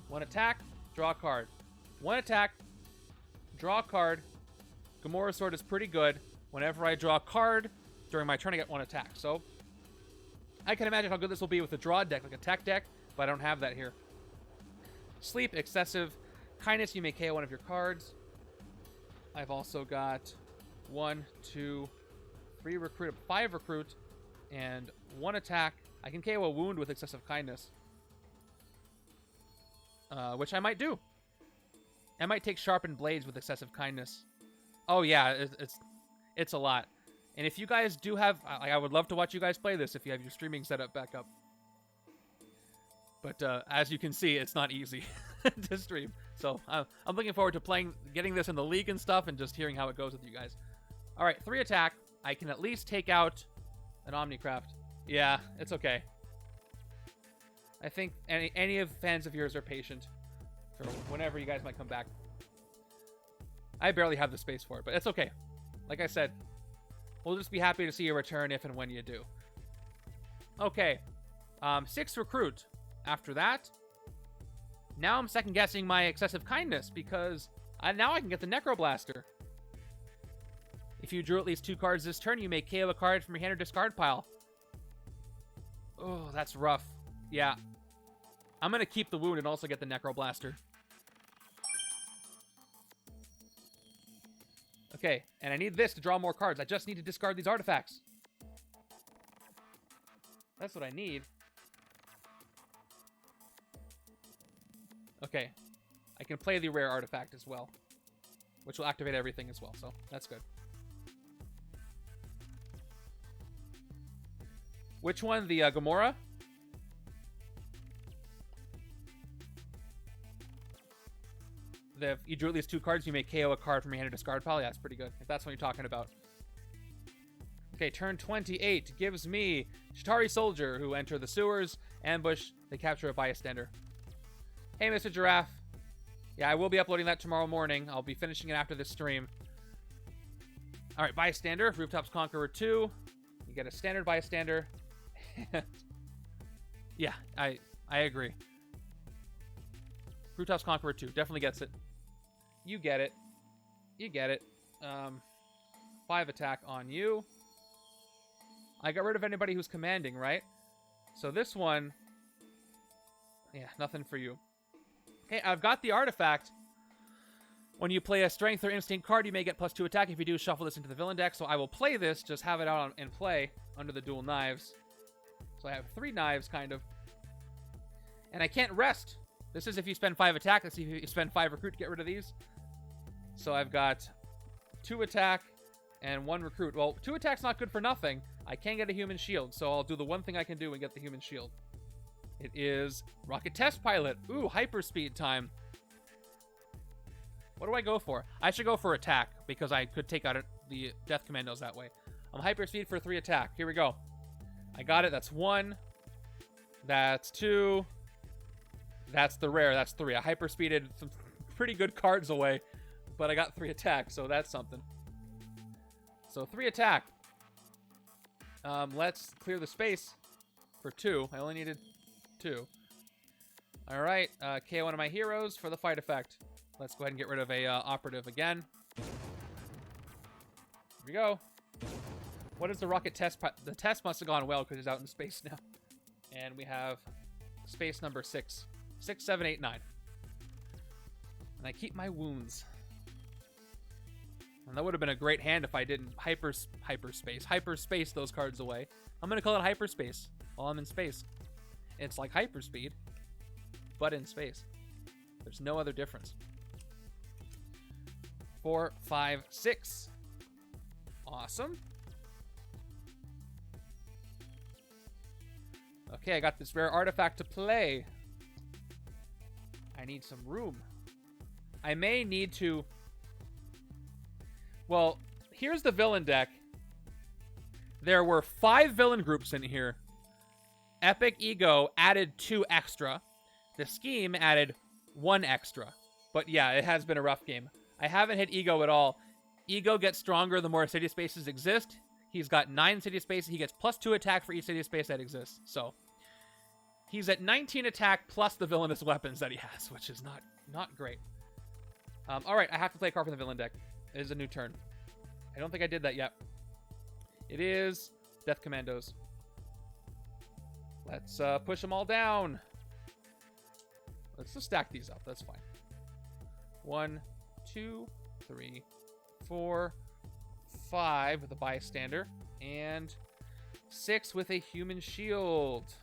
Speaker 1: 1 attack, draw a card. 1 attack, draw a card. Gamora's Sword is pretty good. Whenever I draw a card during my turn, I get 1 attack. So, I can imagine how good this will be with a draw deck, like a tech deck, but I don't have that here. Sleep, Excessive Kindness, you may KO one of your cards. I've also got 1, 2, 3 recruit, 5 recruit, and 1 attack. I can KO a wound with Excessive Kindness. Which I might do. I might take Sharpened Blades with Excessive Kindness. Oh yeah, it's a lot. And if you guys do have... I would love to watch you guys play this if you have your streaming setup back up. But as you can see, it's not easy to stream. So I'm looking forward to getting this in the league and stuff, and just hearing how it goes with you guys. All right, 3 attack. I can at least take out an Omnicraft. Yeah, it's okay. I think any of fans of yours are patient for whenever you guys might come back. I barely have the space for it, but it's okay. Like I said, we'll just be happy to see you return if and when you do. Okay, 6 recruit. After that, now I'm second guessing my Excessive Kindness, because now I can get the Necroblaster. If you drew at least 2 cards this turn, you may KO a card from your hand or discard pile. Oh, that's rough. Yeah. I'm going to keep the wound and also get the Necroblaster. Okay, and I need this to draw more cards. I just need to discard these artifacts. That's what I need. Okay, I can play the rare artifact as well, which will activate everything as well, so that's good. Which one? The Gamora? If you drew at least 2 cards, you may KO a card from your hand or discard pile. Yeah, that's pretty good, if that's what you're talking about. Okay, turn 28 gives me Chitauri Soldier, who enter the sewers, ambush, they capture a bystander. Hey, Mr. Giraffe. Yeah, I will be uploading that tomorrow morning. I'll be finishing it after this stream. All right, bystander, Rooftops Conqueror 2. You get a standard bystander. Yeah, I agree. Rooftops Conqueror 2 definitely gets it. You get it. You get it. 5 attack on you. I got rid of anybody who's commanding, right? So this one... Yeah, nothing for you. Okay, I've got the artifact. When you play a strength or instinct card, you may get +2 attack. If you do, shuffle this into the villain deck. So I will play this, just have it out in play under the dual knives. So I have 3 knives, kind of. And I can't rest. This is if you spend 5 attack. Let's see if you spend 5 recruit to get rid of these. So I've got 2 attack and 1 recruit. Well, 2 attack's not good for nothing. I can get a human shield, so I'll do the one thing I can do and get the human shield. It is Rocket Test Pilot. Ooh, hyperspeed time. What do I go for? I should go for attack, because I could take out the Death Commandos that way. I'm hyperspeed for 3 attack. Here we go. I got it. That's 1. That's 2. That's the rare. That's 3. I hyperspeeded some pretty good cards away, but I got 3 attack, so that's something. So 3 attack. Let's clear the space for 2. I only needed 2. All right. KO one of my heroes for the fight effect. Let's go ahead and get rid of a operative again. Here we go. What is the rocket test? The test must have gone well because he's out in space now. And we have space number 6. 6, 7, 8, 9. And I keep my wounds. And that would have been a great hand if I didn't hyperspace those cards away. I'm going to call it hyperspace while I'm in space. It's like hyperspeed, but in space. There's no other difference. 4, 5, 6. Awesome. Okay, I got this rare artifact to play. I need some room. I may need to... Well, here's the villain deck. There were 5 villain groups in here. Epic Ego added 2 extra. The Scheme added 1 extra. But yeah, it has been a rough game. I haven't hit Ego at all. Ego gets stronger the more city spaces exist. He's got 9 city spaces. He gets +2 attack for each city space that exists. So he's at 19 attack plus the villainous weapons that he has, which is not great. All right, I have to play a card from the villain deck. It is a new turn. I don't think I did that yet. It is Death Commandos. Let's push them all down. Let's just stack these up. That's fine. 1, 2, 3, 4, 5 with a bystander, and 6 with a human shield.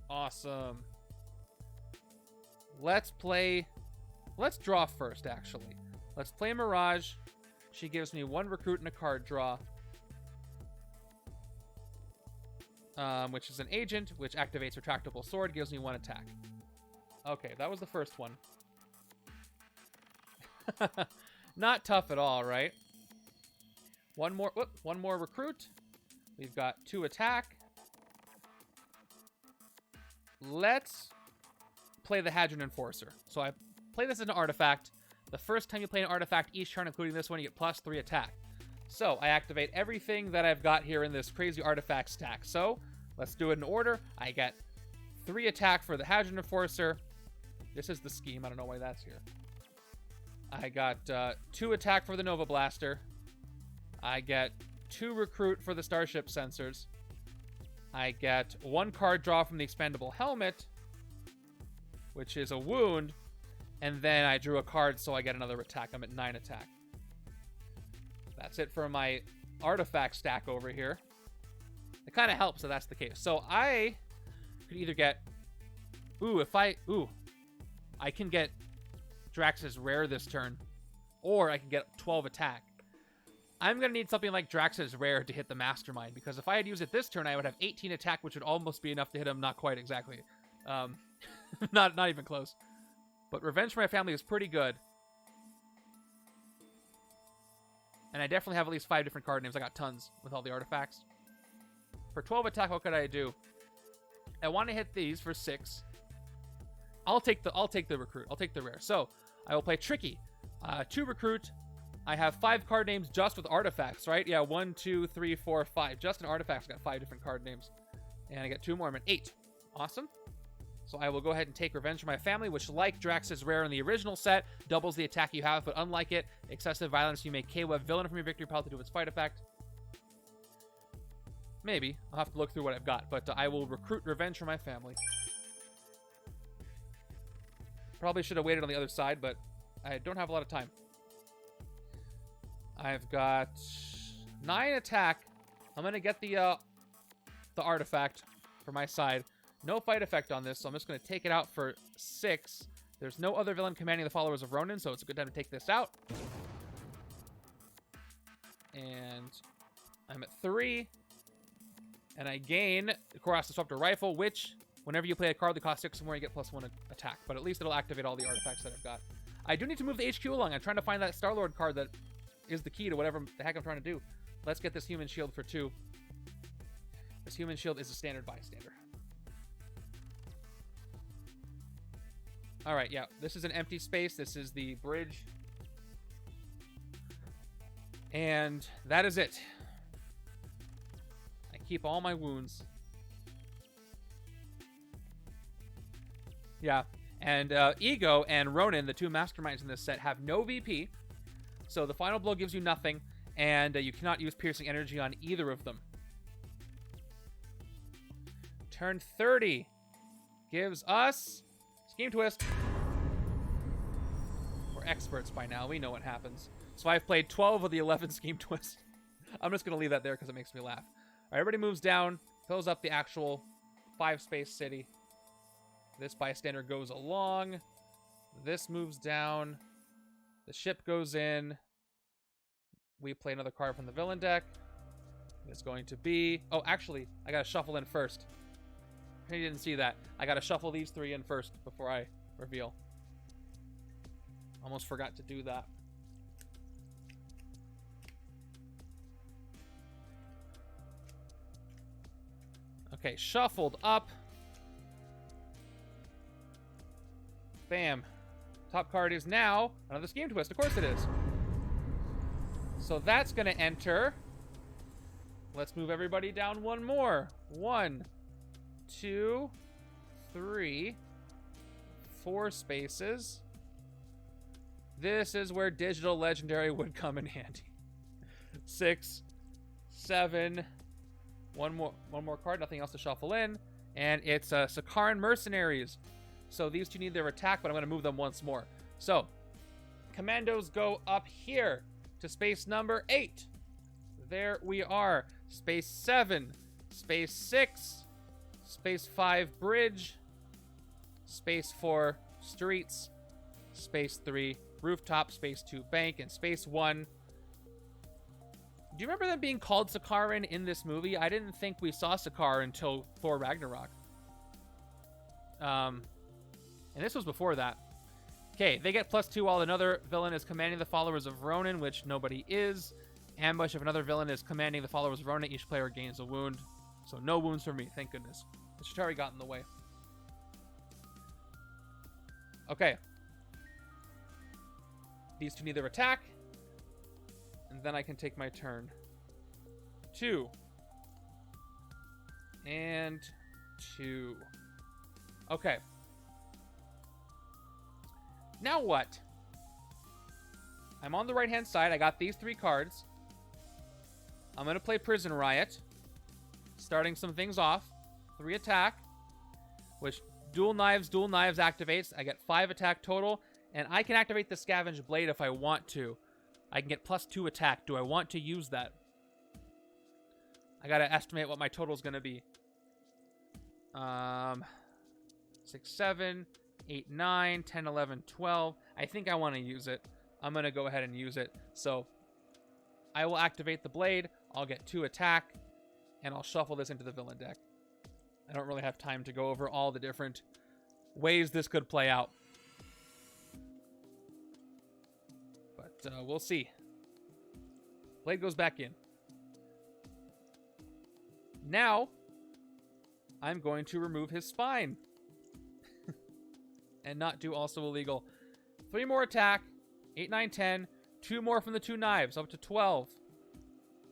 Speaker 1: Awesome. Let's draw first, actually. Let's play Mirage. She gives me 1 recruit and a card draw. Which is an agent, which activates Retractable Sword, gives me 1 attack. Okay, that was the first one. Not tough at all, right? One more recruit. We've got 2 attack. Let's play the Hadron Enforcer. So I play this as an artifact. The first time you play an artifact each turn, including this one, you get +3 attack. So I activate everything that I've got here in this crazy artifact stack. So let's do it in order. I get 3 attack for the Hadron Enforcer. This is the Scheme. I don't know why that's here. I got 2 attack for the Nova Blaster. I get 2 recruit for the Starship Sensors. I get 1 card draw from the Expendable Helmet, which is a wound. And then I drew a card, so I get another attack. I'm at 9 attack. That's it for my artifact stack over here. It kind of helps that that's the case. So I could either get... I can get Drax's Rare this turn. Or I can get 12 attack. I'm going to need something like Drax's Rare to hit the Mastermind. Because if I had used it this turn, I would have 18 attack, which would almost be enough to hit him. Not quite exactly. Not even close. But Revenge for My Family is pretty good. And I definitely have at least 5 different card names. I got tons with all the artifacts. For 12 attack, what could I do? I want to hit these for 6. I'll take the recruit. I'll take the rare. So I will play Tricky. 2 recruit. I have 5 card names just with artifacts, right? Yeah, 1, 2, 3, 4, 5. Just in artifacts, I got 5 different card names. And I get 2 more. I'm at 8. Awesome. So I will go ahead and take Revenge for My Family, which, like Drax's Rare in the original set, doubles the attack you have, but unlike it, Excessive Violence, you make K-Web Villain from your victory pile to do its fight effect. Maybe. I'll have to look through what I've got, but I will recruit Revenge for My Family. Probably should have waited on the other side, but I don't have a lot of time. I've got 9 attack. I'm going to get the artifact for my side. No fight effect on this, so I'm just going to take it out for 6. There's no other villain commanding the followers of Ronan, so it's a good time to take this out. And I'm at 3. And I gain the Koras Disruptor Rifle, which, whenever you play a card that costs 6 or more, you get +1 attack. But at least it'll activate all the artifacts that I've got. I do need to move the HQ along. I'm trying to find that Star-Lord card that is the key to whatever the heck I'm trying to do. Let's get this Human Shield for 2. This Human Shield is a standard bystander. All right, yeah, this is an empty space. This is the bridge. And that is it. I keep all my wounds. Yeah, and Ego and Ronan, the 2 masterminds in this set, have no VP. So the final blow gives you nothing, and you cannot use piercing energy on either of them. Turn 30 gives us Scheme Twist. We're experts by now. We know what happens. So I've played 12 of the 11 Scheme Twists. I'm just going to leave that there because it makes me laugh. All right, everybody moves down, fills up the actual 5-space city. This bystander goes along. This moves down. The ship goes in. We play another card from the villain deck. It's going to be... Oh, actually, I got to shuffle in first. You didn't see that. I got to shuffle these 3 in first before I reveal. Almost forgot to do that. Okay, shuffled up. Bam. Top card is now another Scheme Twist. Of course it is. So that's going to enter. Let's move everybody down one more. 1, 2, 3, 4 spaces. This is where digital legendary would come in handy. 6, 7. One more card. Nothing else to shuffle in. And it's Sakaran Mercenaries. So these two need their attack, but I'm going to move them once more. So, Commandos go up here to space number 8. There we are. Space 7. Space 6. Space 5 Bridge. Space 4 Streets. Space 3 Rooftop. Space 2 Bank. And Space 1. Do you remember them being called Sakaran in this movie? I didn't think we saw Sakaar until Thor Ragnarok. And this was before that. Okay, they get +2 while another villain is commanding the followers of Ronan, which nobody is. Ambush if another villain is commanding the followers of Ronan, each player gains a wound. So no wounds for me, thank goodness. The Chitauri got in the way. Okay. These two need their attack. And then I can take my turn. 2. And 2. Okay. Now what? I'm on the right-hand side. I got these 3 cards. I'm going to play Prison Riot. Starting some things off. 3 attack. Which dual knives activates. I get 5 attack total. And I can activate the Scavenge Blade if I want to. I can get +2 attack. Do I want to use that? I got to estimate what my total is going to be. 6, 7, 8, 9, 10, 11, 12. I think I want to use it. I'm going to go ahead and use it. So I will activate the blade. I'll get 2 attack. And I'll shuffle this into the villain deck. I don't really have time to go over all the different ways this could play out. But we'll see. Blade goes back in. Now, I'm going to remove his spine. And not do also illegal. 3 more attack. 8, 9, 10. 2 more from the 2 knives. Up to 12.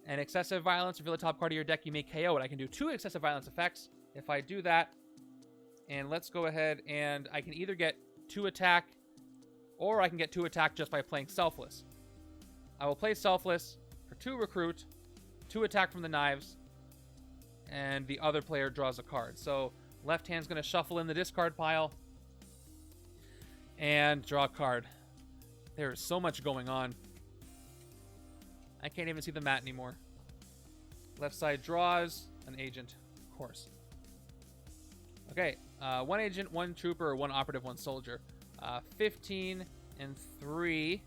Speaker 1: And excessive violence. Reveal the top card of your deck. You may KO it. I can do 2 excessive violence effects if I do that. And let's go ahead and I can either get 2 attack or I can get 2 attack just by playing Selfless. I will play Selfless for 2 recruit, 2 attack from the knives, and the other player draws a card. So left hand's going to shuffle in the discard pile and draw a card. There is so much going on. I can't even see the mat anymore. Left side draws an agent, of course. Okay, 1 agent, 1 trooper, 1 operative, 1 soldier. 15 and 3.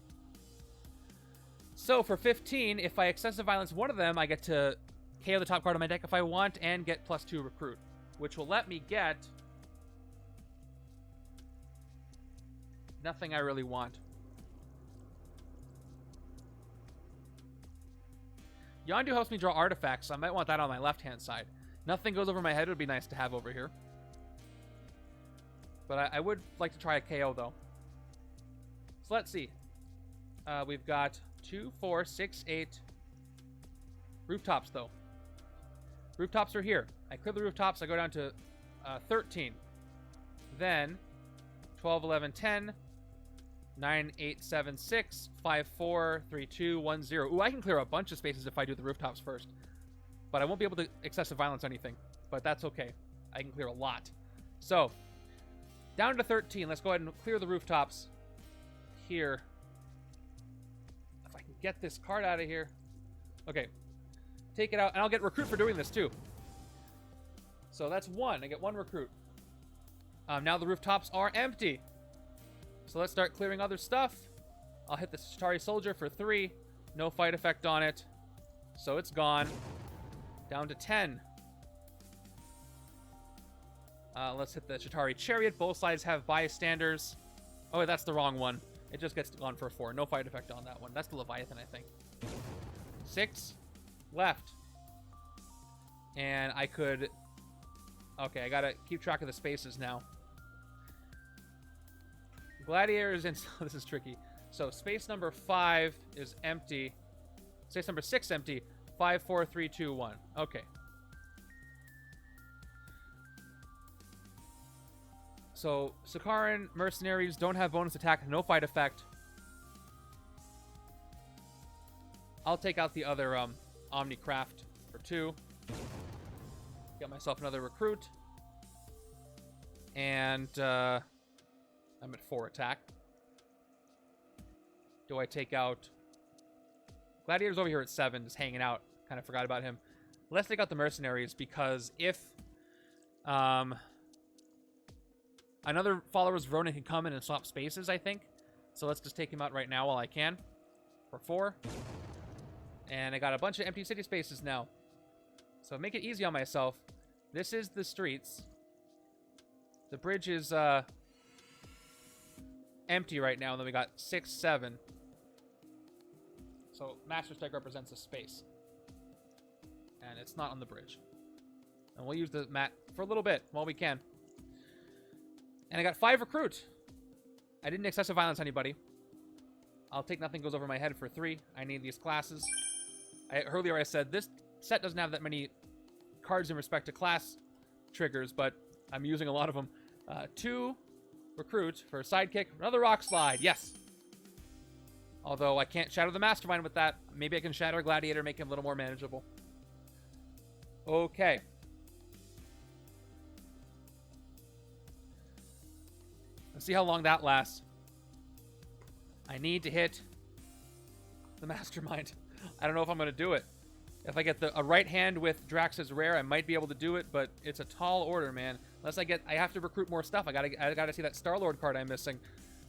Speaker 1: So for 15, if I excessive violence one of them, I get to KO the top card of my deck if I want and get +2 recruit, which will let me get nothing I really want. Yondu helps me draw artifacts, so I might want that on my left-hand side. Nothing goes over my head. It would be nice to have over here. But I would like to try a KO, though. So let's see. We've got 2, 4, 6, 8 rooftops, though. Rooftops are here. I clear the rooftops. I go down to 13. Then 12, 11, 10, 9, 8, 7, 6, 5, 4, 3, 2, 1, 0. Ooh, I can clear a bunch of spaces if I do the rooftops first. But I won't be able to excessive violence anything. But that's okay. I can clear a lot. So, down to 13. Let's go ahead and clear the rooftops here. If I can get this card out of here. Okay. Take it out. And I'll get recruit for doing this too. So that's 1. I get 1 recruit. Now the rooftops are empty. So let's start clearing other stuff. I'll hit the Chitauri soldier for 3. No fight effect on it. So it's gone. Down to 10. Let's hit the Chitauri Chariot. Both sides have bystanders. Oh, wait, that's the wrong one. It just gets gone for 4. No fight effect on that one. That's the Leviathan, I think. 6 left. And I could... Okay, I gotta keep track of the spaces now. Gladiators and... This is tricky. So space number 5 is empty. Space number 6 empty. 5, 4, 3, 2, 1. Okay. So, Sakaran mercenaries don't have bonus attack, no fight effect. I'll take out the other Omnicraft for 2. Get myself another recruit. And I'm at 4 attack. Do I take out... Gladiator's over here at 7, just hanging out. Kind of forgot about him. Let's take out the mercenaries, because if... another follower's Ronan can come in and swap spaces, I think. So let's just take him out right now while I can. For 4. And I got a bunch of empty city spaces now. So make it easy on myself. This is the streets. The bridge is empty right now. And then we got 6, 7. So Master Strike represents a space. And it's not on the bridge. And we'll use the mat for a little bit while we can. And I got 5 recruit. I didn't excessive violence anybody. I'll take nothing goes over my head for 3. I need these classes. Earlier I said this set doesn't have that many cards in respect to class triggers, but I'm using a lot of them. 2 recruit for a sidekick. Another rock slide. Yes. Although I can't shatter the Mastermind with that. Maybe I can shatter Gladiator, make him a little more manageable. Okay. Let's see how long that lasts. I need to hit the Mastermind. I don't know if I'm going to do it. If I get a right hand with Drax's rare, I might be able to do it, but it's a tall order, man. Unless I have to recruit more stuff. I gotta see that Star-Lord card I'm missing.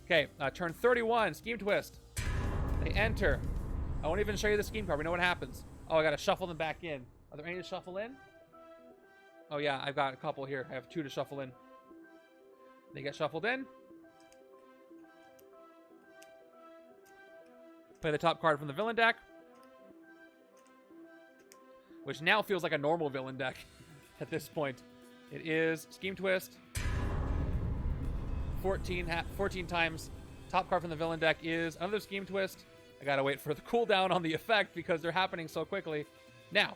Speaker 1: Okay, turn 31, Scheme Twist. They enter. I won't even show you the scheme card. We know what happens. Oh, I gotta shuffle them back in. Are there any to shuffle in? Oh yeah, I've got a couple here. I have 2 to shuffle in. They get shuffled in. Play the top card from the villain deck. Which now feels like a normal villain deck at this point. It is Scheme Twist. 14 times. Top card from the villain deck is another Scheme Twist. I gotta wait for the cooldown on the effect because they're happening so quickly. Now.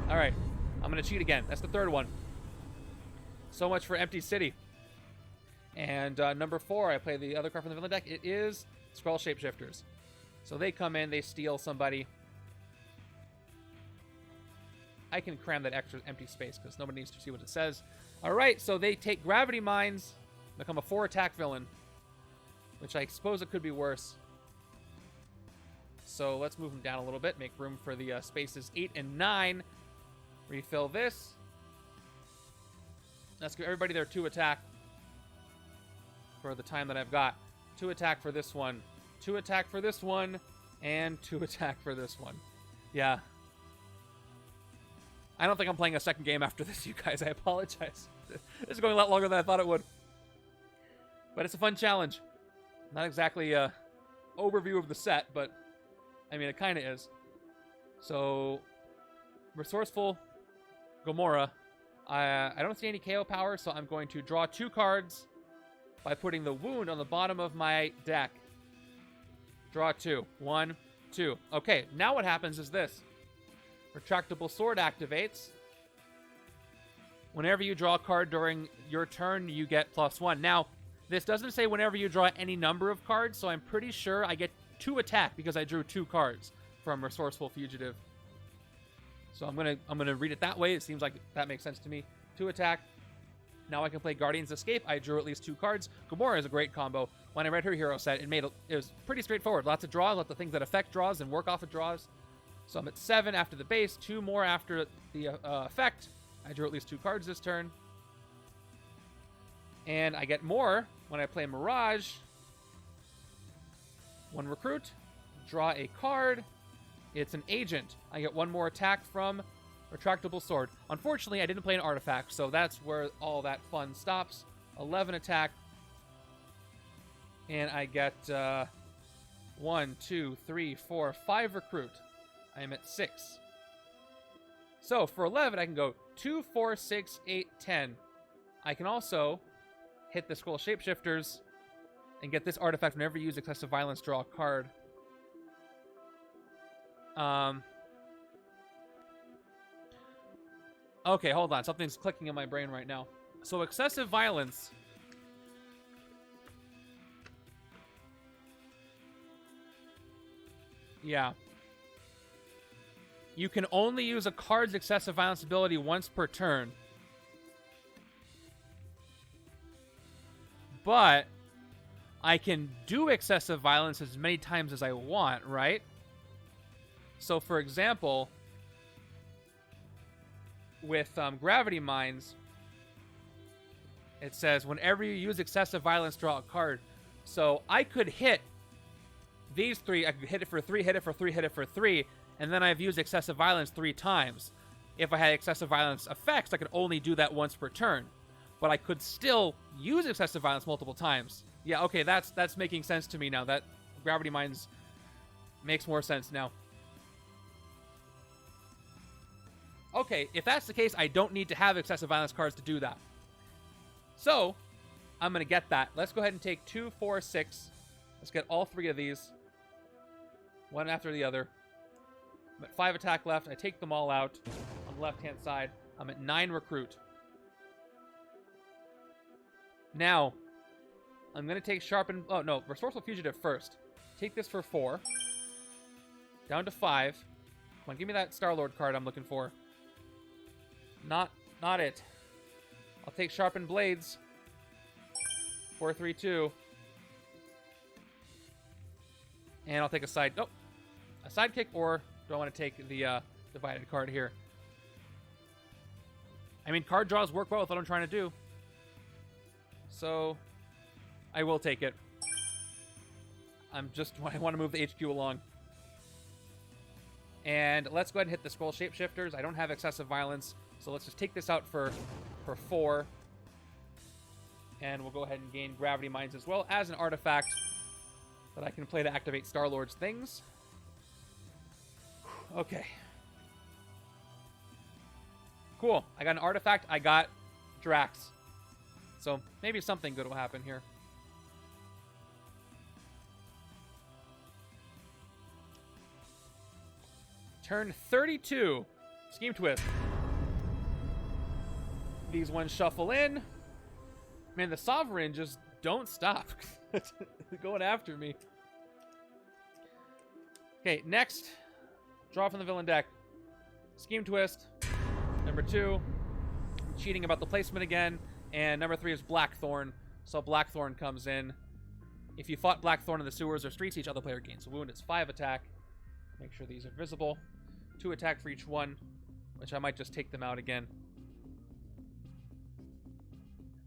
Speaker 1: Alright. I'm gonna cheat again. That's the 3rd one. So much for Empty City. And number 4, I play the other card from the villain deck. It is Skrull Shapeshifters. So they come in, they steal somebody. I can cram that extra empty space because nobody needs to see what it says. Alright, so they take Gravity Mines, become a 4-attack villain. Which I suppose it could be worse. So let's move them down a little bit, make room for the spaces 8 and 9. Refill this. Let's give everybody their 2 attack for the time that I've got. 2 attack for this one. 2 attack for this one. And 2 attack for this one. Yeah. I don't think I'm playing a second game after this, you guys. I apologize. This is going a lot longer than I thought it would. But it's a fun challenge. Not exactly a overview of the set, but I mean, it kind of is. So, Resourceful Gamora. I don't see any KO power, so I'm going to draw 2 cards by putting the wound on the bottom of my deck. Draw 2. 1, 2. Okay, now what happens is this. Retractable Sword activates. Whenever you draw a card during your turn, you get +1. Now, this doesn't say whenever you draw any number of cards, so I'm pretty sure I get 2 attack because I drew 2 cards from Resourceful Fugitive. So I'm gonna read it that way. It seems like that makes sense to me. 2 attack. Now I can play Guardian's Escape. I drew at least 2 cards. Gamora is a great combo. When I read her hero set, it was pretty straightforward. Lots of draws, lots of things that affect draws and work off of draws. So I'm at 7 after the base, 2 more after the effect. I drew at least 2 cards this turn. And I get more when I play Mirage. 1 recruit, draw a card. It's an agent. I get 1 more attack from Retractable sword. Unfortunately, I didn't play an artifact, so that's where all that fun stops. 11 attack. And I get 1, 2, 3, 4, 5 recruit. I am at 6. So for 11, I can go 2, 4, 6, 8, 10. I can also hit the Skrull Shapeshifters and get this artifact whenever you use excessive violence, draw a card. Okay, hold on. Something's clicking in my brain right now. So excessive violence. Yeah. You can only use a card's excessive violence ability once per turn. But I can do excessive violence as many times as I want, right? So, for example, with Gravity Mines, it says whenever you use excessive violence, draw a card. So I could hit these 3. I could hit it for 3, hit it for 3, hit it for 3, and then I've used excessive violence 3 times. If I had excessive violence effects, I could only do that once per turn. But I could still use excessive violence multiple times. Yeah, okay, that's making sense to me now. That Gravity Mines makes more sense now. Okay, if that's the case, I don't need to have excessive violence cards to do that. So, I'm going to get that. Let's go ahead and take 2, 4, 6. Let's get all 3 of these. One after the other. I'm at 5 attack left. I take them all out on the left-hand side. I'm at 9 recruit. Now, I'm going to take Sharpen... Oh, no. Resourceful Fugitive first. Take this for 4. Down to 5. Come on, give me that Star-Lord card I'm looking for. Not it. I'll take Sharpened Blades. 4, 3, 2. And I'll take a side... Oh! A sidekick, or do I want to take the divided card here? I mean, card draws work well with what I'm trying to do. So, I will take it. I want to move the HQ along. And let's go ahead and hit the Skrull Shapeshifters. I don't have excessive violence, so let's just take this out for 4. And we'll go ahead and gain Gravity Mines as well as an artifact that I can play to activate Star-Lord's things. Okay. Cool. I got an artifact. I got Drax. So maybe something good will happen here. Turn 32. Scheme Twist. These ones shuffle in. Man, the Sovereign just don't stop. Going after me. Okay, next. Draw from the villain deck. Scheme Twist. Number 2. I'm cheating about the placement again. And number 3 is Blackthorn. So Blackthorn comes in. If you fought Blackthorn in the sewers or streets, each other player gains a wound. It's 5 attack. Make sure these are visible. 2 attack for each one, which I might just take them out again.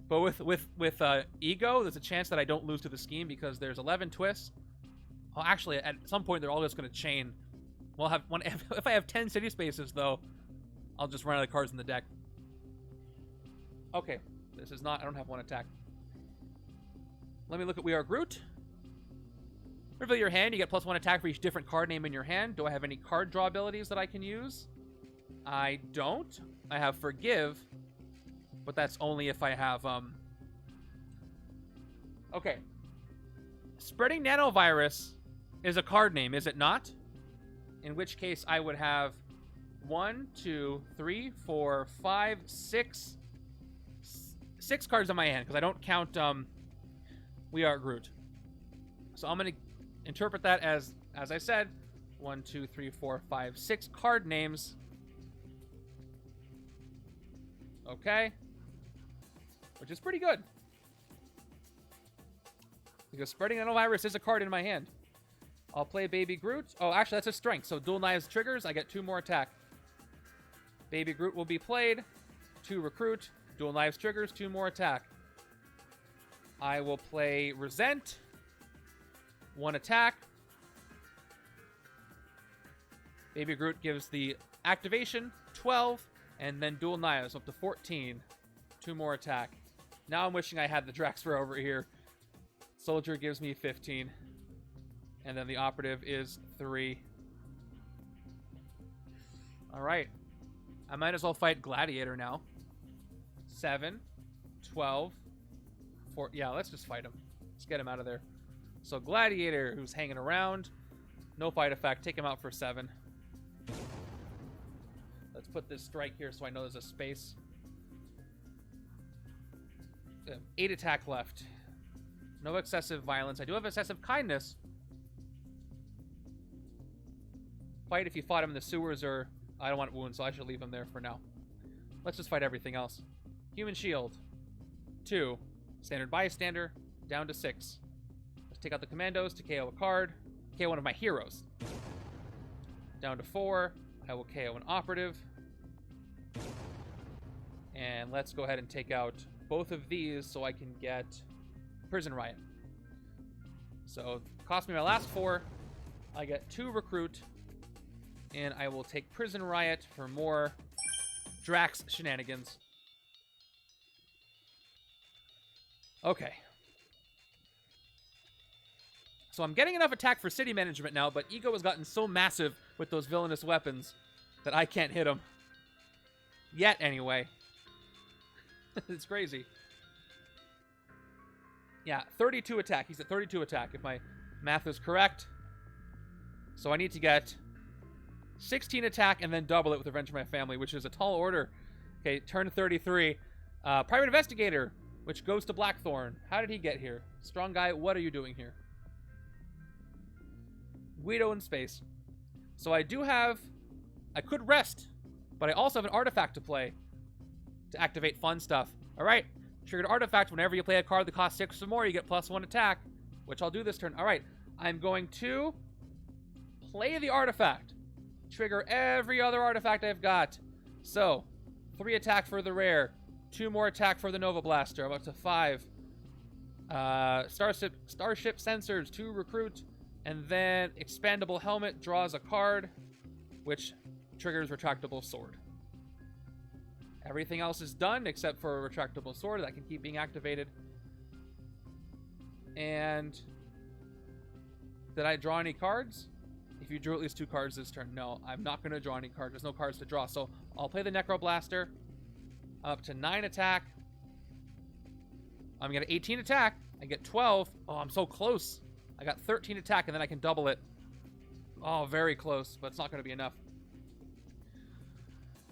Speaker 1: But with Ego, there's a chance that I don't lose to the scheme because there's 11 twists. Well, actually, at some point, they're all just going to chain. We'll have one. If I have 10 city spaces, though, I'll just run out of cards in the deck. Okay, this is not... I don't have 1 attack. Let me look at We Are Groot. Reveal your hand. You get +1 attack for each different card name in your hand. Do I have any card draw abilities that I can use? I don't. I have Forgive, but that's only if I have... Okay. Spreading Nanovirus is a card name, is it not? In which case I would have 1, 2, 3, 4, 5, 6... 6 cards in my hand, because I don't count We Are Groot. So I'm going to interpret that as I said, 1, 2, 3, 4, 5, 6 card names. Okay. Which is pretty good. Because Spreading Nanovirus is a card in my hand. I'll play Baby Groot. Oh, actually, that's a strength. So Dual Knives triggers. I get 2 more attack. Baby Groot will be played. 2 recruit. Dual Knives triggers. 2 more attack. I will play Resent. 1 attack. Baby Groot gives the activation. 12, and then dual knives up to 14. 2 more attack. Now I'm wishing I had the Drax over here. Soldier gives me 15. And then the operative is 3. Alright. I might as well fight Gladiator now. 7, 12, 4. Yeah, let's just fight him. Let's get him out of there. So Gladiator, who's hanging around. No fight effect. Take him out for 7. Let's put this strike here so I know there's a space. 8 attack left. No excessive violence. I do have excessive kindness. Fight if you fought him in the sewers, or I don't want wounds, so I should leave him there for now. Let's just fight everything else. Human shield. 2. Standard bystander. Down to 6. Let's take out the Commandos to KO a card. KO one of my heroes. Down to 4. I will KO an operative. And let's go ahead and take out both of these so I can get Prison Riot. So, cost me my last 4. I get 2 recruit. And I will take Prison Riot for more Drax shenanigans. Okay. So I'm getting enough attack for city management now, but Ego has gotten so massive with those villainous weapons that I can't hit him. Yet, anyway. It's crazy. Yeah, 32 attack. He's at 32 attack, if my math is correct. So I need to get 16 attack and then double it with Revenge of My Family, which is a tall order. Okay, turn 33. Private Investigator, which goes to Blackthorn. How did he get here? Strong guy, what are you doing here? Guido in space. So I do have... I could rest, but I also have an artifact to play to activate fun stuff. Alright, triggered artifact. Whenever you play a card that costs 6 or more, you get +1 attack, which I'll do this turn. Alright, I'm going to play the artifact. Trigger every other artifact I've got. So, 3 attack for the rare, 2 more attack for the Nova Blaster. I'm up to 5. Starship sensors, 2 recruit, and then expandable helmet draws a card, which triggers retractable sword. Everything else is done except for a retractable sword that can keep being activated. And did I draw any cards? If you drew at least 2 cards this turn. No, I'm not going to draw any cards. There's no cards to draw. So I'll play the Necro Blaster. Up to 9 attack. I'm going to 18 attack. I get 12. Oh, I'm so close. I got 13 attack, and then I can double it. Oh, very close, but it's not going to be enough.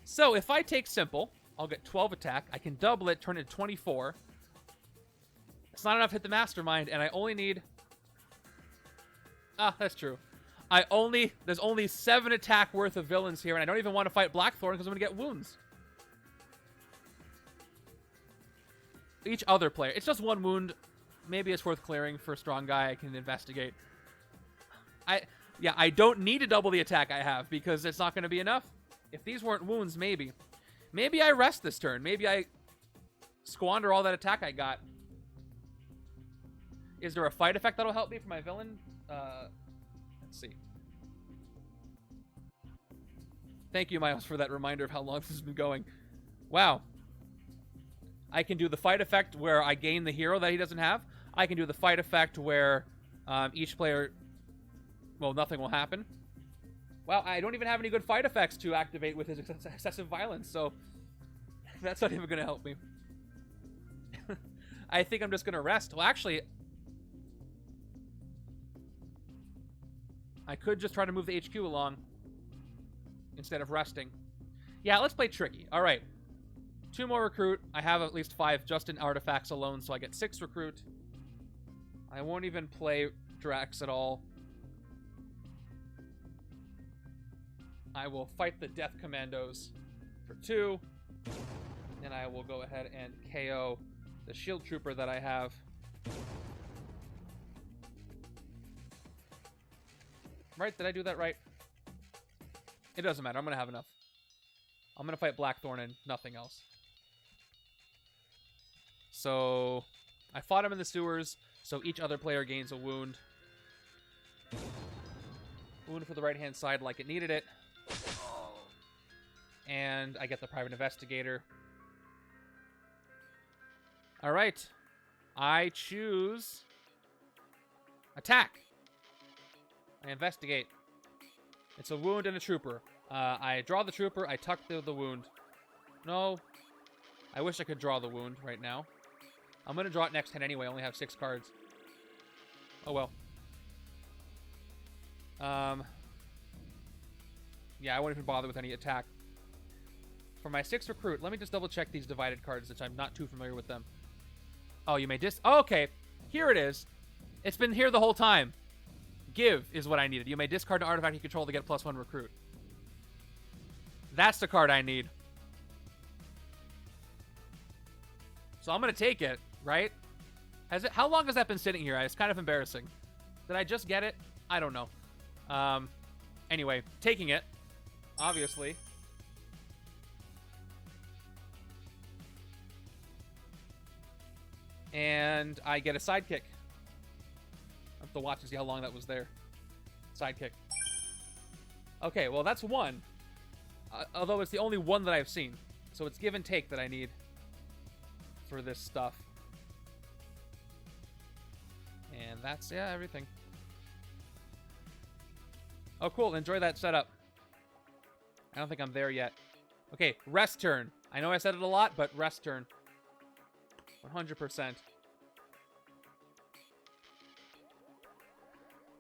Speaker 1: So if I take Simple, I'll get 12 attack. I can double it, turn it to 24. It's not enough to hit the Mastermind, and I only need... Ah, that's true. There's only 7 attack worth of villains here, and I don't even want to fight Blackthorn because I'm going to get wounds. Each other player. It's just 1 wound. Maybe it's worth clearing for a strong guy I can investigate. I don't need to double the attack I have because it's not going to be enough. If these weren't wounds, maybe. Maybe I rest this turn. Maybe I squander all that attack I got. Is there a fight effect that'll help me for my villain? Let's see. Thank you, Miles, for that reminder of how long this has been going. Wow. I can do the fight effect where I gain the hero that he doesn't have. I can do the fight effect where each player... Well, nothing will happen. Well, I don't even have any good fight effects to activate with his excessive violence, so that's not even going to help me. I think I'm just going to rest. Well, actually, I could just try to move the HQ along instead of resting. Yeah, let's play tricky. All right. 2 more recruit. I have at least 5 just in artifacts alone, so I get 6 recruit. I won't even play Drax at all. I will fight the Death Commandos for 2. And I will go ahead and KO the Shield Trooper that I have. Right? Did I do that right? It doesn't matter. I'm going to have enough. I'm going to fight Blackthorn and nothing else. So, I fought him in the sewers, so each other player gains a wound. Wound for the right-hand side like it needed it. And I get the Private Investigator. All right. I choose attack. I investigate. It's a wound and a trooper. I draw the trooper. I tuck the wound. No. I wish I could draw the wound right now. I'm going to draw it next hand anyway. I only have 6 cards. Oh, well. Yeah, I won't even bother with any attack. For my 6th recruit, let me just double check these divided cards, which I'm not too familiar with them. Oh, you may oh, okay. Here it is. It's been here the whole time. Give is what I needed. You may discard an artifact you control to get +1 recruit. That's the card I need. So I'm going to take it, right? How long has that been sitting here? It's kind of embarrassing. Did I just get it? I don't know. Anyway, taking it, obviously. And I get a sidekick. I have to watch to see how long that was there. Sidekick. Okay, well, that's 1. Although it's the only 1 that I've seen. So it's give and take that I need for this stuff. And that's, yeah, everything. Oh, cool. Enjoy that setup. I don't think I'm there yet. Okay, rest turn. I know I said it a lot, but rest turn. 100%.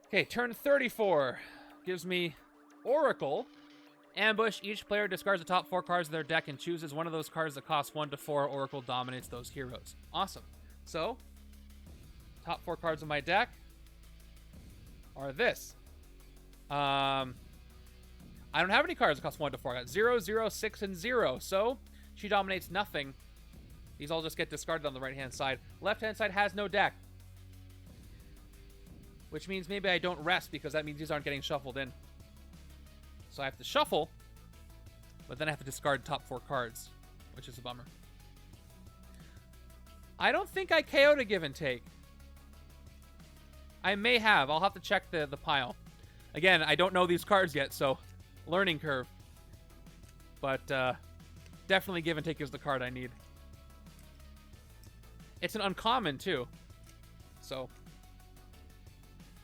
Speaker 1: Okay, turn 34. Gives me Oracle. Ambush. Each player discards the top 4 cards of their deck and chooses one of those cards that costs 1 to 4. Oracle dominates those heroes. Awesome. So, top 4 cards of my deck are this. I don't have any cards that cost 1 to 4. I got 0, 0, 6, and 0. So, she dominates nothing. These all just get discarded on the right-hand side. Left-hand side has no deck. Which means maybe I don't rest because that means these aren't getting shuffled in. So I have to shuffle, but then I have to discard top 4 cards, which is a bummer. I don't think I KO'd a give and take. I may have. I'll have to check the pile. Again, I don't know these cards yet, so learning curve. But definitely give and take is the card I need. It's an uncommon, too. So,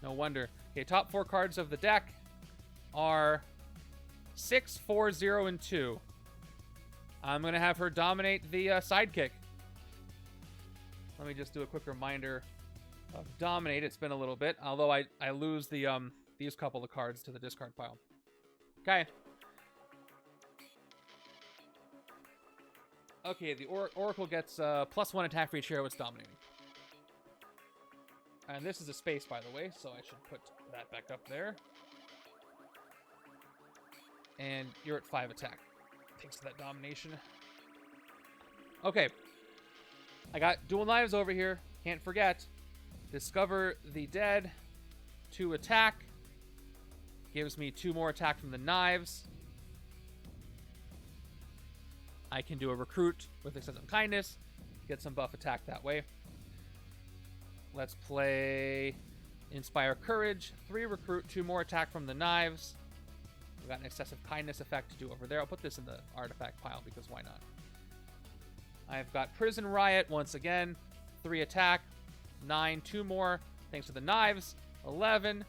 Speaker 1: no wonder. Okay, top 4 cards of the deck are 6, 4, 0, and 2. I'm going to have her dominate the sidekick. Let me just do a quick reminder of dominate. It's been a little bit, although I lose the these couple of cards to the discard pile. Okay. Okay, the Oracle gets +1 attack for each hero it's dominating. And this is a space, by the way, so I should put that back up there. And you're at 5 attack. Thanks to that domination. Okay. I got dual knives over here. Can't forget. Discover the dead. 2 attack. Gives me 2 more attack from the knives. I can do a recruit with excessive kindness. Get some buff attack that way. Let's play Inspire Courage. 3 recruit, 2 more attack from the knives. We've got an excessive kindness effect to do over there. I'll put this in the artifact pile because why not? I've got Prison Riot once again. 3 attack. 9, 2 more. Thanks to the knives. 11.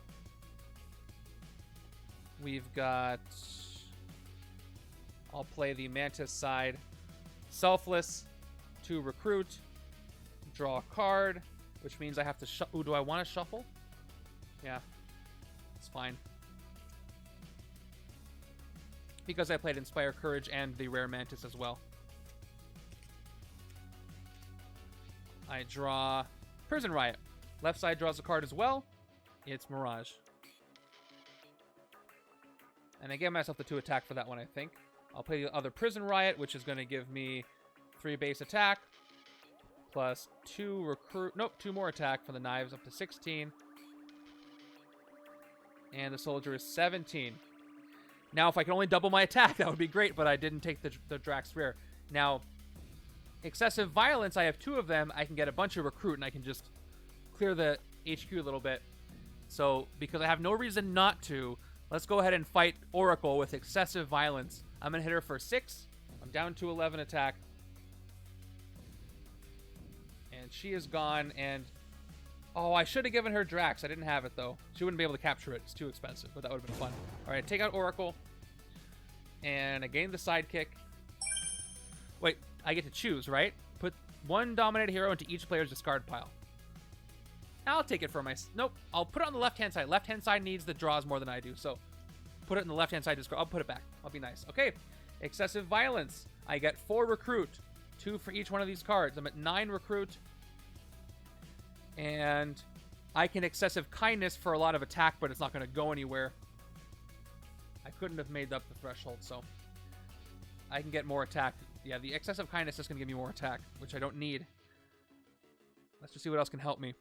Speaker 1: We've got... I'll play the Mantis side. Selfless. 2 recruit. Draw a card. Which means I have to Ooh, do I want to shuffle? Yeah. It's fine. Because I played Inspire Courage and the rare Mantis as well. I draw Prison Riot. Left side draws a card as well. It's Mirage. And I gave myself the 2 attack for that one, I think. I'll play the other Prison Riot, which is going to give me 3 base attack. Plus 2 recruit. Nope, 2 more attack for the knives up to 16. And the soldier is 17. Now, if I could only double my attack, that would be great, but I didn't take the Drax rare. Now, excessive violence, I have 2 of them. I can get a bunch of recruit, and I can just clear the HQ a little bit. So, because I have no reason not to, let's go ahead and fight Oracle with excessive violence. I'm going to hit her for 6. I'm down to 11 attack. And she is gone. And oh, I should have given her Drax. I didn't have it, though. She wouldn't be able to capture it. It's too expensive, but that would have been fun. All right, take out Oracle. And I gain the sidekick. Wait, I get to choose, right? Put one dominated hero into each player's discard pile. I'll take it for my... Nope, I'll put it on the left-hand side. Left-hand side needs the draws more than I do, so put it in the left-hand side discard. I'll put it back. I'll be nice. Okay, excessive violence. I get 4 recruit. 2 for each one of these cards. I'm at 9 recruit. And I can excessive kindness for a lot of attack, but it's not going to go anywhere. I couldn't have made up the threshold, so I can get more attack. Yeah, the excessive kindness is going to give me more attack, which I don't need. Let's just see what else can help me.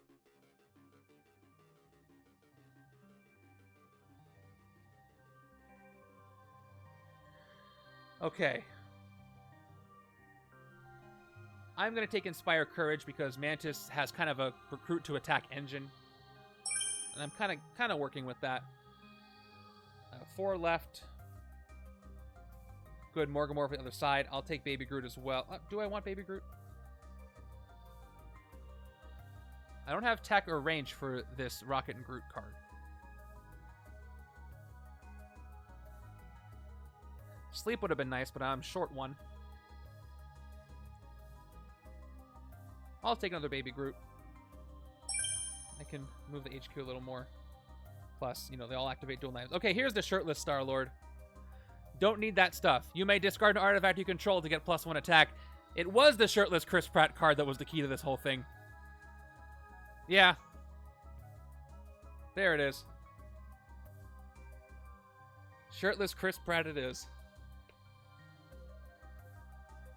Speaker 1: Okay. I'm going to take Inspire Courage because Mantis has kind of a recruit to attack engine. And I'm kind of working with that. 4 left. Good, Morgamore for the other side. I'll take Baby Groot as well. Do I want Baby Groot? I don't have tech or range for this Rocket and Groot card. Sleep would have been nice, but I'm short 1. I'll take another Baby Groot. I can move the HQ a little more. Plus, you know, they all activate dual knives. Okay, here's the shirtless Star-Lord. Don't need that stuff. You may discard an artifact you control to get +1 attack. It was the shirtless Chris Pratt card that was the key to this whole thing. Yeah. There it is. Shirtless Chris Pratt it is.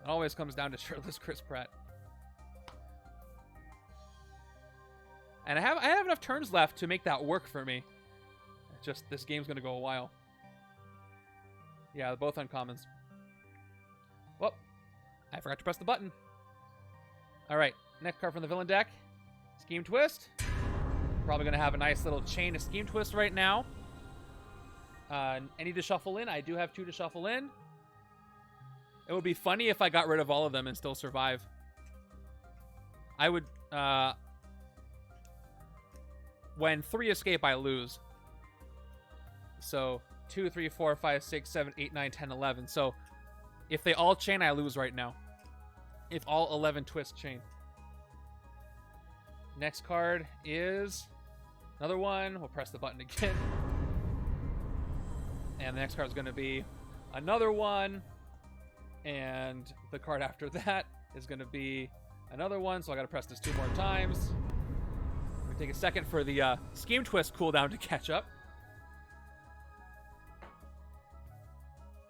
Speaker 1: It always comes down to shirtless Chris Pratt. And I have enough turns left to make that work for me. It's just this game's gonna go a while. Yeah, they're both uncommons. Well, I forgot to press the button. Alright, next card from the villain deck. Scheme Twist. Probably gonna have a nice little chain of Scheme Twist right now. I need to shuffle in. I do have 2 to shuffle in. It would be funny if I got rid of all of them and still survive. I would, when 3 escape, I lose. So 2, 3, 4, 5, 6, 7, 8, 9, 10, 11. So if they all chain, I lose right now. If all 11 twists chain. Next card is another one. We'll press the button again. And the next card is going to be another one. And the card after that is going to be another one. So I got to press this 2 more times. Take a second for the Scheme Twist cooldown to catch up.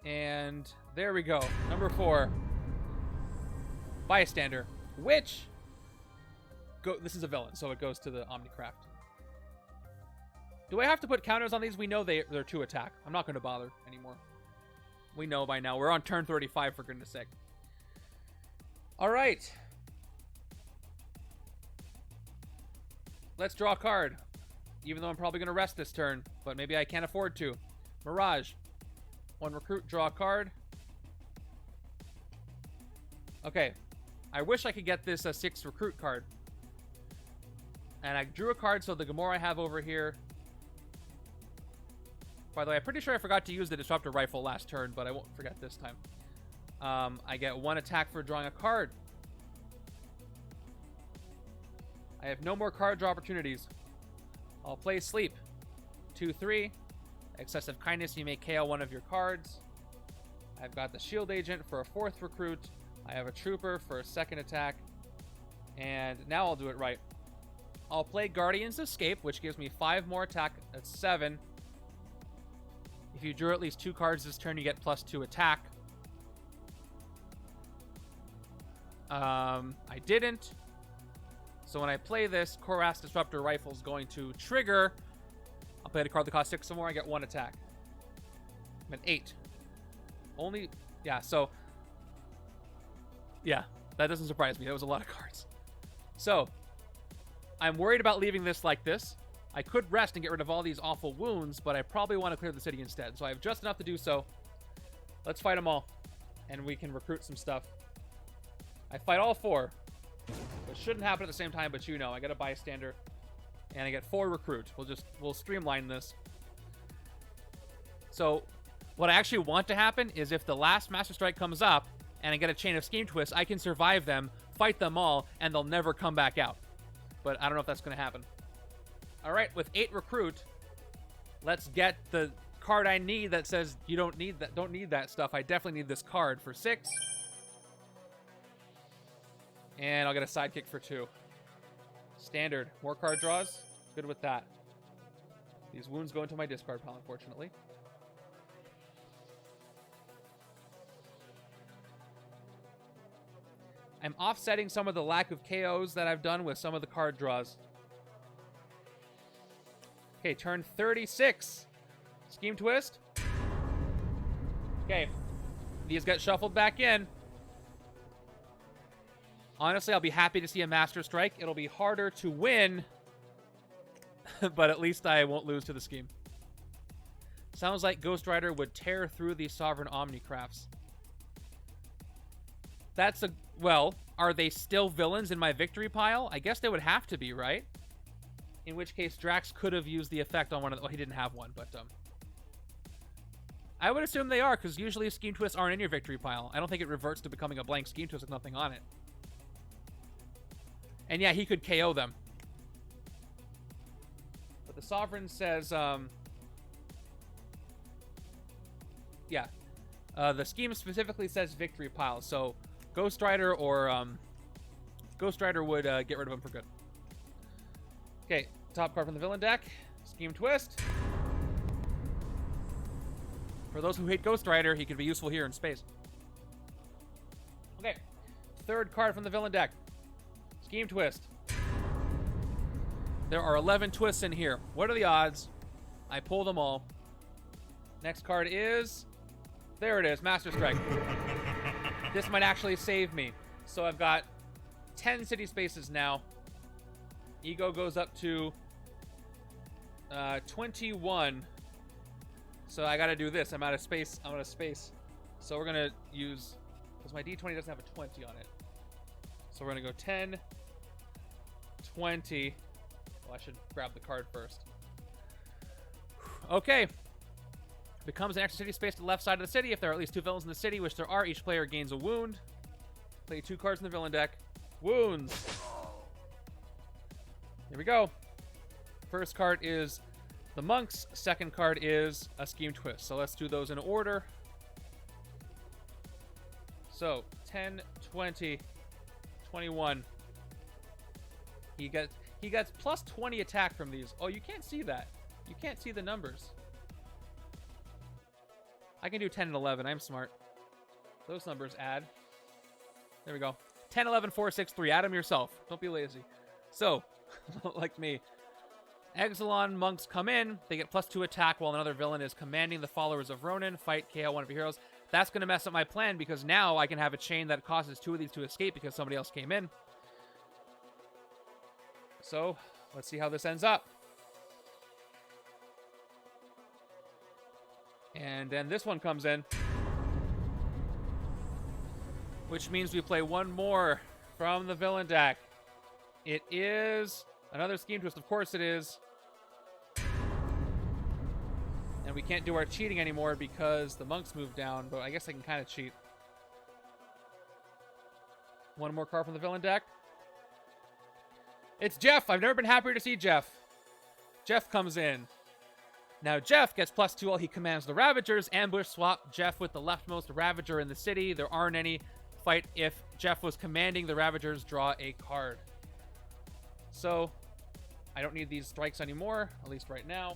Speaker 1: And there we go. Number 4. Bystander. Which... this is a villain, so it goes to the Omnicraft. Do I have to put counters on these? We know they're 2 attack. I'm not going to bother anymore. We know by now. We're on turn 35, for goodness sake. All right. Let's draw a card. Even though I'm probably going to rest this turn, but maybe I can't afford to. Mirage. 1 recruit, draw a card. Okay. I wish I could get this 6 recruit card. And I drew a card, so the Gamora I have over here. By the way, I'm pretty sure I forgot to use the Disruptor Rifle last turn, but I won't forget this time. I get 1 attack for drawing a card. I have no more card draw opportunities. I'll play Sleep. 2, 3. Excessive Kindness, you may KO 1 of your cards. I've got the Shield Agent for a 4th recruit. I have a Trooper for a 2nd attack. And now I'll do it right. I'll play Guardian's Escape, which gives me 5 more attack. That's 7. If you drew at least 2 cards this turn, you get +2 attack. I didn't. So when I play this, Korath Disruptor Rifle is going to trigger. I'll play the card that costs 6 some more. I get 1 attack. I'm at 8. Only, yeah, so, yeah, that doesn't surprise me. That was a lot of cards. So, I'm worried about leaving this like this. I could rest and get rid of all these awful wounds, but I probably want to clear the city instead. So I have just enough to do so. Let's fight them all. And we can recruit some stuff. I fight all 4. It shouldn't happen at the same time, but you know, I got a bystander. And I get 4 recruit. We'll streamline this. So, what I actually want to happen is if the last Master Strike comes up, and I get a chain of scheme twists, I can survive them, fight them all, and they'll never come back out. But I don't know if that's going to happen. Alright, with 8 recruit, let's get the card I need that says you don't need that stuff. I definitely need this card for 6. And I'll get a sidekick for 2. Standard. More card draws. Good with that. These wounds go into my discard pile, unfortunately. I'm offsetting some of the lack of KOs that I've done with some of the card draws. Okay, turn 36. Scheme twist. Okay. These get shuffled back in. Honestly, I'll be happy to see a Master Strike. It'll be harder to win, but at least I won't lose to the scheme. Sounds like Ghost Rider would tear through these Sovereign Omnicrafts. That's a... Well, are they still villains in my victory pile? I guess they would have to be, right? In which case, Drax could have used the effect on one of the... Oh, he didn't have one, but... I would assume they are, because usually scheme twists aren't in your victory pile. I don't think it reverts to becoming a blank scheme twist with nothing on it. And yeah, he could KO them. But the Sovereign says... Yeah. The scheme specifically says victory pile, so... Ghost Rider or Ghost Rider would get rid of him for good. Okay, top card from the villain deck. Scheme twist. For those who hate Ghost Rider, he could be useful here in space. Okay, third card from the villain deck. Scheme twist. There are 11 twists in here. What are the odds? I pull them all. Next card is... There it is, Master Strike. This might actually save me. So I've got 10 city spaces now. Ego goes up to 21. So I gotta do this. I'm out of space. I'm out of space. So we're gonna use... Because my D20 doesn't have a 20 on it. So we're gonna go 10, 20. Well, I should grab the card first. Okay. Becomes an extra city space to the left side of the city. If there are at least 2 villains in the city, which there are, each player gains a wound. Play 2 cards in the villain deck. Wounds. Here we go. First card is the monks. Second card is a scheme twist. So let's do those in order. So 10, 20, 21. He gets plus 20 attack from these. Oh, you can't see that. You can't see the numbers. I can do 10 and 11. I'm smart. Those numbers add. There we go. 10, 11, 4, 6, 3. Add them yourself. Don't be lazy. So, like me. Exelon monks come in. They get plus 2 attack while another villain is commanding the followers of Ronan. Fight, KO one of your heroes. That's going to mess up my plan because now I can have a chain that causes 2 of these to escape because somebody else came in. So, let's see how this ends up. And then this one comes in. Which means we play one more from the villain deck. It is another scheme twist. Of course it is. And we can't do our cheating anymore because the monks moved down. But I guess I can kind of cheat. One more card from the villain deck. It's Jeff. I've never been happier to see Jeff. Jeff comes in. Now, Jeff gets plus 2 while he commands the Ravagers. Ambush swap Jeff with the leftmost Ravager in the city. There aren't any. Fight if Jeff was commanding the Ravagers, draw a card. So, I don't need these strikes anymore, at least right now,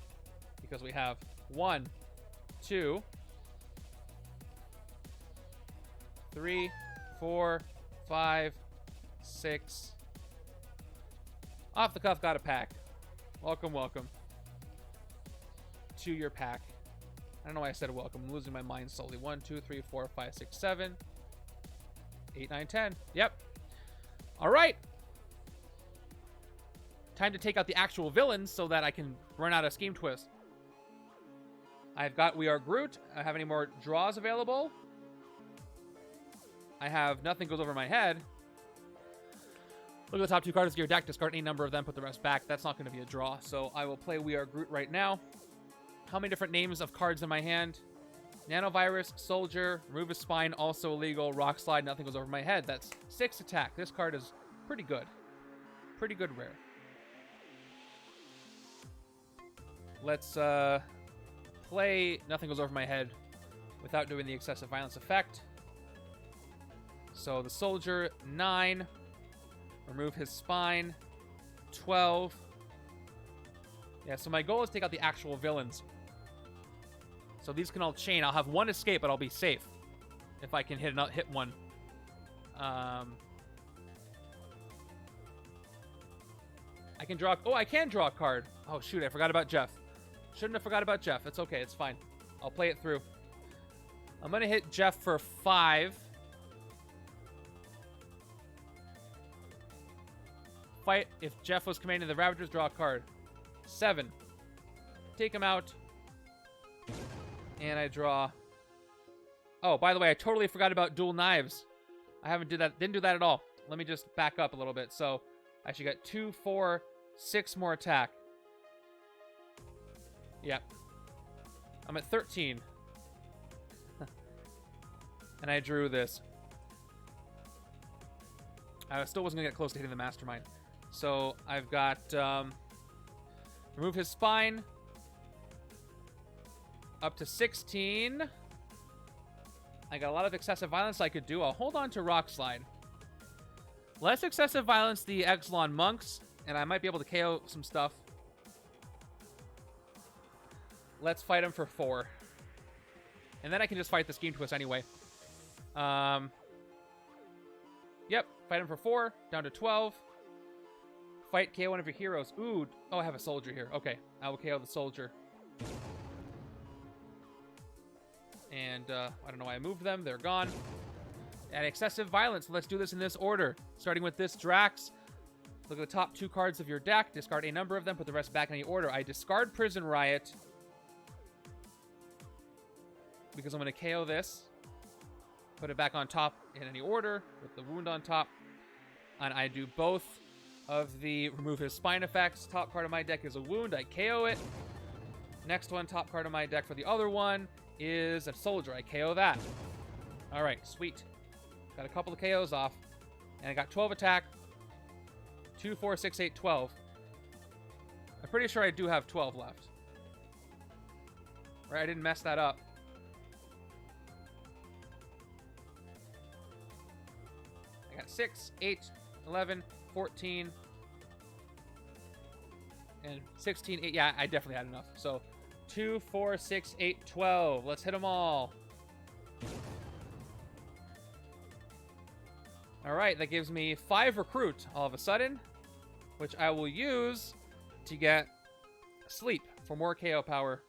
Speaker 1: because we have 1, 2, 3, 4, 5, 6. Off the cuff, got a pack. Welcome, welcome. To your pack. I don't know why I said welcome. I'm losing my mind slowly. 1, 2, 3, 4, 5, 6, 7, 8, 9, 10. Yep. All right. Time to take out the actual villains so that I can run out of scheme twist. I've got We Are Groot. I have any more draws available? I have Nothing Goes Over My Head. Look at the top 2 cards of your deck. Discard any number of them. Put the rest back. That's not going to be a draw. So I will play We Are Groot right now. How many different names of cards in my hand? Nanovirus, Soldier, Remove a Spine, also illegal. Rock Slide, Nothing Goes Over My Head. That's 6 attack. This card is pretty good. Pretty good rare. Let's play Nothing Goes Over My Head without doing the excessive violence effect. So the Soldier, 9. Remove his spine, 12. Yeah, so my goal is to take out the actual villains. So these can all chain. I'll have one escape, but I'll be safe if I can hit one. I can draw. Oh, I can draw a card. Oh shoot, I forgot about Jeff. Shouldn't have forgot about Jeff. It's okay. It's fine. I'll play it through. I'm gonna hit Jeff for 5. Fight if Jeff was commanding the Ravagers, draw a card. 7. Take him out. And I draw. Oh, by the way, I totally forgot about dual knives. Didn't do that at all. Let me just back up a little bit. So I should get 2, 4, 6 more attack. Yep. I'm at 13. And I drew this. I still wasn't going to get close to hitting the Mastermind. So I've got remove his spine up to 16. I got a lot of excessive violence I could do. I'll hold on to Rock Slide. Less excessive violence the Exelon monks, and I might be able to KO some stuff. Let's fight him for 4. And then I can just fight the Scheme Twist anyway. Yep, fight him for 4, down to 12. Fight, KO one of your heroes. Ooh, oh, I have a soldier here. Okay, I will KO the soldier. And I don't know why I moved them. They're gone. And excessive violence. Let's do this in this order. Starting with this Drax. Look at the top 2 cards of your deck. Discard a number of them. Put the rest back in any order. I discard Prison Riot because I'm going to KO this. Put it back on top in any order with the wound on top. And I do both of the remove his spine effects. Top card of my deck is a wound. I KO it. Next one, top card of my deck for the other one is a soldier. I KO that. All right, sweet. Got a couple of KOs off. And I got 12 attack. 2, 4, 6, 8, 12. I'm pretty sure I do have 12 left. Right, I didn't mess that up. I got 6, 8, 11, 14, and 16, 8. Yeah, I definitely had enough. So 2, 4, 6, 8, 12. Let's hit them all. All right, that gives me 5 recruit all of a sudden, which I will use to get sleep for more KO power.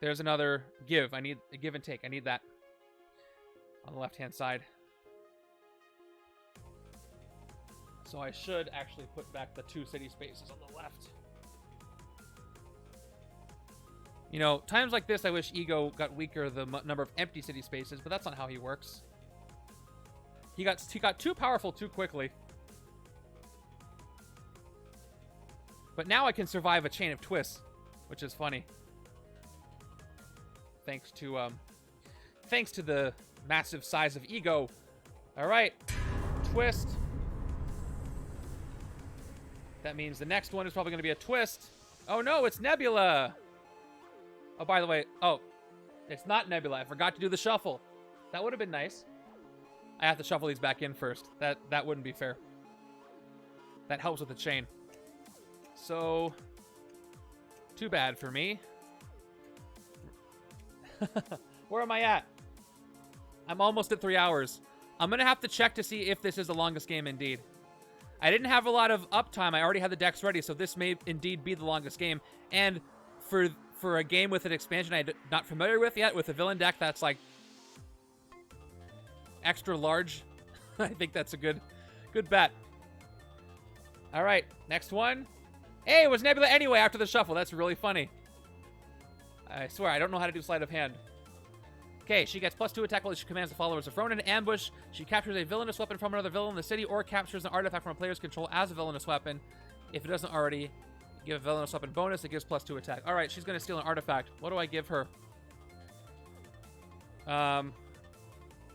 Speaker 1: There's another give. I need a give and take. I need that on the left-hand side. So I should actually put back the 2 city spaces on the left. You know, times like this, I wish Ego got weaker the number of empty city spaces, but that's not how he works. He got too powerful too quickly. But now I can survive a chain of twists, which is funny. Thanks to the massive size of Ego. All right, twist. That means the next one is probably going to be a twist. Oh no, it's Nebula. Oh, by the way, it's not Nebula. I forgot to do the shuffle. That would have been nice. I have to shuffle these back in first. That wouldn't be fair. That helps with the chain. So, too bad for me. Where am I at? I'm almost at 3 hours. I'm going to have to check to see if this is the longest game indeed. I didn't have a lot of uptime. I already had the decks ready, so this may indeed be the longest game. And for a game with an expansion I'm not familiar with yet, with a villain deck that's like extra large, I think that's a good bet. All right, next one. Hey, it was Nebula anyway after the shuffle. That's really funny. I swear, I don't know how to do sleight of hand. Okay, she gets +2 attack while she commands the followers of Ronan in ambush. She captures a villainous weapon from another villain in the city or captures an artifact from a player's control as a villainous weapon. If it doesn't already give a villainous weapon bonus, it gives +2 attack. All right, she's going to steal an artifact. What do I give her? I'm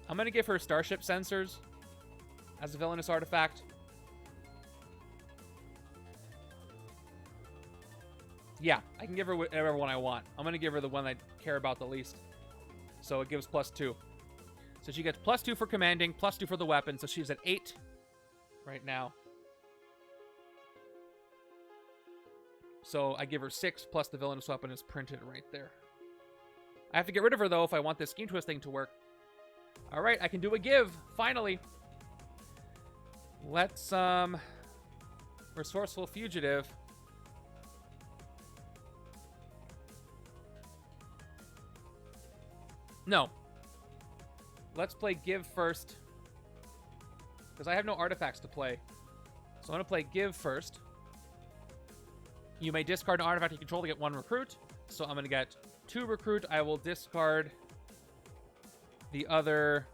Speaker 1: going to give her starship sensors as a villainous artifact. Yeah, I can give her whatever one I want. I'm going to give her the one I care about the least. So it gives +2. So she gets +2 for commanding, +2 for the weapon. So she's at 8 right now. So I give her 6 plus the villainous weapon is printed right there. I have to get rid of her, though, if I want this scheme twist thing to work. All right, I can do a give, finally. Let's, Resourceful Fugitive. No. Let's play give first. Because I have no artifacts to play. So I'm going to play give first. You may discard an artifact you control to get 1 recruit. So I'm going to get 2 recruit. I will discard the other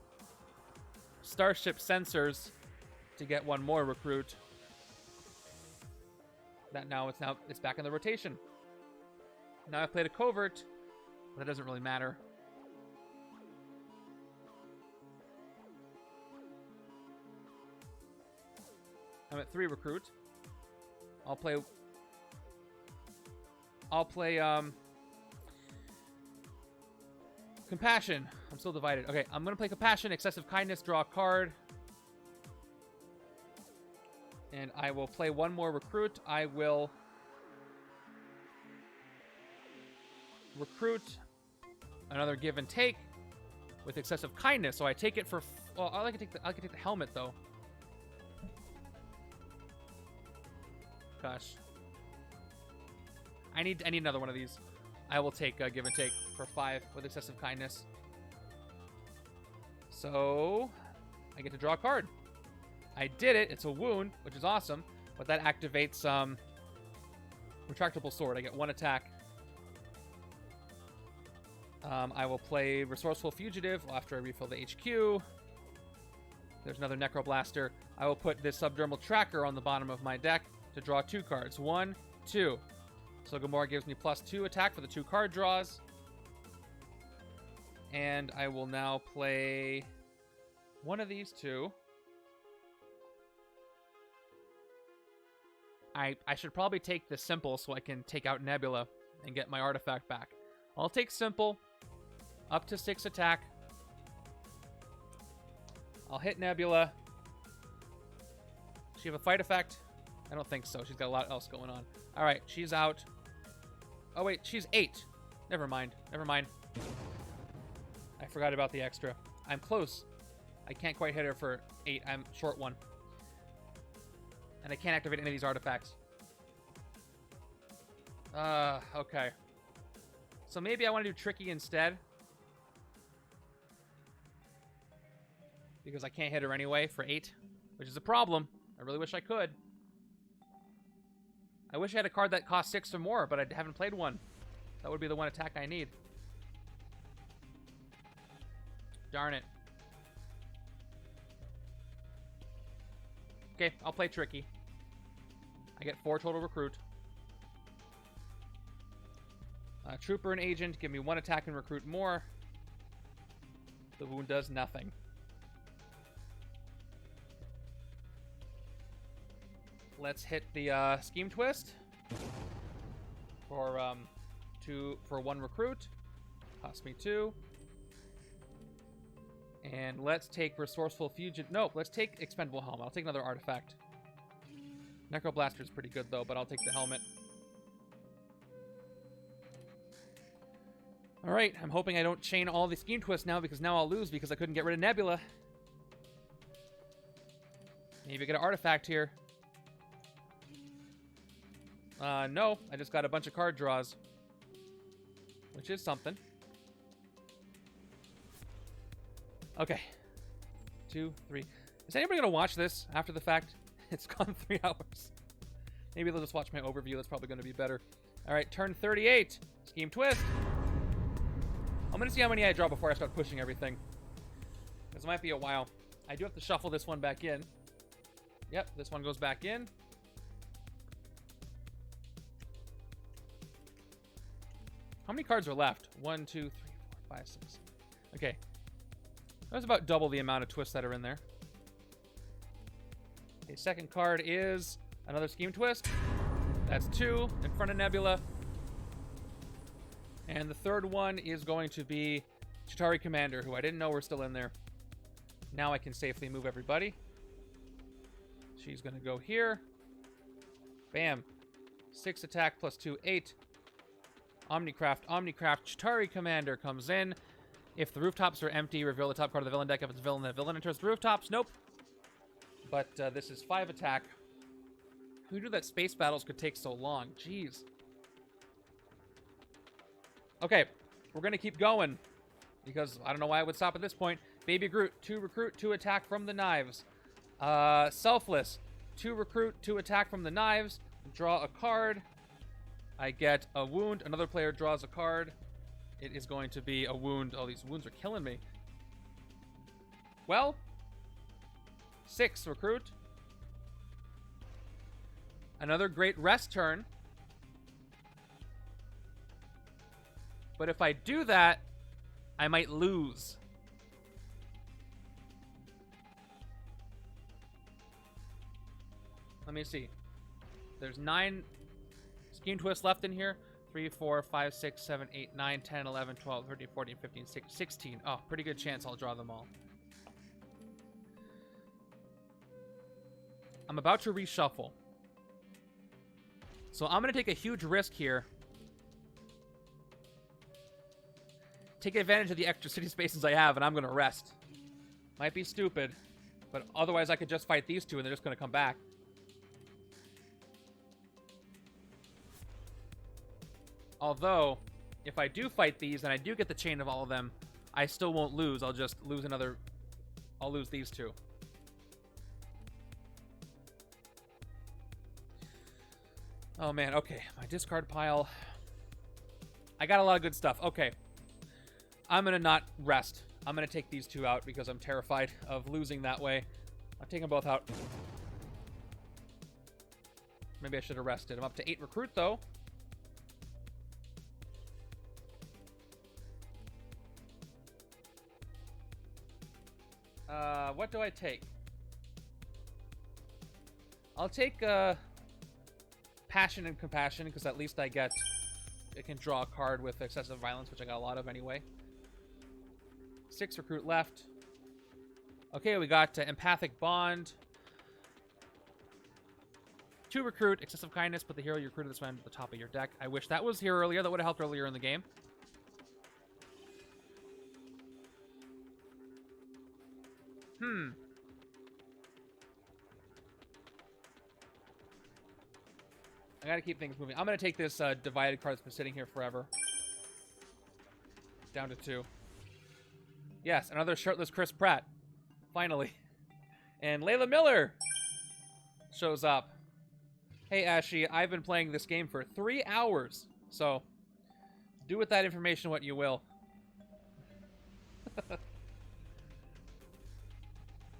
Speaker 1: starship sensors to get 1 more recruit. It's back in the rotation. Now I've played a covert. That doesn't really matter. I'm at 3 recruit. I'll play Compassion. I'm still divided. Okay, I'm gonna play Compassion, Excessive Kindness, draw a card. And I will play 1 more recruit. I will recruit another give and take with Excessive Kindness. So I take it for I can take the helmet though. Gosh. I need another one of these. I will take give and take for 5 with Excessive Kindness. So I get to draw a card. I did it. It's a wound, which is awesome. But that activates Retractable Sword. I get 1 attack. I will play Resourceful Fugitive after I refill the HQ. There's another Necroblaster. I will put this Subdermal Tracker on the bottom of my deck to draw 2 cards. 1, 2. So Gamora gives me +2 attack for the 2 card draws. And I will now play one of these 2. I should probably take the Simple so I can take out Nebula and get my artifact back. I'll take Simple. Up to 6 attack. I'll hit Nebula. Does she have a fight effect? I don't think so. She's got a lot else going on. All right, she's out. Oh, wait, she's 8. Never mind. Never mind. I forgot about the extra. I'm close. I can't quite hit her for 8. I'm short 1. And I can't activate any of these artifacts. Okay. So maybe I want to do Tricky instead. Because I can't hit her anyway for 8. Which is a problem. I really wish I could. I wish I had a card that cost 6 or more, but I haven't played one. That would be the one attack I need. Darn it. Okay, I'll play Tricky. I get 4 total recruit. Trooper and Agent give me 1 attack and recruit more. The wound does nothing. Let's hit the Scheme Twist for 1 recruit. Cost me 2. And let's take Resourceful Fugitive. No, let's take Expendable Helmet. I'll take another artifact. Necroblaster is pretty good though, but I'll take the helmet. All right, I'm hoping I don't chain all the Scheme Twists now, because now I'll lose because I couldn't get rid of Nebula. Maybe get an artifact here. No, I just got a bunch of card draws, which is something. Okay. 2, 3. Is anybody going to watch this after the fact? It's gone 3 hours. Maybe they'll just watch my overview. That's probably going to be better. All right, turn 38. Scheme twist. I'm going to see how many I draw before I start pushing everything. This might be a while. I do have to shuffle this one back in. Yep, this one goes back in. How many cards are left? 1, 2, 3, 4, 5, 6. Okay. That was about double the amount of twists that are in there. Okay, second card is another Scheme Twist. That's 2 in front of Nebula. And the third one is going to be Chitauri Commander, who I didn't know were still in there. Now I can safely move everybody. She's going to go here. Bam. 6 attack plus 2, 8. Omnicraft. Chitauri Commander comes in. If the rooftops are empty, reveal the top card of the villain deck. If it's a villain, the villain enters the rooftops. Nope. But this is 5 attack. Who knew that space battles could take so long? Jeez. Okay, we're going to keep going. Because I don't know why I would stop at this point. Baby Groot, 2 recruit, 2 attack from the knives. Selfless, 2 recruit, 2 attack from the knives. Draw a card. I get a wound. Another player draws a card. It is going to be a wound. Oh, these wounds are killing me. Well, 6 recruit. Another great rest turn. But if I do that, I might lose. Let me see. There's 9 Scheme Twists left in here. 3, 4, 5, 6, 7, 8, 9, 10, 11, 12, 13, 14, 15, 16. Oh, pretty good chance I'll draw them all. I'm about to reshuffle. So I'm going to take a huge risk here. Take advantage of the extra city spaces I have, and I'm going to rest. Might be stupid, but otherwise I could just fight these two, and they're just going to come back. Although, if I do fight these, and I do get the chain of all of them, I still won't lose. I'll just lose another... I'll lose these two. Oh, man. Okay. My discard pile. I got a lot of good stuff. Okay. I'm going to not rest. I'm going to take these two out because I'm terrified of losing that way. I'm taking them both out. Maybe I should have rested. I'm up to 8 recruit, though. What do I take? I'll take Passion and Compassion, because at least I can draw a card with excessive violence, which I got a lot of anyway. 6 recruit left. Okay, we got Empathic Bond. 2 recruit, Excessive Kindness, put the hero you recruited this one to the top of your deck. I wish that was here earlier. That would have helped earlier in the game. I gotta keep things moving. I'm gonna take this divided card that's been sitting here forever. Down to 2. Yes, another shirtless Chris Pratt. Finally. And Layla Miller shows up. Hey, Ashy, I've been playing this game for 3 hours. So, do with that information what you will.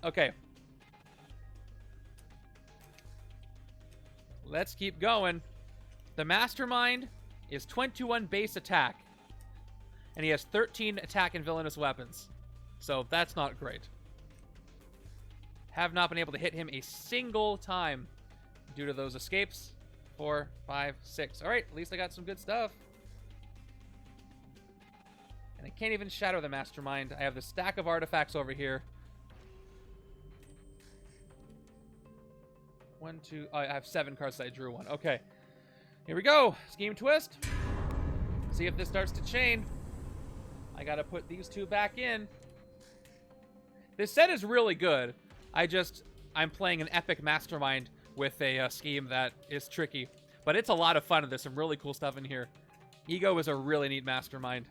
Speaker 1: Okay. Let's keep going. The Mastermind is 21 base attack. And he has 13 attack and villainous weapons. So that's not great. Have not been able to hit him a single time due to those escapes. 4, 5, 6. Alright, at least I got some good stuff. And I can't even shadow the Mastermind. I have the stack of artifacts over here. 1, 2... Oh, I have 7 cards that I drew 1. Okay. Here we go. Scheme Twist. See if this starts to chain. I gotta put these 2 back in. This set is really good. I'm playing an epic Mastermind with a scheme that is tricky. But it's a lot of fun, and there's some really cool stuff in here. Ego is a really neat Mastermind.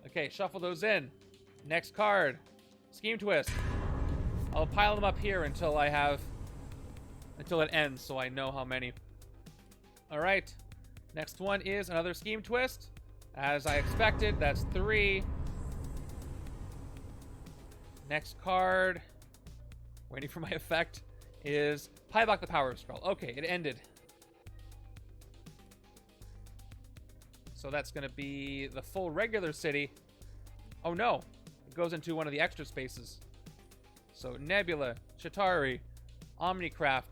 Speaker 1: Okay, shuffle those in. Next card. Scheme Twist. I'll pile them up here until I have until it ends so I know how many. Alright. Next one is another Scheme Twist. As I expected, that's 3. Next card, waiting for my effect, is Provokes the Power Skrull. Okay, it ended. So that's going to be the full regular city. Oh no, it goes into one of the extra spaces. So Nebula, Chitauri, Omnicraft,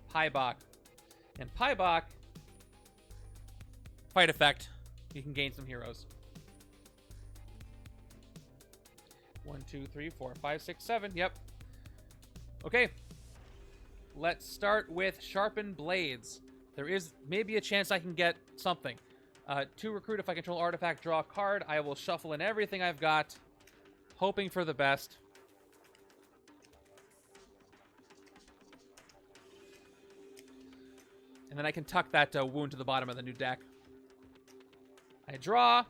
Speaker 1: Provokes. And Provokes, fight effect, you can gain some heroes. 1, 2, 3, 4, 5, 6, 7. Yep. Okay. Let's start with Sharpened Blades. There is maybe a chance I can get something. 2 recruit, if I control artifact, draw a card. I will shuffle in everything I've got, hoping for the best. And then I can tuck that wound to the bottom of the new deck. I draw.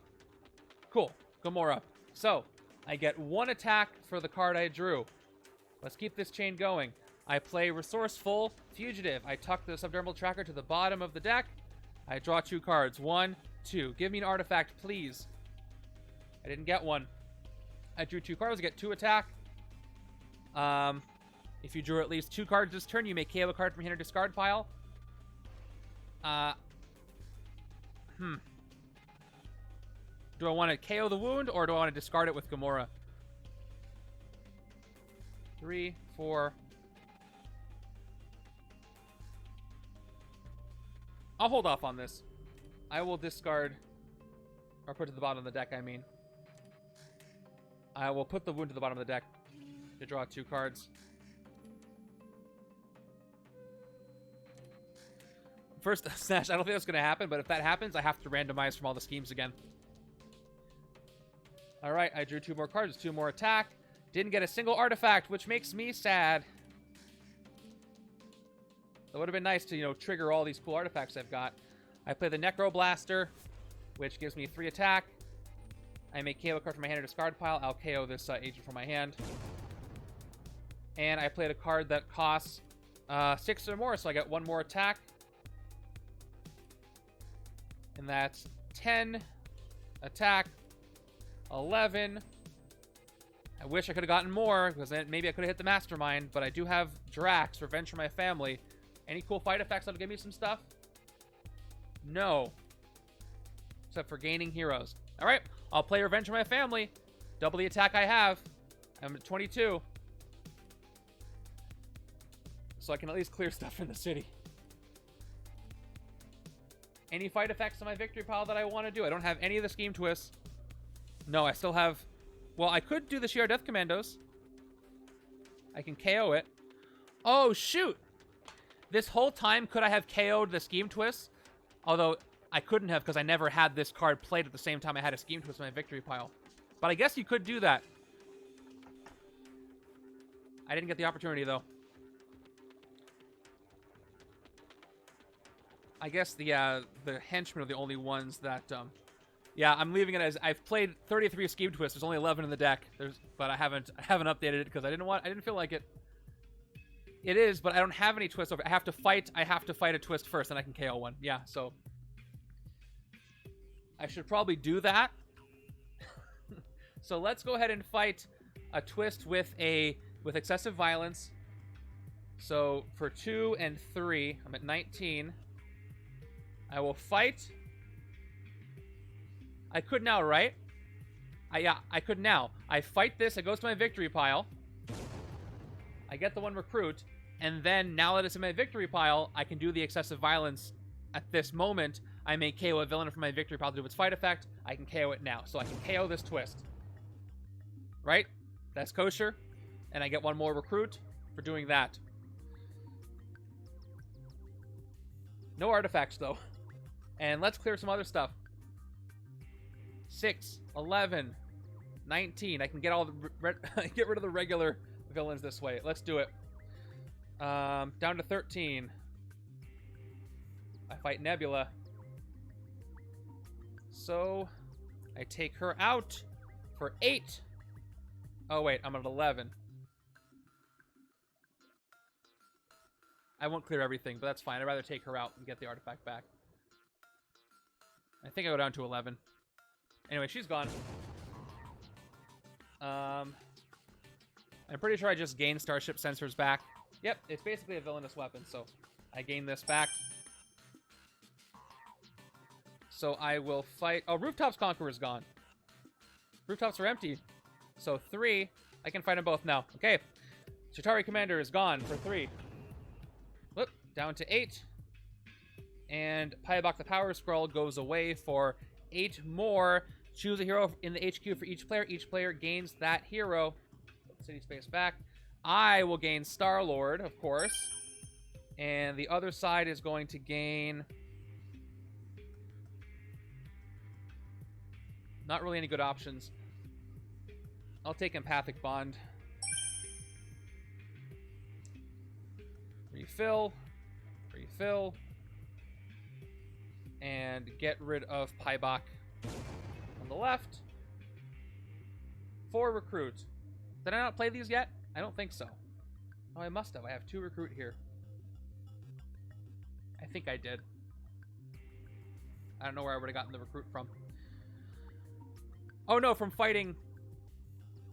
Speaker 1: Cool. Gamora. So, I get 1 attack for the card I drew. Let's keep this chain going. I play Resourceful Fugitive. I tuck the Subdermal Tracker to the bottom of the deck. I draw 2 cards. 1, 2. Give me an artifact, please. I didn't get one. I drew 2 cards. I get 2 attack. If you drew at least 2 cards this turn, you may KO a card from your hand or discard pile. Do I want to KO the wound, or do I want to discard it with Gamora? 3, 4. I'll hold off on this. I will discard, or put to the bottom of the deck, I mean. I will put the wound to the bottom of the deck to draw 2 cards. First, Snash, I don't think that's going to happen, but if that happens, I have to randomize from all the schemes again. Alright, I drew 2 more cards, 2 more attack. Didn't get a single artifact, which makes me sad. It would have been nice to, you know, trigger all these cool artifacts I've got. I play the Necro Blaster, which gives me 3 attack. I may KO a card from my hand or discard pile. I'll KO this agent from my hand. And I played a card that costs 6 or more, so I get 1 more attack. And that's 10 attack. 11. I wish I could have gotten more, because then maybe I could have hit the Mastermind, but I do have Drax, Revenge for My Family. Any cool fight effects that'll give me some stuff? No. Except for gaining heroes. Alright, I'll play Revenge for My Family. Double the attack I have. I'm at 22. So I can at least clear stuff in the city. Any fight effects on my victory pile that I want to do? I don't have any of the Scheme Twists. No, I still have... Well, I could do the Shi'ar Death Commandos. I can KO it. Oh, shoot! This whole time, could I have KO'd the Scheme Twists? Although, I couldn't have, because I never had this card played at the same time I had a Scheme Twist in my victory pile. But I guess you could do that. I didn't get the opportunity, though. I guess the Henchmen are the only ones that... Yeah, I'm leaving it as I've played 33 Scheme Twists. There's only 11 in the deck. But I haven't updated it because I didn't feel like it. It is, but I don't have any twists over. I have to fight a twist first, and I can KO one. Yeah, so I should probably do that. So let's go ahead and fight a twist with excessive violence. So for 2 and 3, I'm at 19. I will fight. I could now, right? Yeah, I could now. I fight this. It goes to my victory pile. I get the 1 recruit. And then, now that it's in my victory pile, I can do the excessive violence at this moment. I may KO a villain from my victory pile to do its fight effect. I can KO it now. So I can KO this twist. Right? That's kosher. And I get 1 more recruit for doing that. No artifacts, though. And let's clear some other stuff. 6, 11, 19. I can get all the get rid of the regular villains this way. Let's do it. Down to 13. I fight Nebula. So I take her out for 8. Oh wait, I'm at 11. I won't clear everything, but that's fine. I'd rather take her out and get the artifact back. I think I go down to 11. Anyway, she's gone. I'm pretty sure I just gained Starship Sensors back. Yep, it's basically a villainous weapon, so I gain this back. So I will fight... Oh, Rooftops Conqueror is gone. Rooftops are empty. So 3. I can fight them both now. Okay. Chitauri Commander is gone for 3. Whoop, down to 8. And Pyabok the Power Skrull goes away for 8 more. Choose a hero in the HQ for each player. Each player gains that hero. Put the city space back. I will gain Star-Lord, of course. And the other side is going to gain... Not really any good options. I'll take Empathic Bond. Refill. Refill. And get rid of Pyabok on the left. 4 recruit. Did I not play these yet? I don't think so. Oh, I must have. I have 2 recruit here. I think I did. I don't know where I would have gotten the recruit from. Oh, no, from fighting...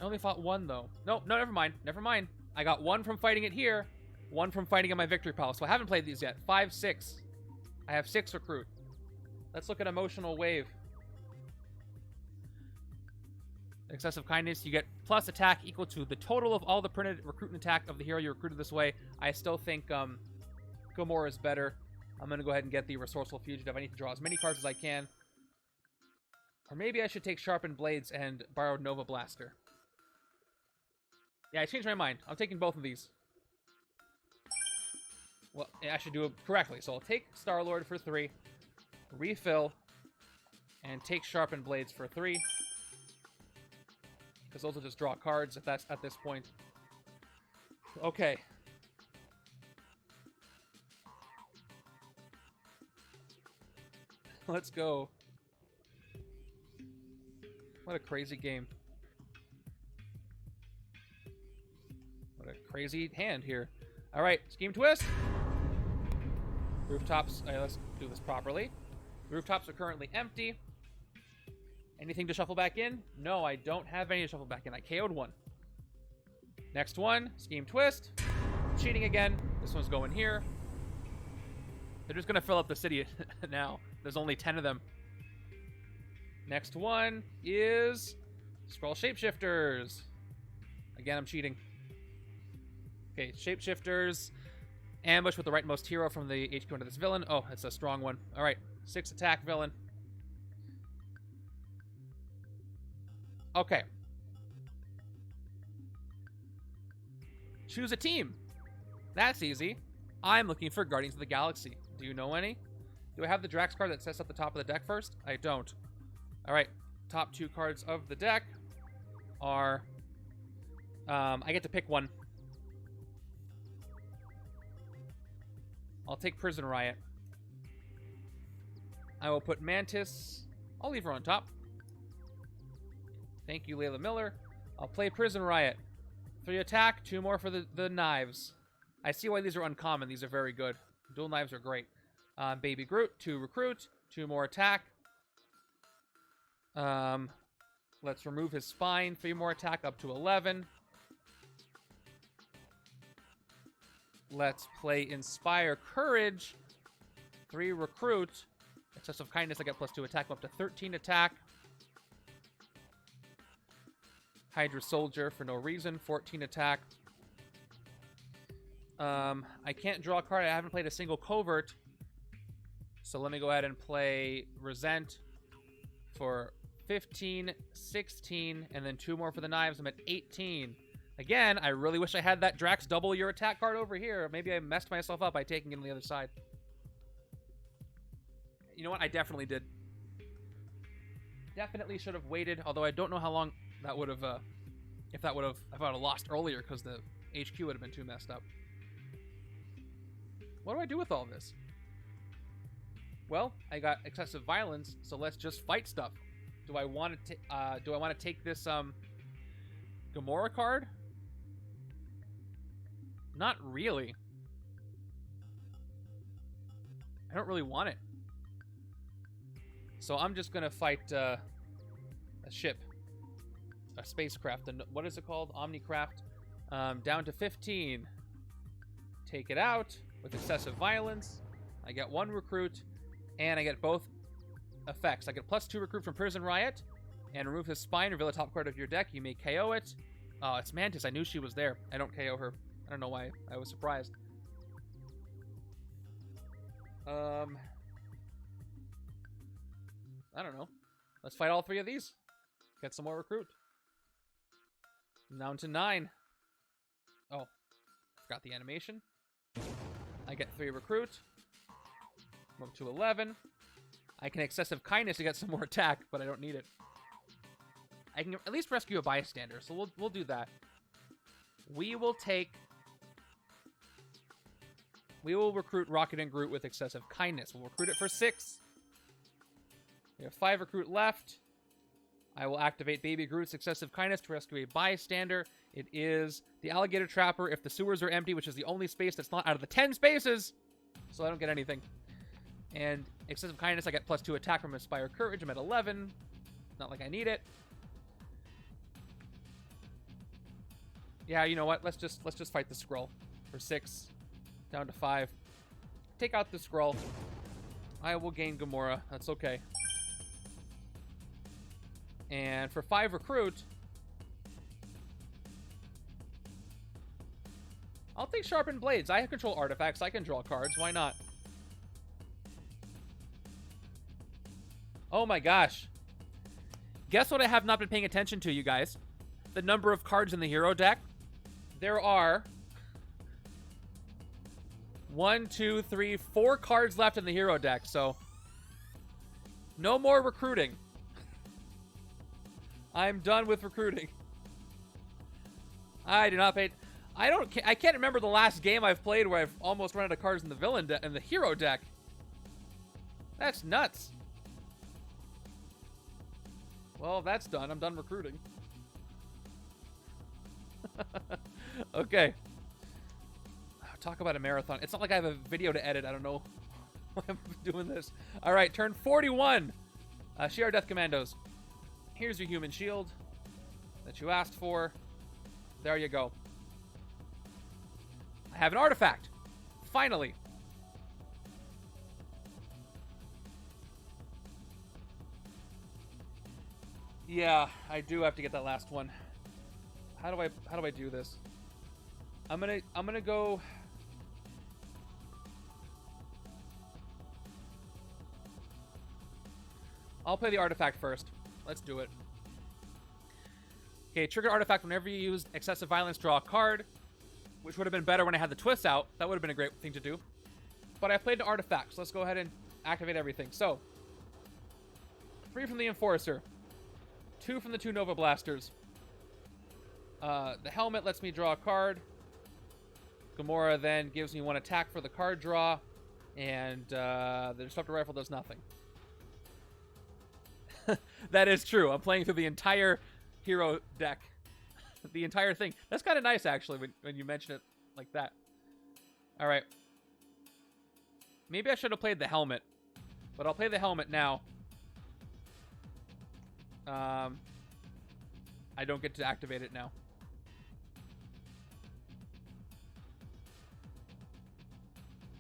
Speaker 1: I only fought 1, though. No, never mind. Never mind. I got 1 from fighting it here, 1 from fighting in my Victory Palace. So I haven't played these yet. 5, 6. I have 6 recruit. Let's look at Emotional Wave. Excessive Kindness. You get plus attack equal to the total of all the printed recruit and attack of the hero you recruited this way. I still think Gamora is better. I'm going to go ahead and get the Resourceful Fugitive. I need to draw as many cards as I can. Or maybe I should take Sharpened Blades and Borrowed Nova Blaster. Yeah, I changed my mind. I'm taking both of these. Well, I should do it correctly. So I'll take Star-Lord for 3, refill, and take Sharpened Blades for 3. Because those will just draw cards if that's at this point. Okay. Let's go. What a crazy game. What a crazy hand here. All right, Scheme Twist. Rooftops. All right, let's do this properly. Rooftops are currently empty. Anything to shuffle back in? No, I don't have any to shuffle back in. I KO'd 1. Next one, Scheme Twist. Cheating again. This one's going here. They're just going to fill up the city now. There's only 10 of them. Next one is Skrull Shapeshifters. Again, I'm cheating. Okay, Shapeshifters. Ambush with the rightmost hero from the HQ under this villain. Oh, it's a strong one. All right, 6 attack villain. Okay. Choose a team. That's easy. I'm looking for Guardians of the Galaxy. Do you know any? Do I have the Drax card that sets up the top of the deck first? I don't. All right, top 2 cards of the deck are, I get to pick one. I'll take Prison Riot. I will put Mantis. I'll leave her on top. Thank you, Layla Miller. I'll play Prison Riot. 3 attack, 2 more for the knives. I see why these are uncommon. These are very good. Dual knives are great. Baby Groot, 2 recruit, 2 more attack. Let's remove his spine. 3 more attack up to 11. Let's play Inspire Courage. 3 recruit. Excessive Kindness, I get plus 2 attack, up to 13 attack. Hydra Soldier for no reason, 14 attack. I can't draw a card. I haven't played a single covert. So let me go ahead and play Resent for 15, 16, and then 2 more for the knives. I'm at 18. Again, I really wish I had that Drax double your attack card over here. Maybe I messed myself up by taking it on the other side. You know what? I definitely did. Definitely should have waited, although I don't know how long that would have, if I would have lost earlier because the HQ would have been too messed up. What do I do with all this? Well, I got excessive violence, so let's just fight stuff. Do I want to take this Gamora card? Not really. I don't really want it. So I'm just going to fight a ship. A spacecraft. What is it called? Omnicraft. Down to 15. Take it out with excessive violence. I get 1 recruit, and I get both effects. I get +2 recruit from Prison Riot, and remove his spine, reveal the top card of your deck. You may KO it. Oh, it's Mantis. I knew she was there. I don't KO her. I don't know why. I was surprised. I don't know. Let's fight all 3 of these. Get some more recruit. Down to 9. Oh, forgot the animation. I get 3 recruit. I'm up to 11. I can excessive kindness to get some more attack, but I don't need it. I can at least rescue a bystander, so we'll do that. We will recruit Rocket and Groot with excessive kindness. We'll recruit it for 6. We have 5 recruit left. I will activate Baby Groot's excessive kindness to rescue a bystander. It is the Alligator Trapper if the sewers are empty, which is the only space that's not out of the 10 spaces. So I don't get anything. And excessive kindness, I get +2 attack from Inspire Courage. I'm at 11. Not like I need it. Yeah, you know what? Let's just fight the Skrull for 6. Down to 5. Take out the Skrull. I will gain Gamora. That's okay. And for 5 recruit, I'll take Sharpened Blades. I control artifacts. I can draw cards. Why not? Oh my gosh. Guess what I have not been paying attention to, you guys? The number of cards in the hero deck. There are 1, 2, 3, 4 cards left in the hero deck, so no more recruiting. I'm done with recruiting. I do not pay. I can't remember the last game I've played where I've almost run out of cards in the in the hero deck. That's nuts. Well, that's done. I'm done recruiting. Okay. Talk about a marathon. It's not like I have a video to edit. I don't know why I'm doing this. All right, turn 41. Shi'ar Death Commandos. Here's your human shield that you asked for. There you go. I have an artifact. Finally. Yeah, I do have to get that last one. How do I do this? I'm gonna go. I'll play the artifact first. Let's do it. Okay, trigger artifact whenever you use excessive violence, draw a card, which would have been better when I had the twists out. That would have been a great thing to do. But I played an artifact, so let's go ahead and activate everything. So, 3 from the Enforcer, 2 from the 2 Nova Blasters. The helmet lets me draw a card. Gamora then gives me 1 attack for the card draw, and the Disruptor Rifle does nothing. That is true. I'm playing through the entire hero deck. The entire thing. That's kind of nice, actually, when you mention it like that. All right. Maybe I should have played the helmet, but I'll play the helmet now. I don't get to activate it now.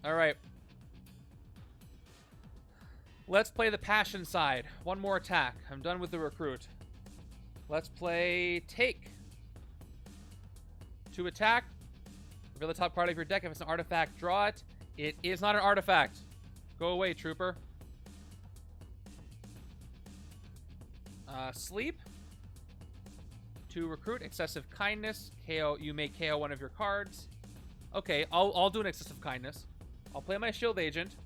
Speaker 1: All right. Let's play the passion side. 1 more attack. I'm done with the recruit. Let's play take. 2 attack. Reveal the top card of your deck. If it's an artifact, draw it. It is not an artifact. Go away, trooper. Sleep. 2 recruit. Excessive kindness. KO. You may KO 1 of your cards. Okay, I'll do an excessive kindness. I'll play my shield agent.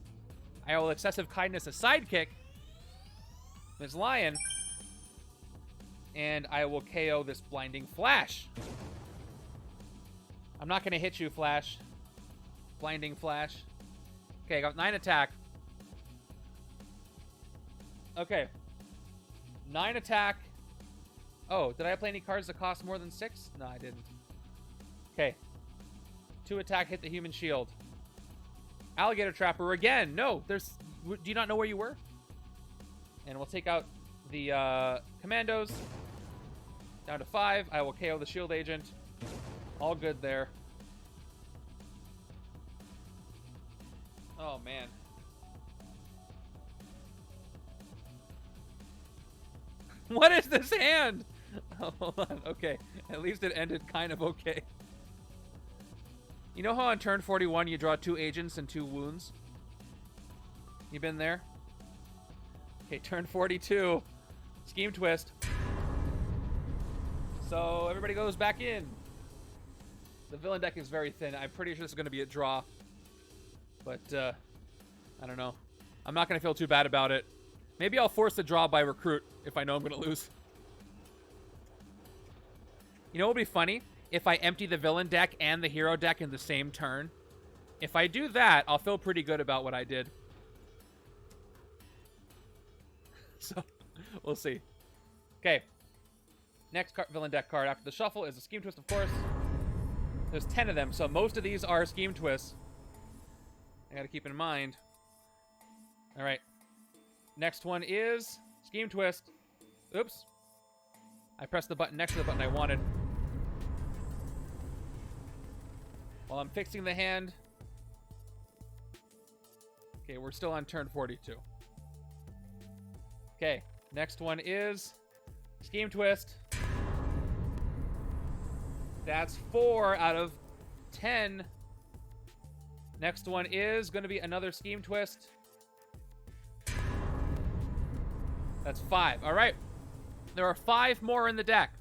Speaker 1: I will excessive kindness a sidekick, Ms. Lion, and I will KO this blinding flash. I'm not going to hit you, Flash. Blinding flash. Okay, I got 9 attack. Okay. 9 attack. Oh, did I play any cards that cost more than 6? No, I didn't. Okay. 2 attack, hit the human shield. Alligator Trapper again. No, do you not know where you were? And we'll take out the Commandos. Down to 5. I will KO the Shield Agent. All good there. Oh, man. What is this hand? Oh, hold on. Okay. At least it ended kind of okay. You know how on turn 41 you draw 2 agents and 2 wounds? You been there? Okay, turn 42. Scheme twist. So everybody goes back in. The villain deck is very thin. I'm pretty sure this is going to be a draw. But, I don't know. I'm not going to feel too bad about it. Maybe I'll force the draw by recruit if I know I'm going to lose. You know what would be funny? If I empty the villain deck and the hero deck in the same turn. If I do that, I'll feel pretty good about what I did. So, we'll see. Okay. Next villain deck card after the shuffle is a Scheme Twist, of course. There's 10 of them, so most of these are Scheme Twists. I gotta keep in mind. Alright. Next one is Scheme Twist. Oops. I pressed the button next to the button I wanted. While I'm fixing the hand. Okay, we're still on turn 42. Okay, next one is Scheme Twist. That's 4 out of 10. Next one is going to be another Scheme Twist. That's 5. All right. There are 5 more in the deck.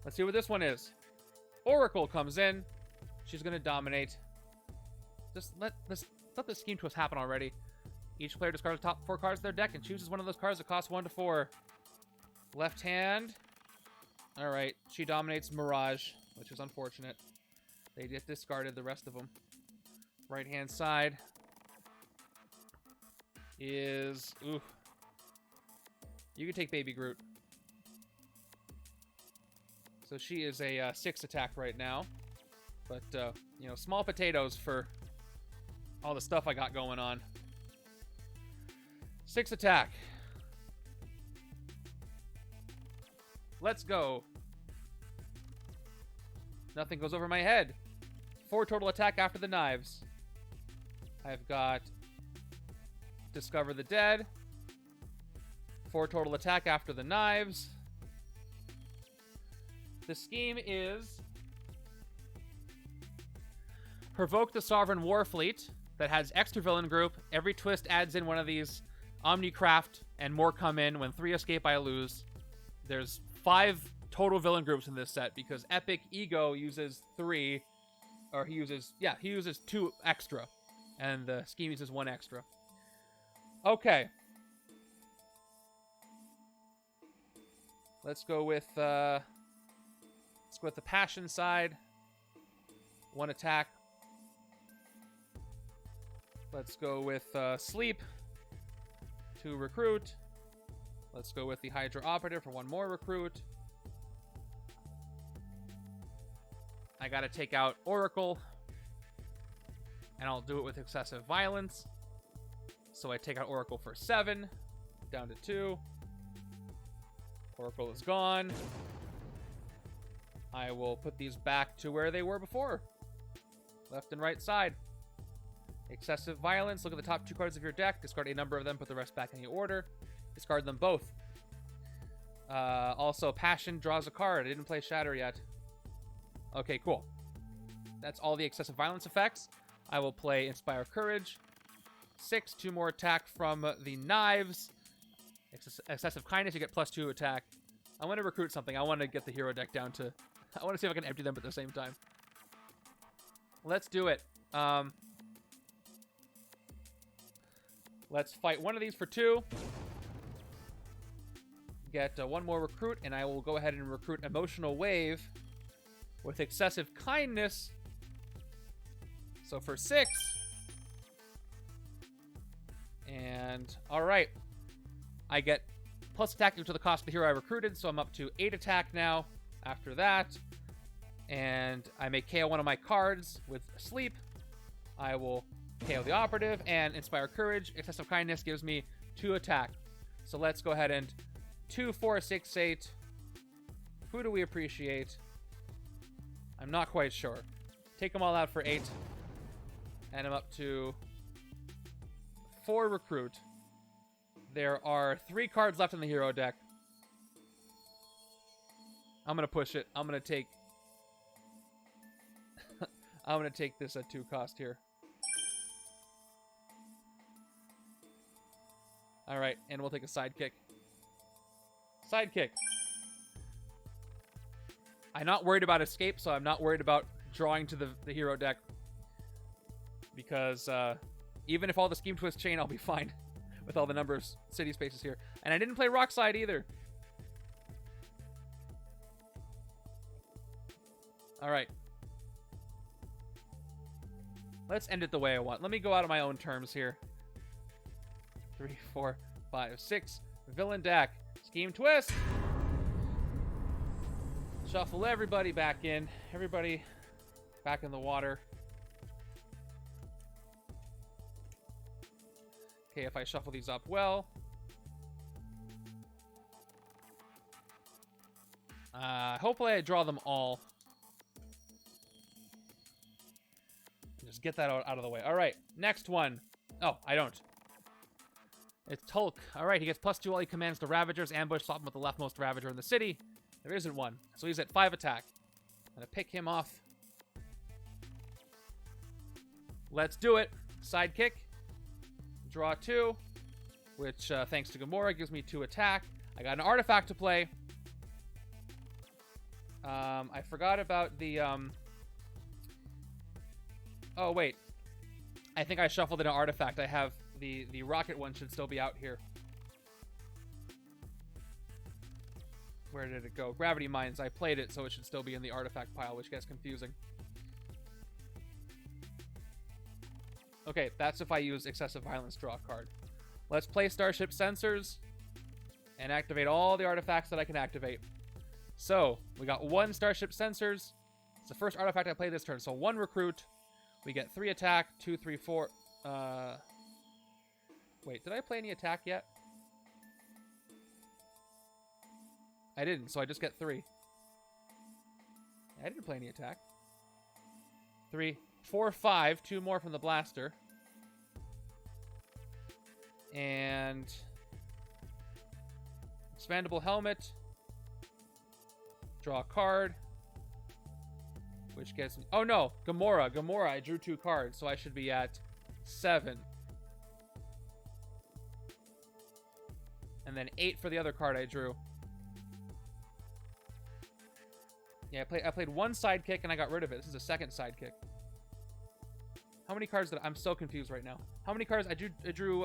Speaker 1: Let's see what this one is. Oracle comes in. She's going to dominate. Just let the Scheme Twist happen already. Each player discards the top 4 cards of their deck and chooses one of those cards that costs 1 to 4. Left hand. All right. She dominates Mirage, which is unfortunate. They get discarded, the rest of them. Right hand side is... Ooh. You can take Baby Groot. So she is a 6 attack right now. But, you know, small potatoes for all the stuff I got going on. 6 attack. Let's go. Nothing goes over my head. 4 total attack after the knives. I've got Discover the Dead. 4 total attack after the knives. The scheme is Provoke the Sovereign Warfleet that has extra villain group. Every twist adds in one of these Omnicraft and more come in. When 3 escape, I lose. There's 5 total villain groups in this set because Epic Ego uses 3, or he uses 2 extra, and the scheme uses 1 extra. Okay. Let's go with the passion side. 1 attack. Let's go with sleep. 2 recruit. Let's go with the Hydra Operative for 1 more recruit. I gotta take out Oracle. And I'll do it with excessive violence. So I take out Oracle for 7. Down to 2. Oracle is gone. I will put these back to where they were before. Left and right side. Excessive violence. Look at the top 2 cards of your deck. Discard a number of them. Put the rest back in the order. Discard them both. Also, Passion draws a card. I didn't play Shatter yet. Okay, cool. That's all the excessive violence effects. I will play Inspire Courage. 6, 2 more attack from the knives. Excessive kindness, you get +2 attack. I want to recruit something. I want to get the hero deck down to... I want to see if I can empty them at the same time. Let's do it. Let's fight one of these for 2. Get 1 more recruit, and I will go ahead and recruit Emotional Wave with excessive kindness. So for 6. And, alright. I get plus attack equal to the cost of the hero I recruited, so I'm up to 8 attack now. After that, and I may KO one of my cards with Sleep, I will KO the operative, and Inspire Courage. Excessive Kindness gives me 2 attack. So let's go ahead and 2, 4, 6, 8. Who do we appreciate? I'm not quite sure. Take them all out for 8. And I'm up to 4 recruit. There are 3 cards left in the hero deck. I'm going to push it. I'm going to take... I'm going to take this at 2 cost here. Alright, and we'll take a sidekick. Sidekick. I'm not worried about escape, so I'm not worried about drawing to the hero deck. Because even if all the Scheme Twist chain, I'll be fine with all the number of city spaces here. And I didn't play Rock Slide either. Alright. Let's end it the way I want. Let me go out on my own terms here. 3, 4, 5, 6. Villain deck. Scheme Twist. Shuffle everybody back in. Everybody back in the water. Okay, if I shuffle these up well. Hopefully I draw them all. Just get that out of the way. All right, next one. Oh, I don't. It's Tulk. All right, he gets +2 while he commands the Ravagers. Ambush, swap him with the leftmost Ravager in the city. There isn't one, so he's at 5 attack. I'm gonna pick him off. Let's do it. Sidekick. Draw 2, which, thanks to Gamora, gives me 2 attack. I got an artifact to play. I forgot about the, Oh, wait. I think I shuffled in an artifact. I have the rocket one should still be out here. Where did it go? Gravity Mines. I played it, so it should still be in the artifact pile, which gets confusing. Okay, that's if I use Excessive Violence, draw a card. Let's play Starship Sensors and activate all the artifacts that I can activate. So, we got 1 Starship Sensors. It's the first artifact I play this turn, so 1 recruit. We get 3 attack, 2, 3, 4. Wait, did I play any attack yet? I didn't, so I just get 3. I didn't play any attack. 3, 4, 5, 2 more from the blaster. And expandable helmet. Draw a card. Which gets me... Oh no, Gamora. Gamora, I drew 2 cards, so I should be at 7. And then 8 for the other card I drew. Yeah, I played 1 sidekick and I got rid of it. This is a second sidekick. How many cards did I'm so confused right now. How many cards I drew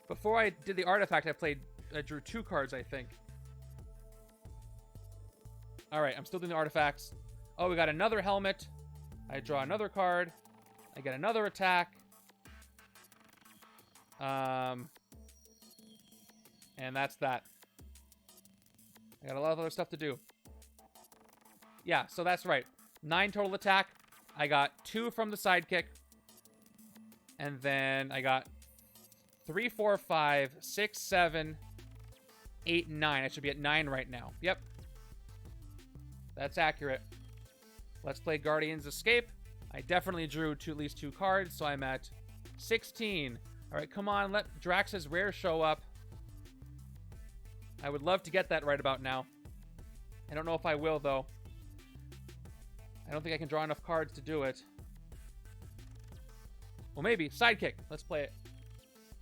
Speaker 1: before I did the artifact I drew 2 cards, I think. Alright, I'm still doing the artifacts. Oh, we got another helmet. I draw another card. I get another attack. And that's that. I got a lot of other stuff to do. Yeah, so that's right. 9 total attack. I got 2 from the sidekick. And then I got 3, 4, 5, 6, 7, 8, 9. I should be at 9 right now. Yep. That's accurate. Let's play Guardians Escape. I definitely drew at least 2 cards, so I'm at 16. All right, come on. Let Drax's rare show up. I would love to get that right about now. I don't know if I will, though. I don't think I can draw enough cards to do it. Well, maybe. Sidekick. Let's play it.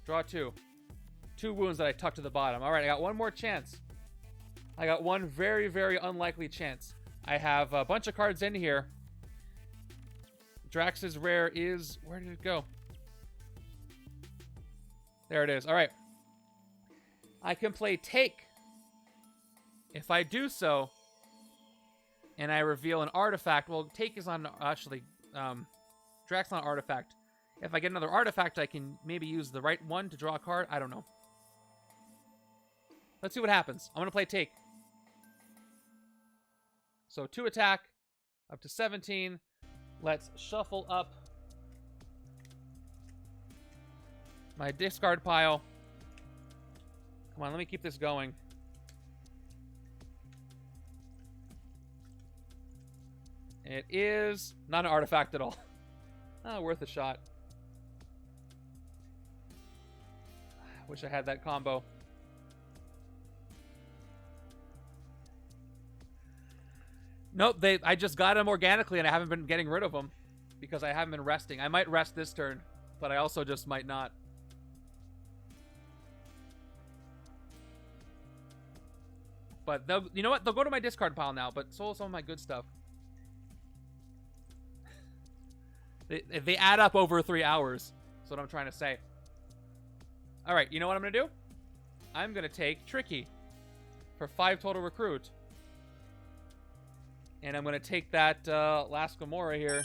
Speaker 1: Draw 2. 2 wounds that I tucked to the bottom. All right, I got 1 more chance. I got 1 very, very unlikely chance. I have a bunch of cards in here. Drax's rare is... Where did it go? There it is. All right. I can play Take. If I do so, and I reveal an artifact... Well, Take is on... Actually, Drax on artifact. If I get another artifact, I can maybe use the right one to draw a card. I don't know. Let's see what happens. I'm going to play Take. So 2 attack, up to 17. Let's shuffle up my discard pile. Come on, let me keep this going. It is not an artifact at all. Oh, worth a shot. Wish I had that combo. Nope, I just got them organically and I haven't been getting rid of them because I haven't been resting. I might rest this turn, but I also just might not. But you know what? They'll go to my discard pile now, but so will some of my good stuff. They add up over 3 hours. That's what I'm trying to say. All right, you know what I'm going to do? I'm going to take Tricky for 5 total recruit. And I'm going to take that last Gamora here.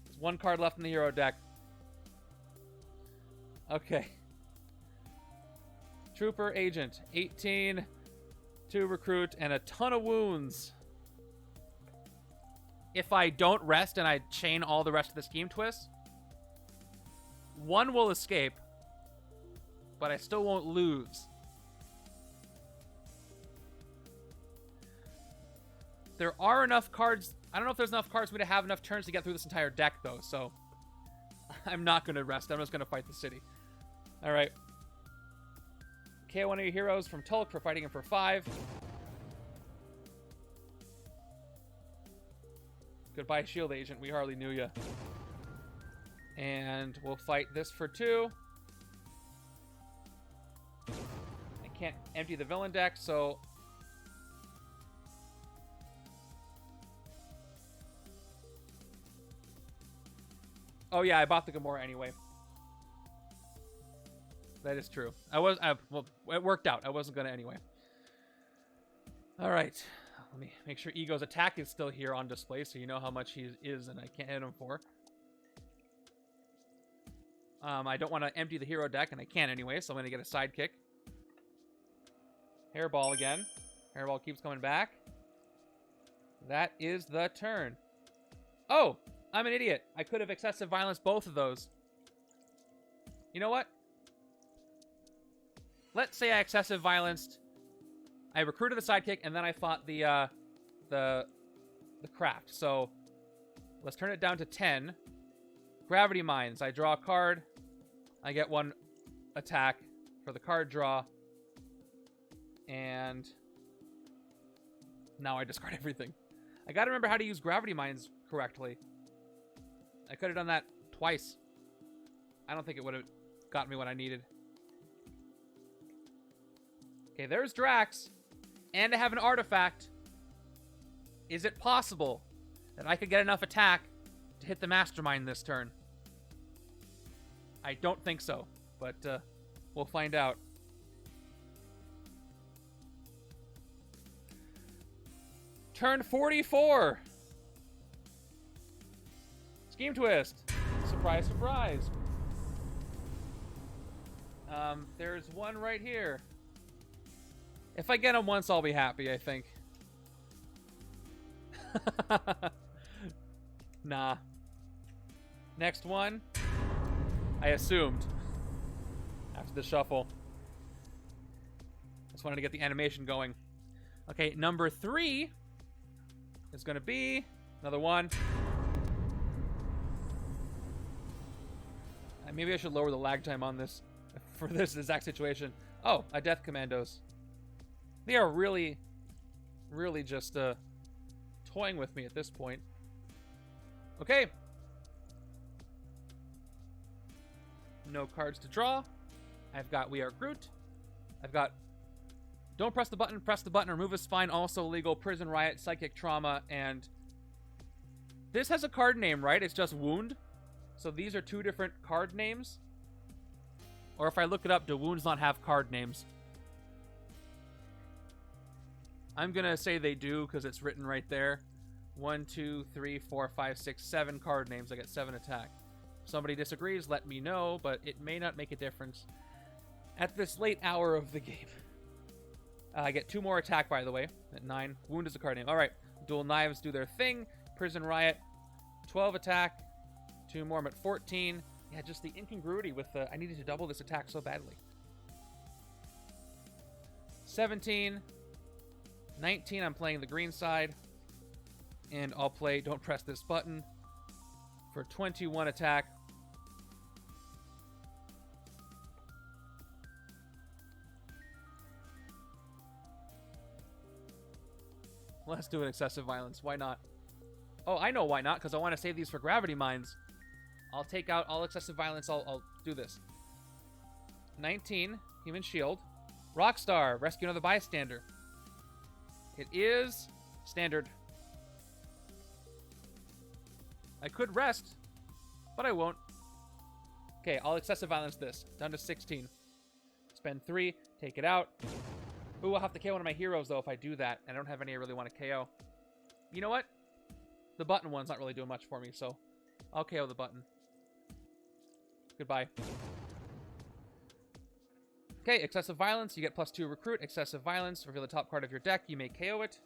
Speaker 1: There's 1 card left in the hero deck. Okay. Trooper Agent. 18, 2 recruit, and a ton of wounds. If I don't rest and I chain all the rest of the scheme twists, 1 will escape, but I still won't lose. There are enough cards. I don't know if there's enough cards for me to have enough turns to get through this entire deck, though, so I'm not going to rest. I'm just going to fight the city. All right. KO one of your heroes from Tulk for fighting him for 5. Goodbye, Shield Agent. We hardly knew ya. And we'll fight this for 2. I can't empty the villain deck, so... Oh yeah, I bought the Gamora anyway. That is true. Well, it worked out. I wasn't gonna anyway. All right. Let me make sure Ego's attack is still here on display so you know how much he is and I can't hit him for. I don't want to empty the hero deck, and I can anyway, so I'm going to get a sidekick. Hairball again. Hairball keeps coming back. That is the turn. Oh, I'm an idiot. I could have excessive violence both of those. You know what? Let's say I excessive violenced. I recruited the sidekick, and then I fought the craft. So let's turn it down to 10. Gravity Mines. I draw a card. I get 1 attack for the card draw. And now I discard everything. I gotta remember how to use Gravity Mines correctly. I could have done that twice. I don't think it would have got me what I needed. Okay, there's Drax. And I have an artifact. Is it possible that I could get enough attack to hit the Mastermind this turn? I don't think so, but we'll find out. Turn 44. Scheme twist. Surprise, surprise. There's 1 right here. If I get him once, I'll be happy, I think. Nah. Next one. I assumed. After the shuffle. Just wanted to get the animation going. Okay, number 3 is going to be another 1. Maybe I should lower the lag time on this for this exact situation. Oh, a Death Commandos. They are really, really just toying with me at this point. Okay. No cards to draw. I've got We Are Groot. I've got Don't Press the Button, Remove a Spine, also legal, Prison Riot, Psychic Trauma, and this has a card name, right? It's just Wound. So these are 2 different card names. Or if I look it up, do wounds not have card names? I'm going to say they do because it's written right there. 1, 2, 3, 4, 5, 6, 7 card names. I get 7 attack. If somebody disagrees, let me know, but it may not make a difference at this late hour of the game. I get 2 more attack, by the way, at 9. Wound is a card name. All right. Dual Knives do their thing. Prison Riot, 12 attack. 2 more, I'm at 14. Yeah, just the incongruity with the... I needed to double this attack so badly. 17. 19, I'm playing the green side. And I'll play Don't Press This Button for 21 attack. Let's do an Excessive Violence. Why not? Oh, I know why not, because I want to save these for Gravity Mines. I'll take out all Excessive Violence. I'll do this. 19, Human Shield. Rockstar, rescue another bystander. It is standard. I could rest, but I won't. Okay, I'll Excessive Violence this. Down to 16. Spend 3, take it out. Ooh, I'll have to KO one of my heroes, though, if I do that. I don't have any I really want to KO. You know what? The button one's not really doing much for me, so I'll KO the button. Goodbye. Okay, Excessive Violence. You get +2 recruit. Excessive Violence. Reveal the top card of your deck. You may KO it.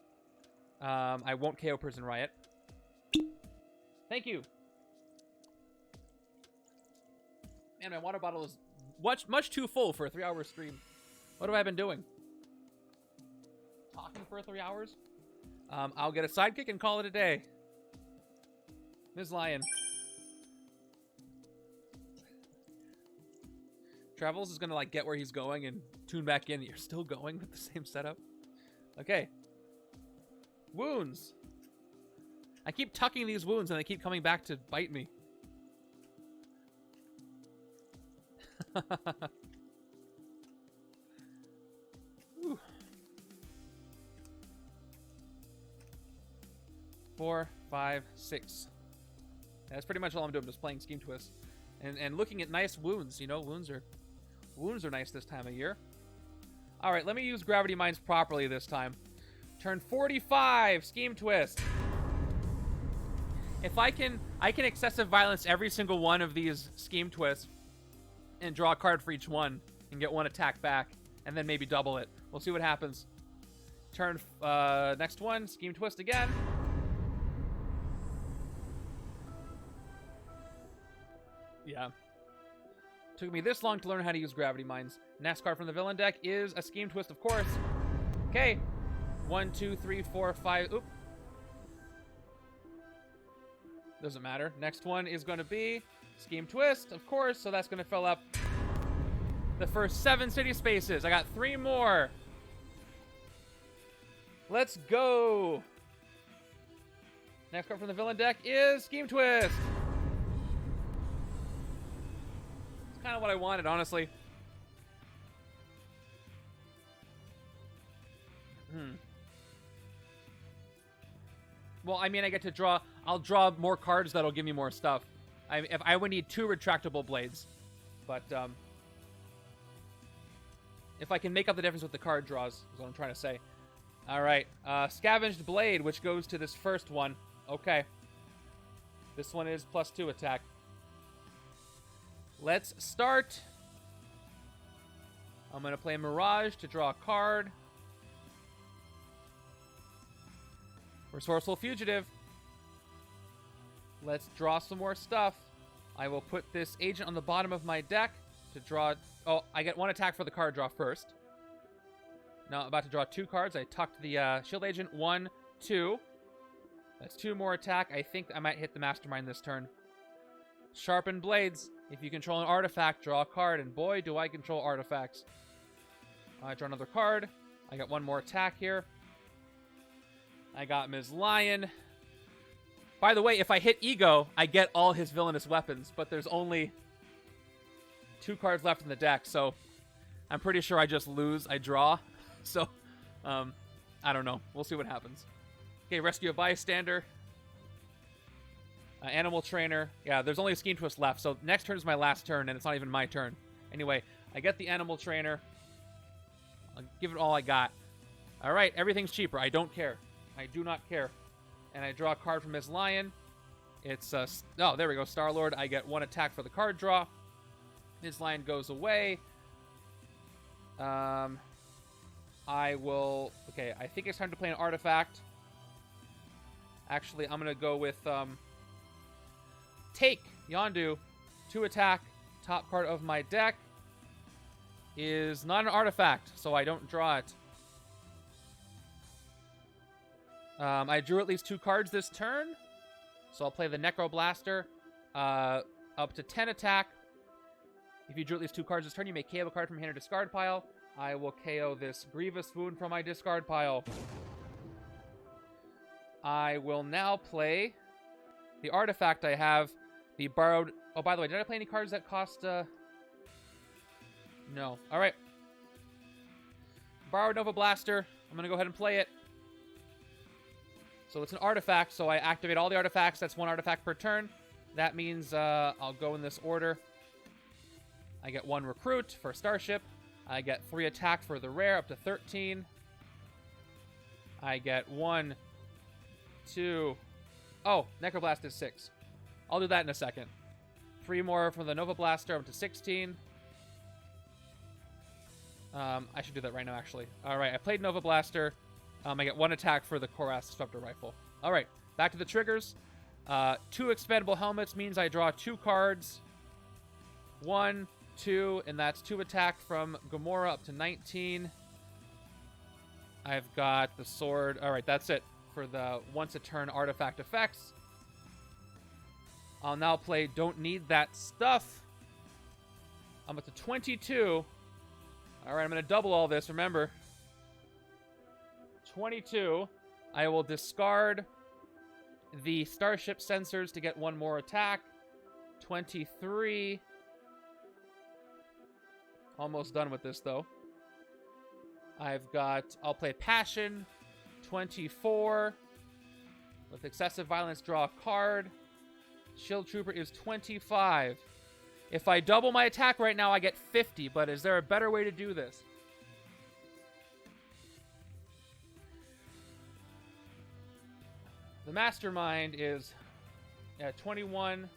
Speaker 1: I won't KO Prison Riot. Thank you. Man, my water bottle is much too full for a 3-hour stream. What have I been doing? Talking for 3 hours? I'll get a sidekick and call it a day. Ms. Lion. Travels is gonna like get where he's going and tune back in. You're still going with the same setup. Okay. Wounds. I keep tucking these wounds and they keep coming back to bite me. Whew. 4, 5, 6. That's pretty much all I'm doing, just playing Scheme Twist. And looking at nice wounds, you know, wounds are nice this time of year. Alright, let me use Gravity Mines properly this time. Turn 45, Scheme Twist. If I can Excessive Violence every single one of these Scheme Twists and draw a card for each one and get 1 attack back and then maybe double it. We'll see what happens. Turn, next one, Scheme Twist again. Yeah. Took me this long to learn how to use Gravity Mines. Next card from the villain deck is a Scheme Twist, of course. Okay. 1, 2, 3, 4, 5. Oop. Doesn't matter. Next one is going to be Scheme Twist, of course. So that's going to fill up the first 7 city spaces. I got 3 more. Let's go. Next card from the villain deck is Scheme Twist. It's kind of what I wanted, honestly. Well, I mean, I get to draw... I'll draw more cards that'll give me more stuff. I would need 2 retractable blades. But, if I can make up the difference with the card draws, is what I'm trying to say. Alright, Scavenged Blade, which goes to this first one. Okay. This one is +2 attack. Let's start. I'm going to play Mirage to draw a card. Resourceful Fugitive. Let's draw some more stuff. I will put this agent on the bottom of my deck to draw... Oh, I get 1 attack for the card draw first. Now I'm about to draw 2 cards. I tucked the Shield Agent. 1, 2. That's 2 more attack. I think I might hit the Mastermind this turn. Sharpened Blades. If you control an artifact, draw a card. And boy, do I control artifacts. I draw another card. I got 1 more attack here. I got Ms. Lion. By the way, if I hit Ego, I get all his villainous weapons, but there's only 2 cards left in the deck, so I'm pretty sure I just lose. I draw. So, I don't know. We'll see what happens. Okay, rescue a bystander. Animal trainer. Yeah, there's only a Scheme Twist left, so next turn is my last turn, and it's not even my turn. Anyway, I get the animal trainer. I'll give it all I got. All right, everything's cheaper. I don't care. I do not care. And I draw a card from Ms. Lion. It's, oh, there we go, Star-Lord. I get 1 attack for the card draw. Ms. Lion goes away. I I will... Okay, I think it's time to play an artifact. Actually, I'm going to go with... Take Yondu. 2 attack. Top card of my deck is not an artifact, so I don't draw it. I drew at least 2 cards this turn, so I'll play the Necro Blaster. Up to 10 attack. If you drew at least 2 cards this turn, you may KO a card from your hand or discard pile. I will KO this Grievous Wound from my discard pile. I will now play the artifact I have, the Borrowed... Oh, by the way, did I play any cards that cost... No. Alright. Borrowed Nova Blaster. I'm going to go ahead and play it. So it's an artifact, so I activate all the artifacts. That's 1 artifact per turn. That means I'll go in this order. I get 1 recruit for Starship. I get 3 attack for the rare, up to 13. I get 1, 2... Oh, Necroblast is 6. I'll do that in a second. 3 more for the Nova Blaster, up to 16. I should do that right now, actually. Alright, I played Nova Blaster. I get 1 attack for the Korath Disruptor Rifle. Alright, back to the triggers. 2 expendable helmets means I draw 2 cards. 1, 2, and that's 2 attack from Gamora up to 19. I've got the sword. Alright, that's it for the once a turn artifact effects. I'll now play Don't Need That Stuff. I'm up to 22. Alright, I'm going to double all this, remember. 22. I will discard the Starship Sensors to get 1 more attack. 23. Almost done with this, though. I'll play Passion. 24. With Excessive Violence, draw a card. Shield Trooper is 25. If I double my attack right now, I get 50, but is there a better way to do this? The Mastermind is 21.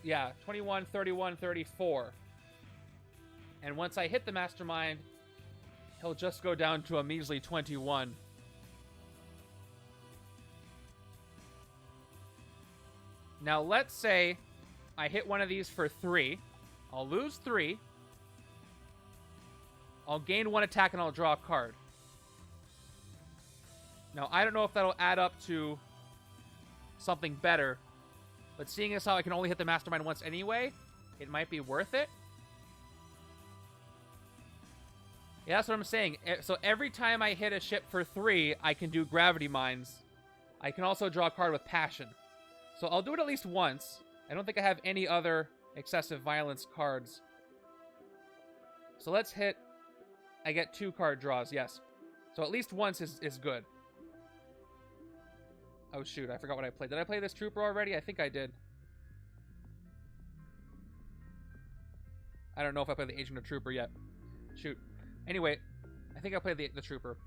Speaker 1: Yeah, 21, 31, 34. And once I hit the Mastermind, he'll just go down to a measly 21. Now, let's say I hit one of these for 3. I'll lose 3. I'll gain 1 attack and I'll draw a card. Now, I don't know if that'll add up to something better, but seeing as how I can only hit the Mastermind once anyway, it might be worth it. Yeah, that's what I'm saying. So every time I hit a ship for 3, I can do Gravity Mines. I can also draw a card with Passion. So I'll do it at least once. I don't think I have any other Excessive Violence cards. So let's hit... I get 2 card draws, yes. So at least once is good. Oh, shoot. I forgot what I played. Did I play this Trooper already? I think I did. I don't know if I played the Agent of Trooper yet. Shoot. Anyway, I think I played the Trooper.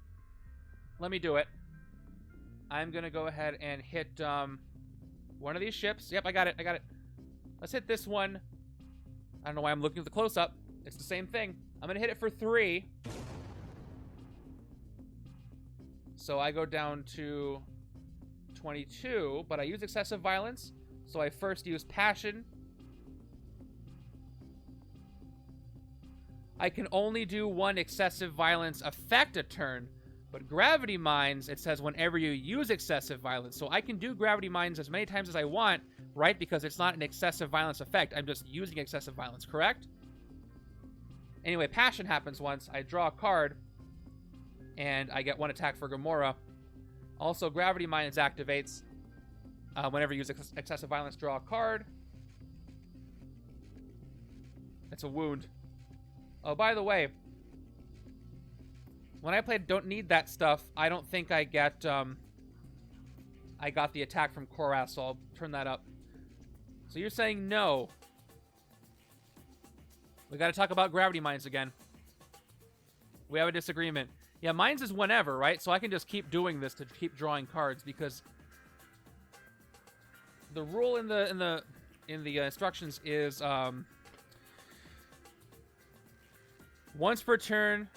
Speaker 1: Let me do it. I'm going to go ahead and hit one of these ships. Yep, I got it. I got it. Let's hit this one. I don't know why I'm looking at the close-up. It's the same thing. I'm going to hit it for 3. So I go down to 22, but I use Excessive Violence. So I first use Passion. I can only do 1 Excessive Violence effect a turn, but Gravity Mines, it says whenever you use Excessive Violence. So I can do Gravity Mines as many times as I want, right? Because it's not an Excessive Violence effect. I'm just using Excessive Violence, correct? Anyway, Passion happens once. I draw a card, and I get 1 attack for Gamora. Also, Gravity Mines activates whenever you use Excessive Violence, draw a card. It's a wound. Oh, by the way, when I played Don't Need That Stuff, I don't think I got the attack from Korath, so I'll turn that up. So you're saying no. We got to talk about Gravity Mines again. We have a disagreement. Yeah, Mines is whenever, right? So I can just keep doing this to keep drawing cards because the rule in the instructions is Once per turn.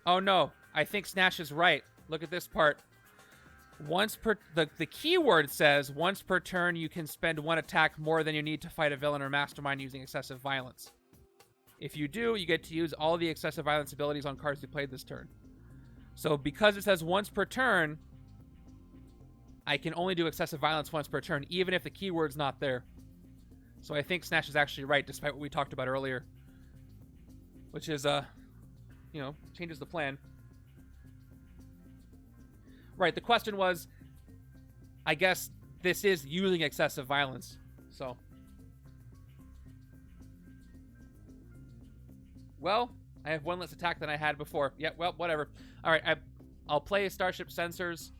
Speaker 1: Oh, no. I think Snash is right. Look at this part. Once per... The keyword says, once per turn, you can spend 1 attack more than you need to fight a villain or mastermind using excessive violence. If you do, you get to use all the excessive violence abilities on cards you played this turn. So because it says once per turn, I can only do excessive violence once per turn, even if the keyword's not there. So I think Snash is actually right, despite what we talked about earlier. Which is, you know, changes the plan. Right, the question was, I guess this is using excessive violence. So. Well, I have 1 less attack than I had before. Yeah, well, whatever. All right, I'll play Starship Sensors.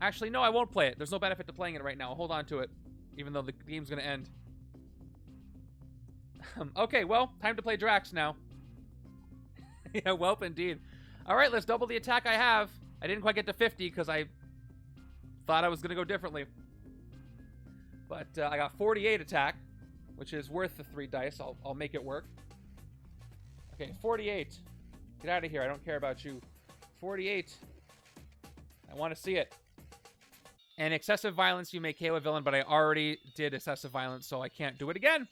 Speaker 1: Actually, no, I won't play it. There's no benefit to playing it right now. I'll hold on to it, even though the game's going to end. Okay, well, time to play Drax now. Yeah, welp indeed. All right, let's double the attack I have. I didn't quite get to 50 because I thought I was going to go differently. But I got 48 attack, which is worth the 3 dice. I'll make it work. Okay, 48. Get out of here. I don't care about you. 48. I want to see it. And excessive violence, you may KO a villain, but I already did excessive violence, so I can't do it again.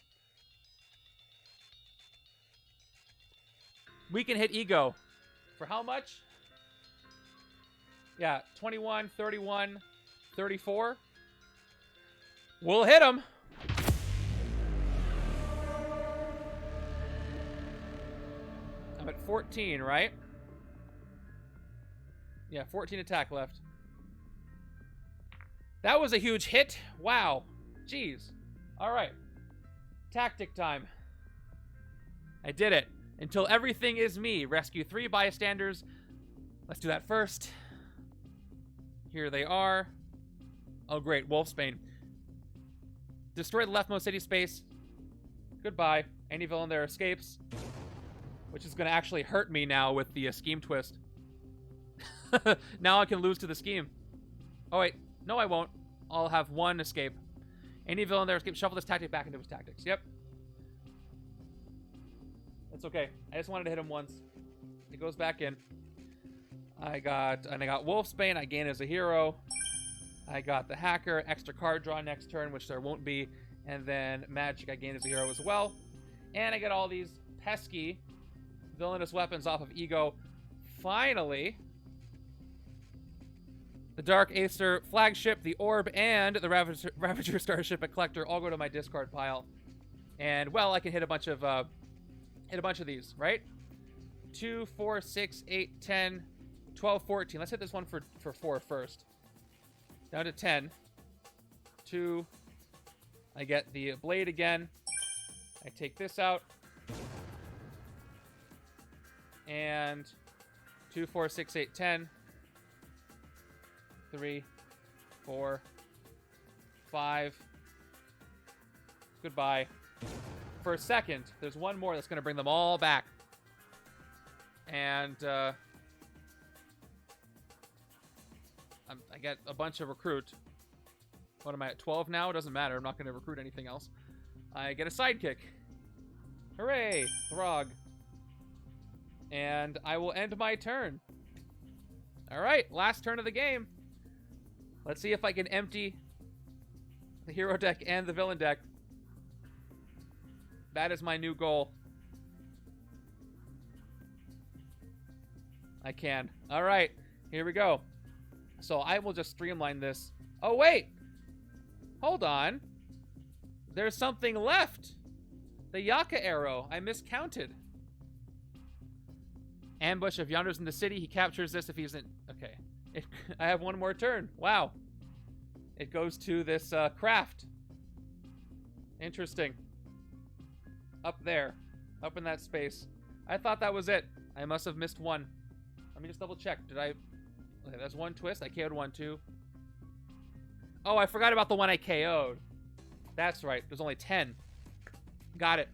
Speaker 1: We can hit Ego. For how much? Yeah, 21, 31, 34. We'll hit him. I'm at 14, right? Yeah, 14 attack left. That was a huge hit. Wow. Jeez. All right. Tactic time. I did it. Until everything is me. Rescue 3 bystanders. Let's do that first. Here they are. Oh, great. Wolfsbane. Destroy the leftmost city space. Goodbye. Any villain there escapes. Which is going to actually hurt me now with the scheme twist. Now I can lose to the scheme. Oh, wait. No, I won't. I'll have 1 escape. Any villain there escape. Shuffle this tactic back into his tactics. Yep. It's okay. I just wanted to hit him once. It goes back in. I got Wolfsbane. I gain as a hero. I got the Hacker. Extra card draw next turn, which there won't be. And then Magic. I gain as a hero as well. And I get all these pesky villainous weapons off of Ego. Finally, the Dark Aether flagship, the Orb, and the Ravager Starship and Collector all go to my discard pile. And well, I can hit a bunch of these, right? 2, 4, 6, 8, 10, 12, 14. Let's hit this one for 4 first. Down to 10. 2. I get the blade again. I take this out. And 2, 4, 6, 8, 10. 3, 4, 5. Goodbye. For a second, there's one more that's going to bring them all back. And I get a bunch of recruit. What am I at, 12 now? It doesn't matter. I'm not going to recruit anything else. I get a sidekick. Hooray! Throg. And I will end my turn. All right, last turn of the game. Let's see if I can empty the hero deck and the villain deck. That is my new goal. I can. All right, here we go. So I will just streamline this. Oh, wait. Hold on. There's something left. The Yaka arrow. I miscounted. Ambush. If Yonder's in the city, he captures this if he's in... Okay. I have 1 more turn. Wow. It goes to this craft. Interesting. Up there. Up in that space. I thought that was it. I must have missed 1. Let me just double check. Did I... Okay, that's 1 twist. I KO'd 1, too. Oh, I forgot about the one I KO'd. That's right. There's only 10. Got it.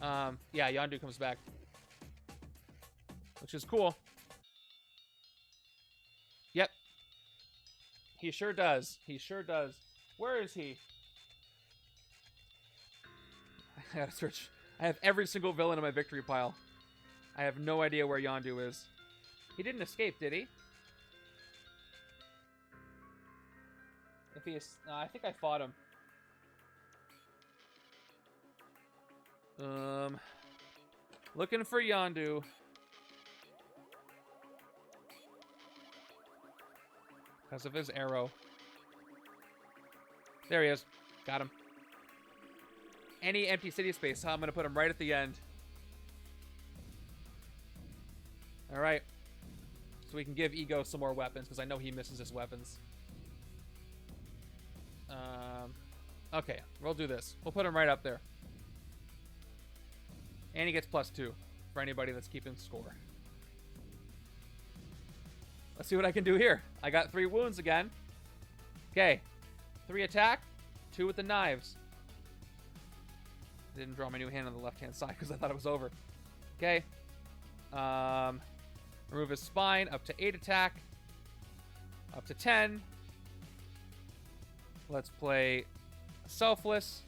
Speaker 1: Yeah, Yondu comes back. Which is cool. Yep. He sure does. He sure does. Where is he? I gotta search. I have every single villain in my victory pile. I have no idea where Yondu is. He didn't escape, did he? If he is... I think I fought him. Looking for Yondu. Because of his arrow. There he is. Got him. Any empty city space, so I'm going to put him right at the end. Alright. So we can give Ego some more weapons, because I know he misses his weapons. Okay, we'll do this. We'll put him right up there. And he gets +2 for anybody that's keeping score. Let's see what I can do here. I got 3 wounds again. Okay. 3 attack, 2 with the knives. Didn't draw my new hand on the left-hand side because I thought it was over. Okay. Remove his spine, up to 8 attack. Up to 10. Let's play Selfless.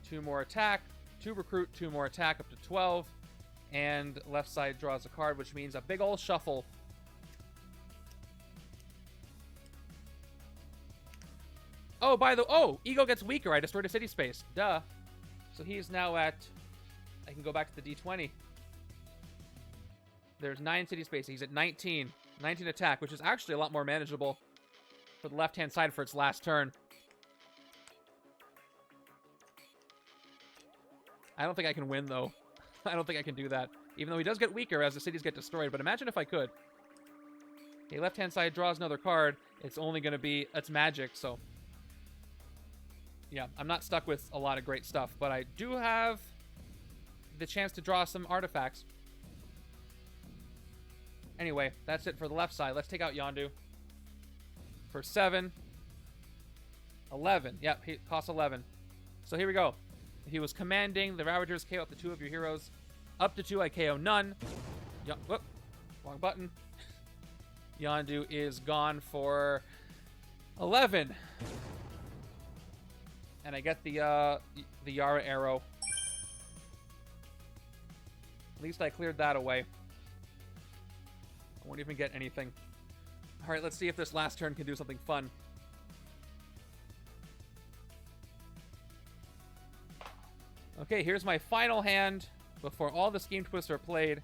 Speaker 1: 2 more attack. 2 recruit, 2 more attack, up to 12. And left side draws a card, which means a big ol' shuffle. Oh, Ego gets weaker. I destroyed a city space. Duh. So he's now at... I can go back to the D20. There's 9 city spaces. He's at 19. 19 attack, which is actually a lot more manageable for the left-hand side for its last turn. I don't think I can win, though. I don't think I can do that. Even though he does get weaker as the cities get destroyed. But imagine if I could. Okay, left-hand side draws another card. It's only going to be... It's magic, so... Yeah, I'm not stuck with a lot of great stuff. But I do have the chance to draw some artifacts. Anyway, that's it for the left side. Let's take out Yondu. For 7. 11. Yep, he costs 11. So here we go. He was commanding. The Ravagers KO up to 2 of your heroes. Up to 2, I KO none. Whoop. Wrong button. Yondu is gone for 11. And I get the Yara arrow. At least I cleared that away. I won't even get anything. Alright, let's see if this last turn can do something fun. Okay, here's my final hand before all the scheme twists are played.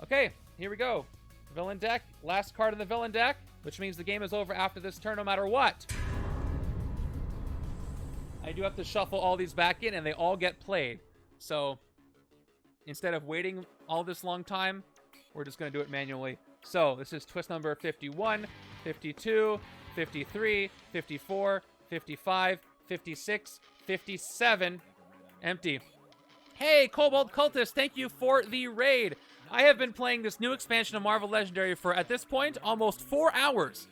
Speaker 1: Okay, here we go. Villain deck. Last card in the villain deck, which means the game is over after this turn no matter what. I do have to shuffle all these back in, and they all get played. So, instead of waiting all this long time, we're just going to do it manually. So, this is twist number 51, 52, 53, 54, 55, 56, 57. Empty. Hey, Cobalt Cultist, thank you for the raid. I have been playing this new expansion of Marvel Legendary for, at this point, almost 4 hours.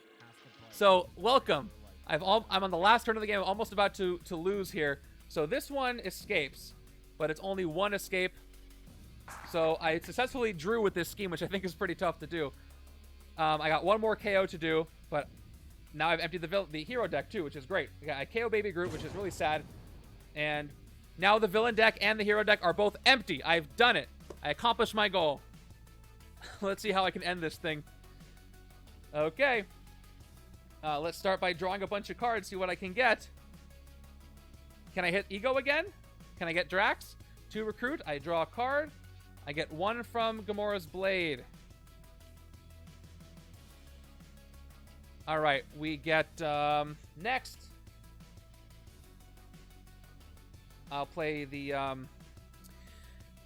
Speaker 1: So, welcome. I'm on the last turn of the game. I'm almost about to lose here. So this one escapes, but it's only 1 escape. So I successfully drew with this scheme, which I think is pretty tough to do. I got 1 more KO to do, but now I've emptied the hero deck too, which is great. I KO Baby Groot, which is really sad. And now the villain deck and the hero deck are both empty. I've done it. I accomplished my goal. Let's see how I can end this thing. Okay. Let's start by drawing a bunch of cards, see what I can get. Can I hit Ego again? Can I get Drax? 2 recruit, I draw a card. I get 1 from Gamora's Blade. Alright, we get, next. I'll play the,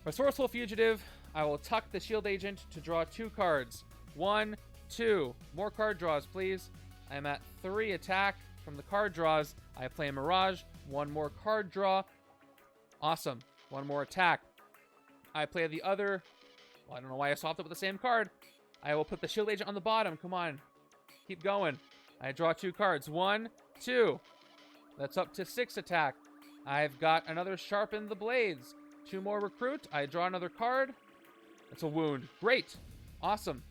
Speaker 1: Resourceful Fugitive. I will tuck the Shield Agent to draw 2 cards. 1, 2. More card draws, please. I'm at 3 attack from the card draws. I play a Mirage. 1 more card draw. Awesome. 1 more attack. I play the other... Well, I don't know why I swapped it with the same card. I will put the Shield Agent on the bottom. Come on. Keep going. I draw 2 cards. 1, 2. That's up to 6 attack. I've got another Sharpen the Blades. 2 more recruit. I draw another card. That's a wound. Great. Awesome.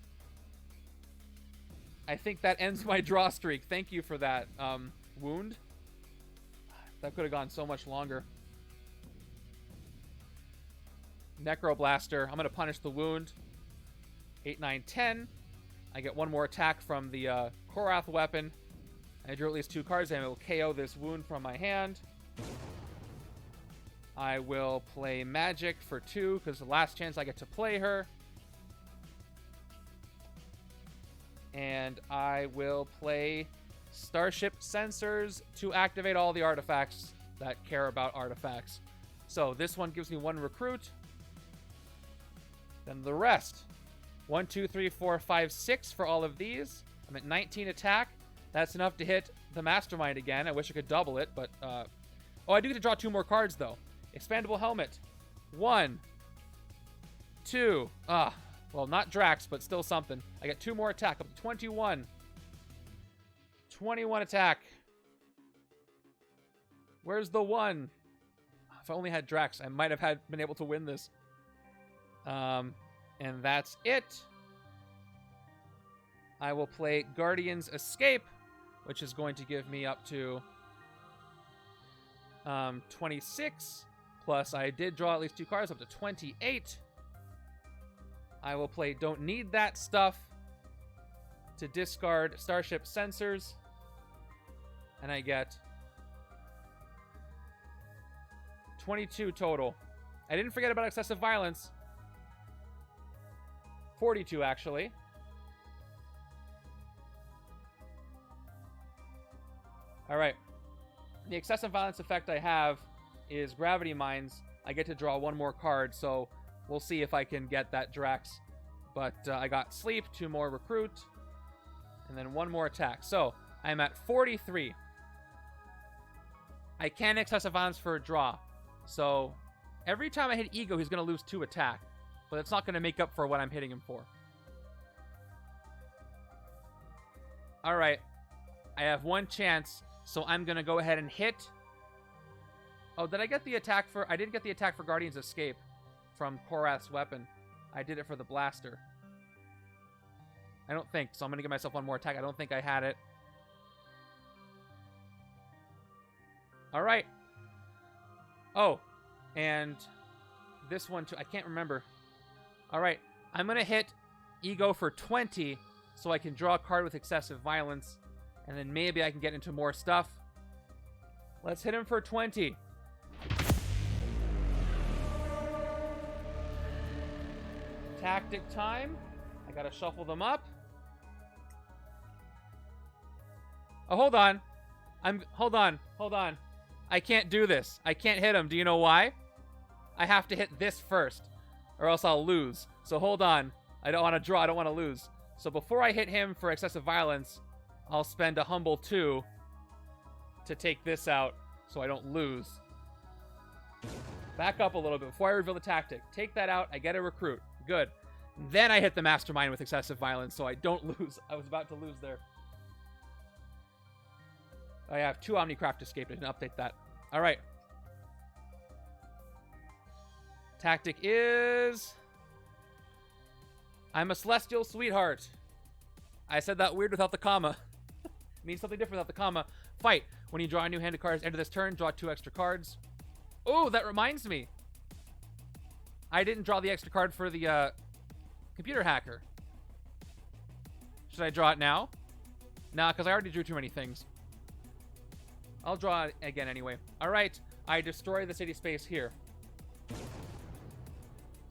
Speaker 1: I think that ends my draw streak. Thank you for that. Wound. That could have gone so much longer. Necroblaster. I'm going to punish the wound. 8, 9, 10. I get one more attack from the Korath weapon. I drew at least 2 cards, and I will KO this wound from my hand. I will play Magic for 2, because the last chance I get to play her. And I will play Starship Sensors to activate all the artifacts that care about artifacts. So this one gives me 1 recruit. Then the rest. 1, 2, 3, 4, 5, 6 for all of these. I'm at 19 attack. That's enough to hit the Mastermind again. I wish I could double it, but... oh, I do get to draw 2 more cards, though. Expandable Helmet. 1. 2. Well, not Drax, but still something. I get 2 more attack, up to 21. 21 attack. Where's the 1? If I only had Drax, I might have been able to win this. And that's it. I will play Guardian's Escape, which is going to give me up to 26. Plus, I did draw at least 2 cards, up to 28. I will play Don't Need That Stuff to discard Starship Sensors. And I get 22 total. I didn't forget about Excessive Violence. 42, actually. All right. The Excessive Violence effect I have is Gravity Mines. I get to draw 1 more card, so we'll see if I can get that Drax. But I got Sleep, 2 more Recruit, and then 1 more attack. So I'm at 43. I can Excessive Violence for a draw. So every time I hit Ego, he's going to lose 2 attack. But it's not going to make up for what I'm hitting him for. All right. I have 1 chance, so I'm going to go ahead and hit. Oh, did I get the attack for... I didn't get the attack for Guardian's Escape from Korath's weapon. I did it for the blaster. I don't think, so I'm going to give myself 1 more attack. I don't think I had it. All right. Oh, and this one too. I can't remember. All right. I'm going to hit Ego for 20 so I can draw a card with Excessive Violence, and then maybe I can get into more stuff. Let's hit him for 20. Tactic time. I gotta shuffle them up. Oh, hold on. Hold on. I can't do this. I can't hit him. Do you know why? I have to hit this first, or else I'll lose. So hold on. I don't want to draw. I don't want to lose. So before I hit him for Excessive Violence, I'll spend a humble 2 to take this out so I don't lose. Back up a little bit before I reveal the tactic. Take that out. I get a recruit. Good. Then I hit the Mastermind with Excessive Violence so I don't lose. I was about to lose there. I have 2 Omnicraft escaped. I didn't update that. All right. Tactic is... I'm a Celestial Sweetheart. I said that weird without the comma. It means something different without the comma. Fight. When you draw a new hand of cards, end of this turn, draw 2 extra cards. Oh, that reminds me. I didn't draw the extra card for the computer hacker. Should I draw it now? Nah, because I already drew too many things. I'll draw it again anyway. All right. I destroy the city space here.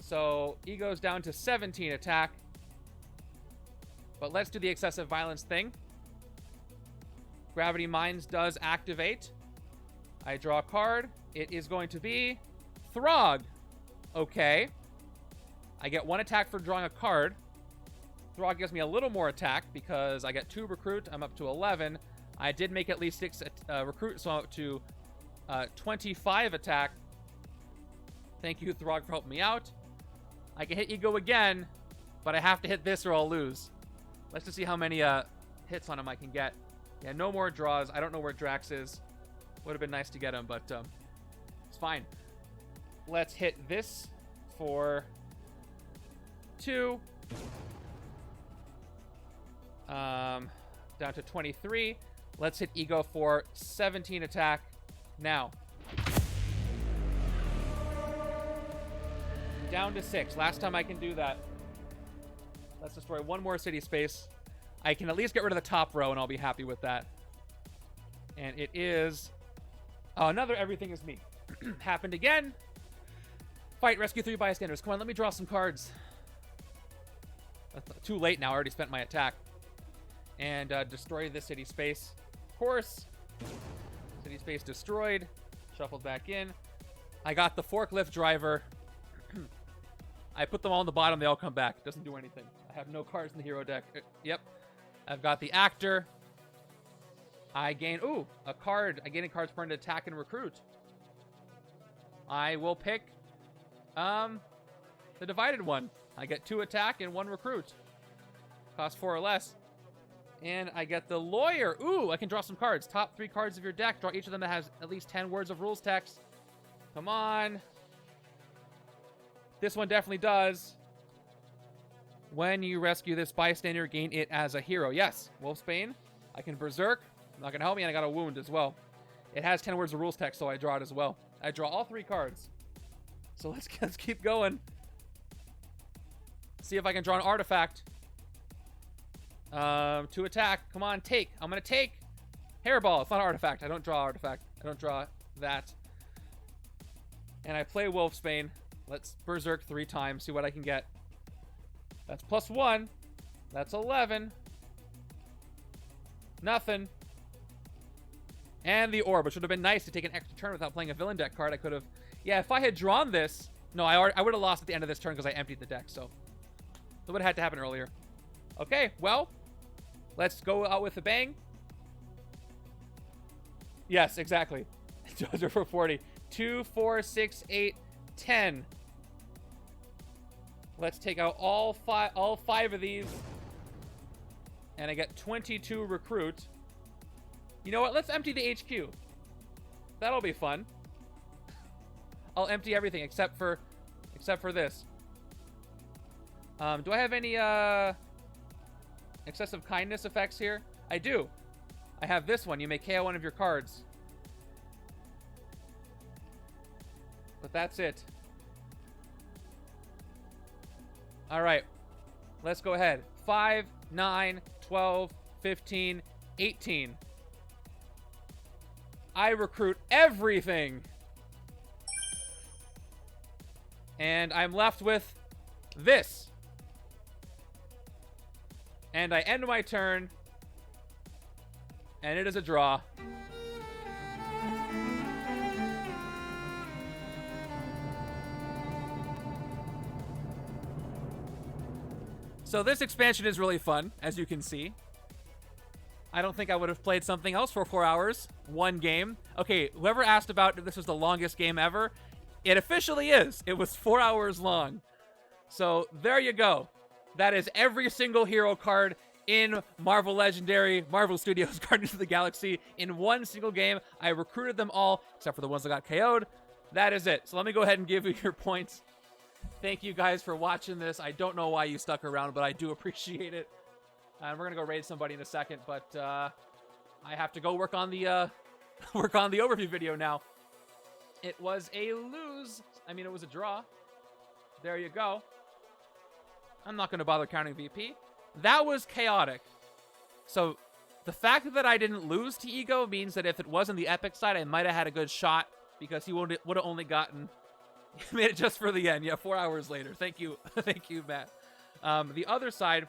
Speaker 1: So Ego's down to 17 attack. But let's do the Excessive Violence thing. Gravity Mines does activate. I draw a card. It is going to be Throg. Okay. I get 1 attack for drawing a card. Throg gives me a little more attack because I get 2 recruit. I'm up to 11. I did make at least 6 recruit, so I'm up to 25 attack. Thank you, Throg, for helping me out. I can hit Ego again, but I have to hit this or I'll lose. Let's just see how many hits on him I can get. Yeah, no more draws. I don't know where Drax is. Would have been nice to get him, but it's fine. Let's hit this for 2. Down to 23. Let's hit Ego for 17 attack. Now. Down to 6. Last time I can do that. Let's destroy one more city space. I can at least get rid of the top row, and I'll be happy with that. And it is... Oh, another everything is me. Happened again. Fight, rescue 3 bystanders. Come on, let me draw some cards. That's too late now. I already spent my attack. And destroy this city space. Of course. City space destroyed. Shuffled back in. I got the forklift driver. I put them all on the bottom. They all come back. It doesn't do anything. I have no cards in the hero deck. Yep. I've got the actor. I gain... Ooh, a card. I gain a card's turn to attack and recruit. I will pick the divided one. I get 2 attack and 1 recruit. Cost 4 or less. And I get the lawyer. Ooh, I can draw some cards. Top 3 cards of your deck. Draw each of them that has at least 10 words of rules text. Come on. This one definitely does. When you rescue this bystander, gain it as a hero. Yes, Wolfsbane. I can berserk. Not going to help me, and I got a wound as well. It has 10 words of rules text, so I draw it as well. I draw all 3 cards. So let's keep going. See if I can draw an artifact. To attack. Come on, take. I'm going to take. Hairball. It's not an artifact. I don't draw artifact. I don't draw that. And I play Wolfsbane. Let's berserk 3 times. See what I can get. That's +1. That's 11. Nothing. And the orb, which would have been nice to take an extra turn without playing a villain deck card. I could have... Yeah, if I had drawn this... No, I would have lost at the end of this turn because I emptied the deck, so... That would have had to happen earlier. Okay, well... Let's go out with a bang. Yes, exactly. Jojo for 40. 2, 4, 6, 8, 10. Let's take out all five of these. And I get 22 recruit. You know what? Let's empty the HQ. That'll be fun. I'll empty everything except for this. Do I have any excessive kindness effects here? I do. I have this one. You may KO one of your cards. But that's it. All right. Let's go ahead. 5, 9, 12, 15, 18. I recruit everything. And I'm left with this. And I end my turn. And it is a draw. So this expansion is really fun, as you can see. I don't think I would have played something else for 4 hours. One game. Okay, whoever asked about if this was the longest game ever, it officially is. It was 4 hours long. So there you go. That is every single hero card in Marvel Legendary, Marvel Studios Guardians of the Galaxy in one single game. I recruited them all, except for the ones that got KO'd. That is it. So let me go ahead and give you your points. Thank you guys for watching this. I don't know why you stuck around, but I do appreciate it. And we're gonna go raid somebody in a second, but I have to go work on the overview video now. It was a lose. I mean, it was a draw. There you go. I'm not gonna bother counting VP. That was chaotic. So the fact that I didn't lose to Ego means that if it wasn't the epic side, I might have had a good shot because he would have only gotten. He made it just for the end. Yeah, 4 hours later. Thank you, thank you, Matt. The other side.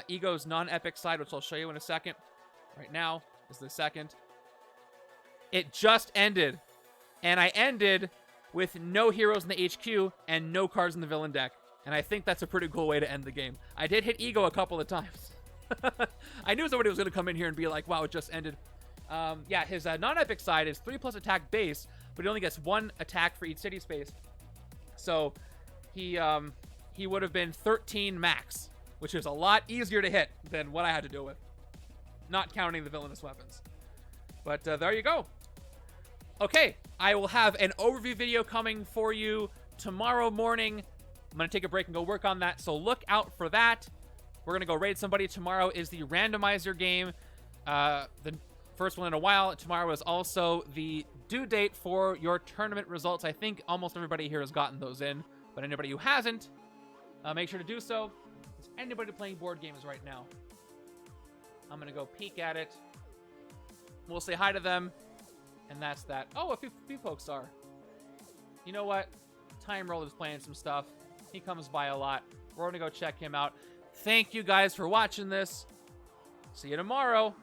Speaker 1: Ego's non-epic side, which I'll show you in a second. Right now is the second. It just ended. And I ended with no heroes in the HQ and no cards in the villain deck. And I think that's a pretty cool way to end the game. I did hit Ego a couple of times. I knew somebody was going to come in here and be like, wow, it just ended. Yeah, his non-epic side is 3+ attack base, but he only gets 1 attack for each city space. So he would have been 13 max, which is a lot easier to hit than what I had to deal with, not counting the villainous weapons. But there you go. Okay, I will have an overview video coming for you tomorrow morning. I'm going to take a break and go work on that, so look out for that. We're going to go raid somebody. Tomorrow is the randomizer game, the first one in a while. Tomorrow is also the due date for your tournament results. I think almost everybody here has gotten those in, but anybody who hasn't, make sure to do so. Is anybody playing board games right now? I'm going to go peek at it. We'll say hi to them, and that's that. Oh, a few folks are. You know what? Time Roller's playing some stuff. He comes by a lot. We're going to go check him out. Thank you guys for watching this. See you tomorrow.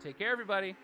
Speaker 1: Take care, everybody.